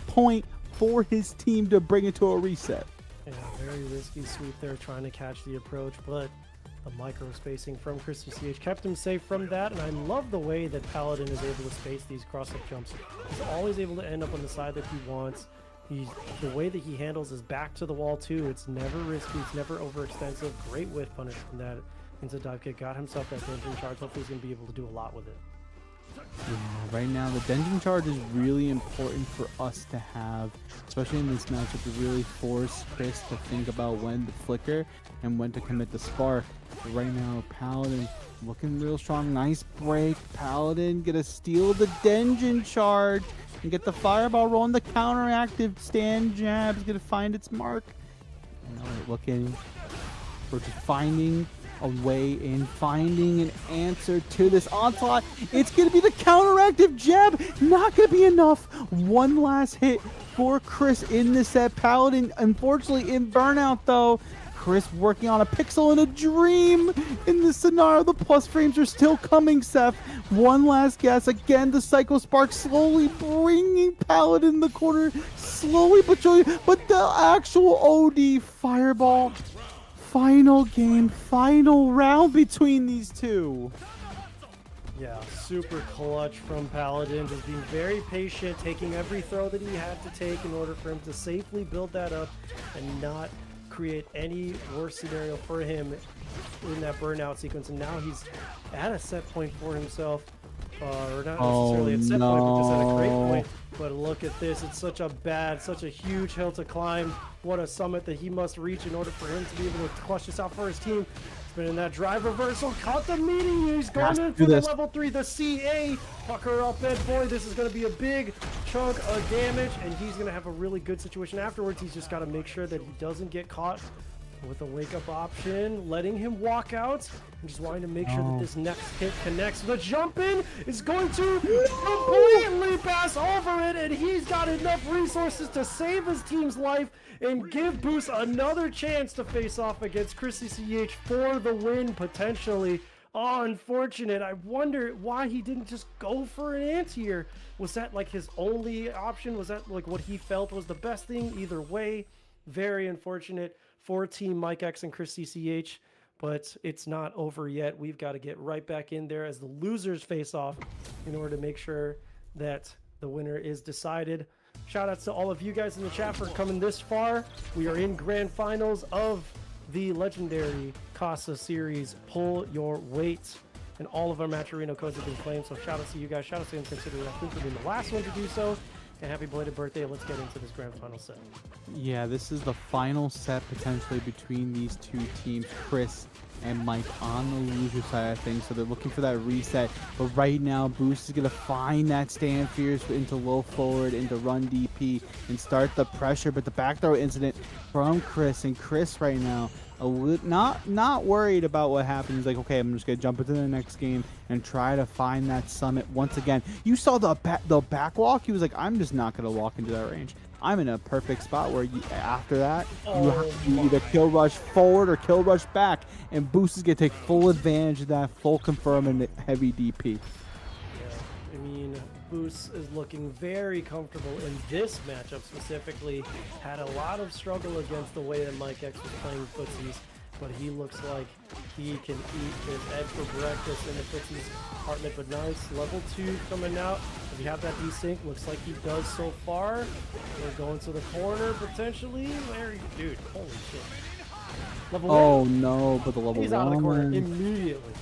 point for his team to bring it to a reset. Yeah, very risky sweep there, trying to catch the approach, but the micro spacing from Chris CCH kept him safe from that, and I love the way that Paladin is able to space these cross-up jumps. He's always able to end up on the side that he wants. The way that he handles his back to the wall too, it's never risky, it's never overextensive. Great whiff punish from that into dive kick. Got himself that Denjin charge. Hopefully he's going to be able to do a lot with it. Yeah, right now the Denjin charge is really important for us to have, especially in this matchup, to really force Chris to think about when to flicker and when to commit the spark. But right now, Paladin looking real strong. Nice break. Paladin gonna steal the Denjin charge and get the fireball rolling. The counteractive stand jab is gonna find its mark. Looking for just finding a way in, finding an answer to this onslaught. It's going to be the counteractive jab. Not going to be enough. One last hit for Chris in the set. Paladin, unfortunately, in burnout, though. Chris working on a pixel in a dream in this scenario. The plus frames are still coming, Seth. One last guess. Again, the Psycho Spark slowly bringing Paladin in the corner. Slowly but surely. But the actual OD Fireball. Final game, final round between these two. Yeah, super clutch from Paladin, just being very patient, taking every throw that he had to take in order for him to safely build that up and not create any worse scenario for him in that burnout sequence. And now he's at a set point for himself, or not necessarily at set point, but just at a great point. But look at this, it's such a huge hill to climb. What a summit that he must reach in order for him to be able to clutch this out for his team. Spinning that drive reversal, caught the meeting. He's going in for the level 3, the CA. Pucker up, Ed boy. This is going to be a big chunk of damage, and he's going to have a really good situation afterwards. He's just got to make sure that he doesn't get caught with a wake-up option, letting him walk out, and just wanting to make sure that this next hit connects. The jump in is going to completely pass over it, and he's got enough resources to save his team's life and give Boost another chance to face off against Chris CCH for the win, potentially. Oh, unfortunate. I wonder why he didn't just go for an anti-air. Was that like his only option? Was that like what he felt was the best thing? Either way, very unfortunate for Team Mike X and Chris CCH, but it's not over yet. We've got to get right back in there as the losers face off in order to make sure that the winner is decided. Shout outs to all of you guys in the chat for coming this far. We are in grand finals of the legendary Casa series. Pull your weight. And all of our match arena codes have been claimed. So shout outs to you guys. Shout outs to him considering I think for being the last one to do so. And happy belated birthday. Let's get into this grand final set. Yeah, this is the final set potentially between these two teams, Chris and Mike on the loser side of things. So they're looking for that reset. But right now, Boost is going to find that stand fierce into low forward, into run DP, and start the pressure. But the back throw incident from Chris, and Chris right now, not worried about what happened. He's like, okay, I'm just going to jump into the next game and try to find that summit once again. You saw the back walk. He was like, I'm just not going to walk into that range. I'm in a perfect spot where after that, you have to either kill rush forward or kill rush back, and Boost is going to take full advantage of that, full confirm and heavy DP. Yeah, I mean, Boost is looking very comfortable in this matchup specifically. Had a lot of struggle against the way that Mike X was playing footsies, but he looks like he can eat his egg for breakfast in the footsies department. But nice, level 2 coming out. If you have that desync, looks like he does so far. We're going to the corner potentially. Larry, dude, holy shit. Level 1. No, but the level 1. He's out of the corner immediately.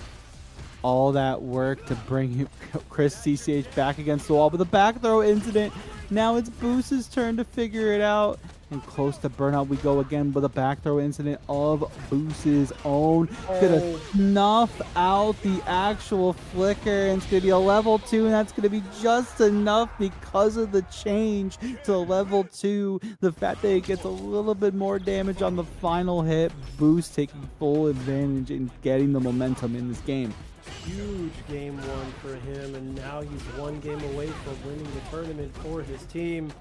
All that work to bring Chris CCH back against the wall, but the back throw incident, now it's Boost's turn to figure it out. And close to burnout we go again, but the back throw incident of Boost's own. Gonna snuff out the actual flicker, and it's gonna be a level 2, and that's gonna be just enough because of the change to level 2. The fact that it gets a little bit more damage on the final hit, Boost taking full advantage in getting the momentum in this game. Huge game 1 for him, and now he's 1 game away from winning the tournament for his team.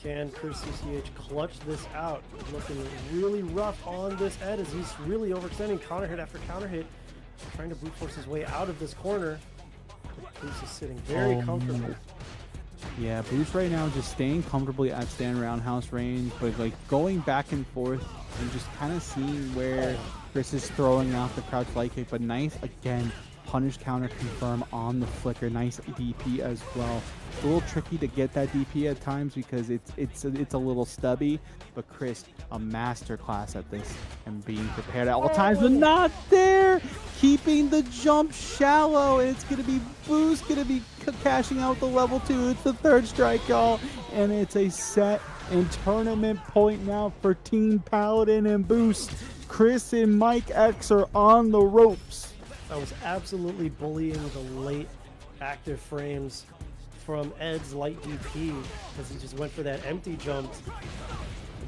Can Chris CCH clutch this out? Looking really rough on this Ed as he's really overextending, counter hit after counter hit, trying to brute force his way out of this corner. Boost is sitting very comfortable. Yeah, Boost right now just staying comfortably at stand roundhouse range, but like going back and forth and just kind of seeing where Chris is throwing out the crouch light kick. But nice again, punish counter confirm on the flicker. Nice DP as well. It's a little tricky to get that DP at times because it's a little stubby, but Chris, a master class at this and being prepared at all times, but not there. Keeping the jump shallow, and it's gonna be Boost gonna be cashing out the level 2. It's the 3rd strike, y'all, and it's a set and tournament point now for Team Paladin and Boost. Chris and Mike X are on the ropes. I was absolutely bullying the late active frames from Ed's light DP because he just went for that empty jump.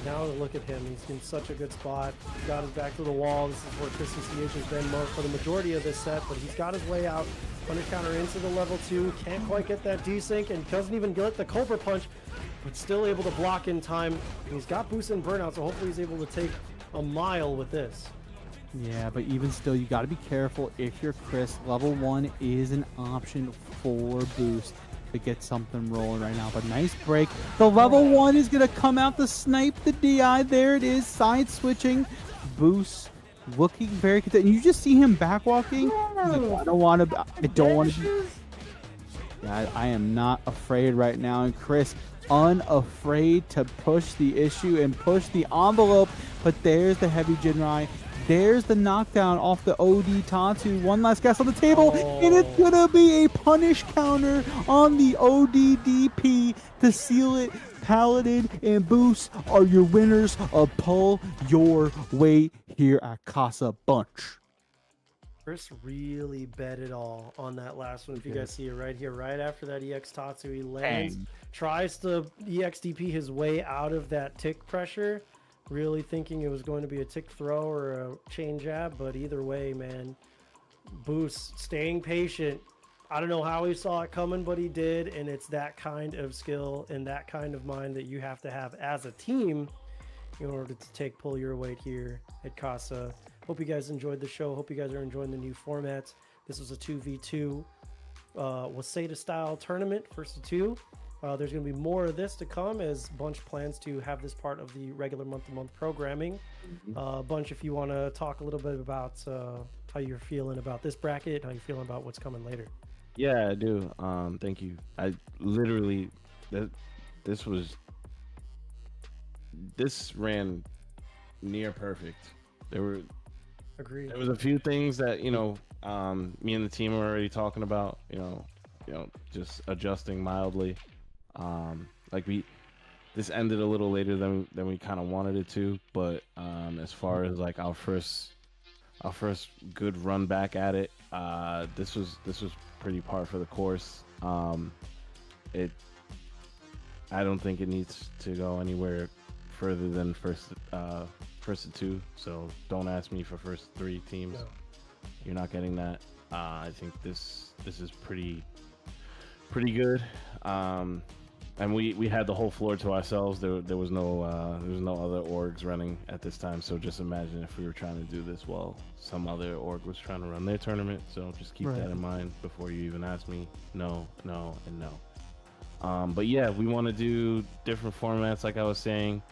Now look at him. He's in such a good spot. He's got his back to the wall. This is where Christian CH has been for the majority of this set, but he's got his way out. Punish counter into the level 2. Can't quite get that desync and doesn't even get the Cobra Punch, but still able to block in time. And he's got boost and burnout, so hopefully he's able to take a mile with this. Yeah, but even still, you got to be careful. If you're Chris, level 1 is an option for boost to get something rolling right now. But nice break. The level 1 is going to come out to snipe the DI. There it is, side switching. Boost looking very content. You just see him backwalking. I don't want to. Yeah, I am not afraid right now. And Chris, unafraid to push the issue and push the envelope. But there's the heavy Jinrai. There's the knockdown off the OD Tatu. One last guess on the table, and it's gonna be a punish counter on the ODDP to seal it. Paladin and Boost are your winners of Pull Your Weight here at Casabunch. Chris really bet it all on that last one. If you guys see it right here, right after that EX Tatsu, he lands, tries to EXDP his way out of that tick pressure, really thinking it was going to be a tick throw or a chain jab, but either way, man, Boost staying patient. I don't know how he saw it coming, but he did, and it's that kind of skill and that kind of mind that you have to have as a team in order to pull your weight here at Casa. Hope you guys enjoyed the show. Hope you guys are enjoying the new formats. This was a 2v2 Waseda style tournament, first of 2. There's going to be more of this to come as Bunch plans to have this part of the regular month-to-month programming. Bunch, if you want to talk a little bit about how you're feeling about this bracket, how you're feeling about what's coming later. Yeah, I do. Thank you. I literally, this ran near perfect. Agreed. There was a few things that, me and the team were already talking about, just adjusting mildly. This ended a little later than we kind of wanted it to, but as far as like our first good run back at it, this was pretty par for the course. I don't think it needs to go anywhere further than first of 2. So don't ask me for first 3 teams. No. You're not getting that. I think this is pretty good. And we had the whole floor to ourselves. There was no other orgs running at this time. So just imagine if we were trying to do this while some other org was trying to run their tournament. So just keep that in mind before you even ask me. No, and no. But yeah, we want to do different formats. Like I was saying,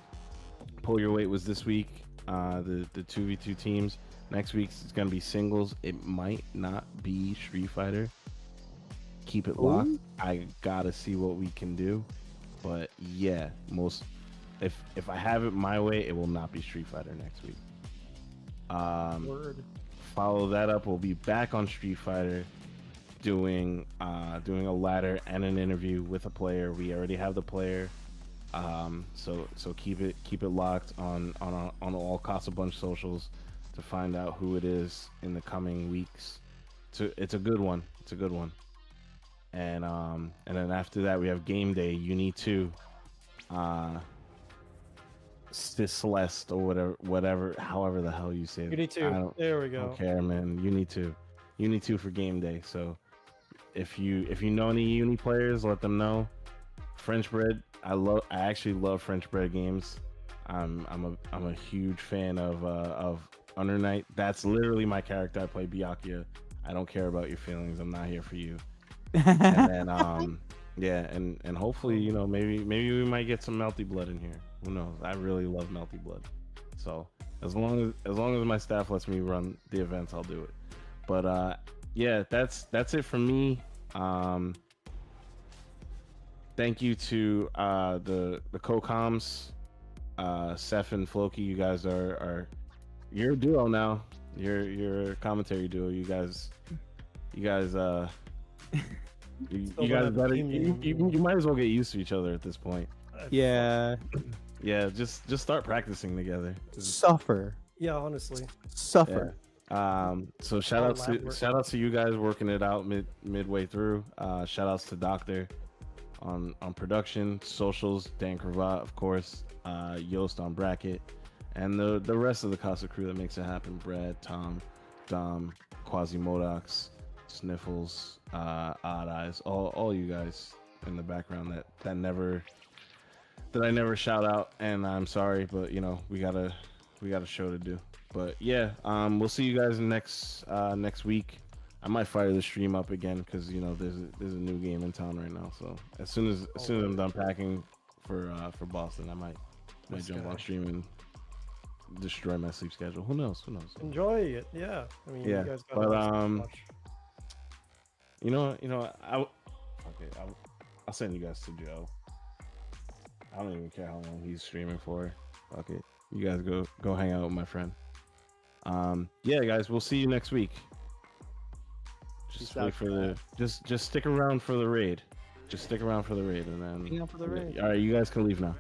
Pull Your Weight was this week. The 2v2 teams. Next week it's gonna be singles. It might not be Street Fighter. Keep it locked. I gotta see what we can do, but yeah, if I have it my way, it will not be Street Fighter next week. Follow that up. We'll be back on Street Fighter, doing a ladder and an interview with a player. We already have the player, so keep it locked on all Casabunch socials to find out who it is in the coming weeks. It's a good one. It's a good one. And then after that we have game day, Uni 2, Celeste or whatever, however the hell you say it. Uni 2. There we go. I don't care, man. Uni 2 for game day. So if you know any Uni players, let them know. French Bread, I actually love French Bread games. I'm a huge fan of Under Night. That's literally my character. I play Byakuya. I don't care about your feelings. I'm not here for you. And then yeah, and hopefully, maybe we might get some Melty Blood in here. Who knows? I really love Melty Blood. So as long as my staff lets me run the events, I'll do it. But yeah, that's it from me. Thank you to the co-coms, Seth and Floki. You guys are you're a duo now. You're a commentary duo. You guys you guys better. You might as well get used to each other at this point. Yeah. Yeah, just start practicing together. Suffer. Yeah, honestly. Suffer. Yeah. So shout out to you guys working it out midway through. Shout outs to Doctor on production, socials, Dan Cravat, of course, Yost on bracket, and the rest of the Casa crew that makes it happen. Brad, Tom, Dom, Quasimodox, Sniffles, Odd Eyes, all you guys in the background that I never shout out, and I'm sorry, but you know we got a show to do. But yeah, we'll see you guys next week. I might fire the stream up again because you know there's a new game in town right now. So as soon as I'm done packing for Boston, I might jump on stream and destroy my sleep schedule. Who knows? Enjoy it. Yeah. I mean, yeah. you guys got But watch. I'll send you guys to Joe. I don't even care how long he's streaming for. Fuck it. You guys go hang out with my friend. Yeah, guys, we'll see you next week. Just wait for the just stick around for the raid. Just stick around for the raid, and then for the raid. All right, you guys can leave now.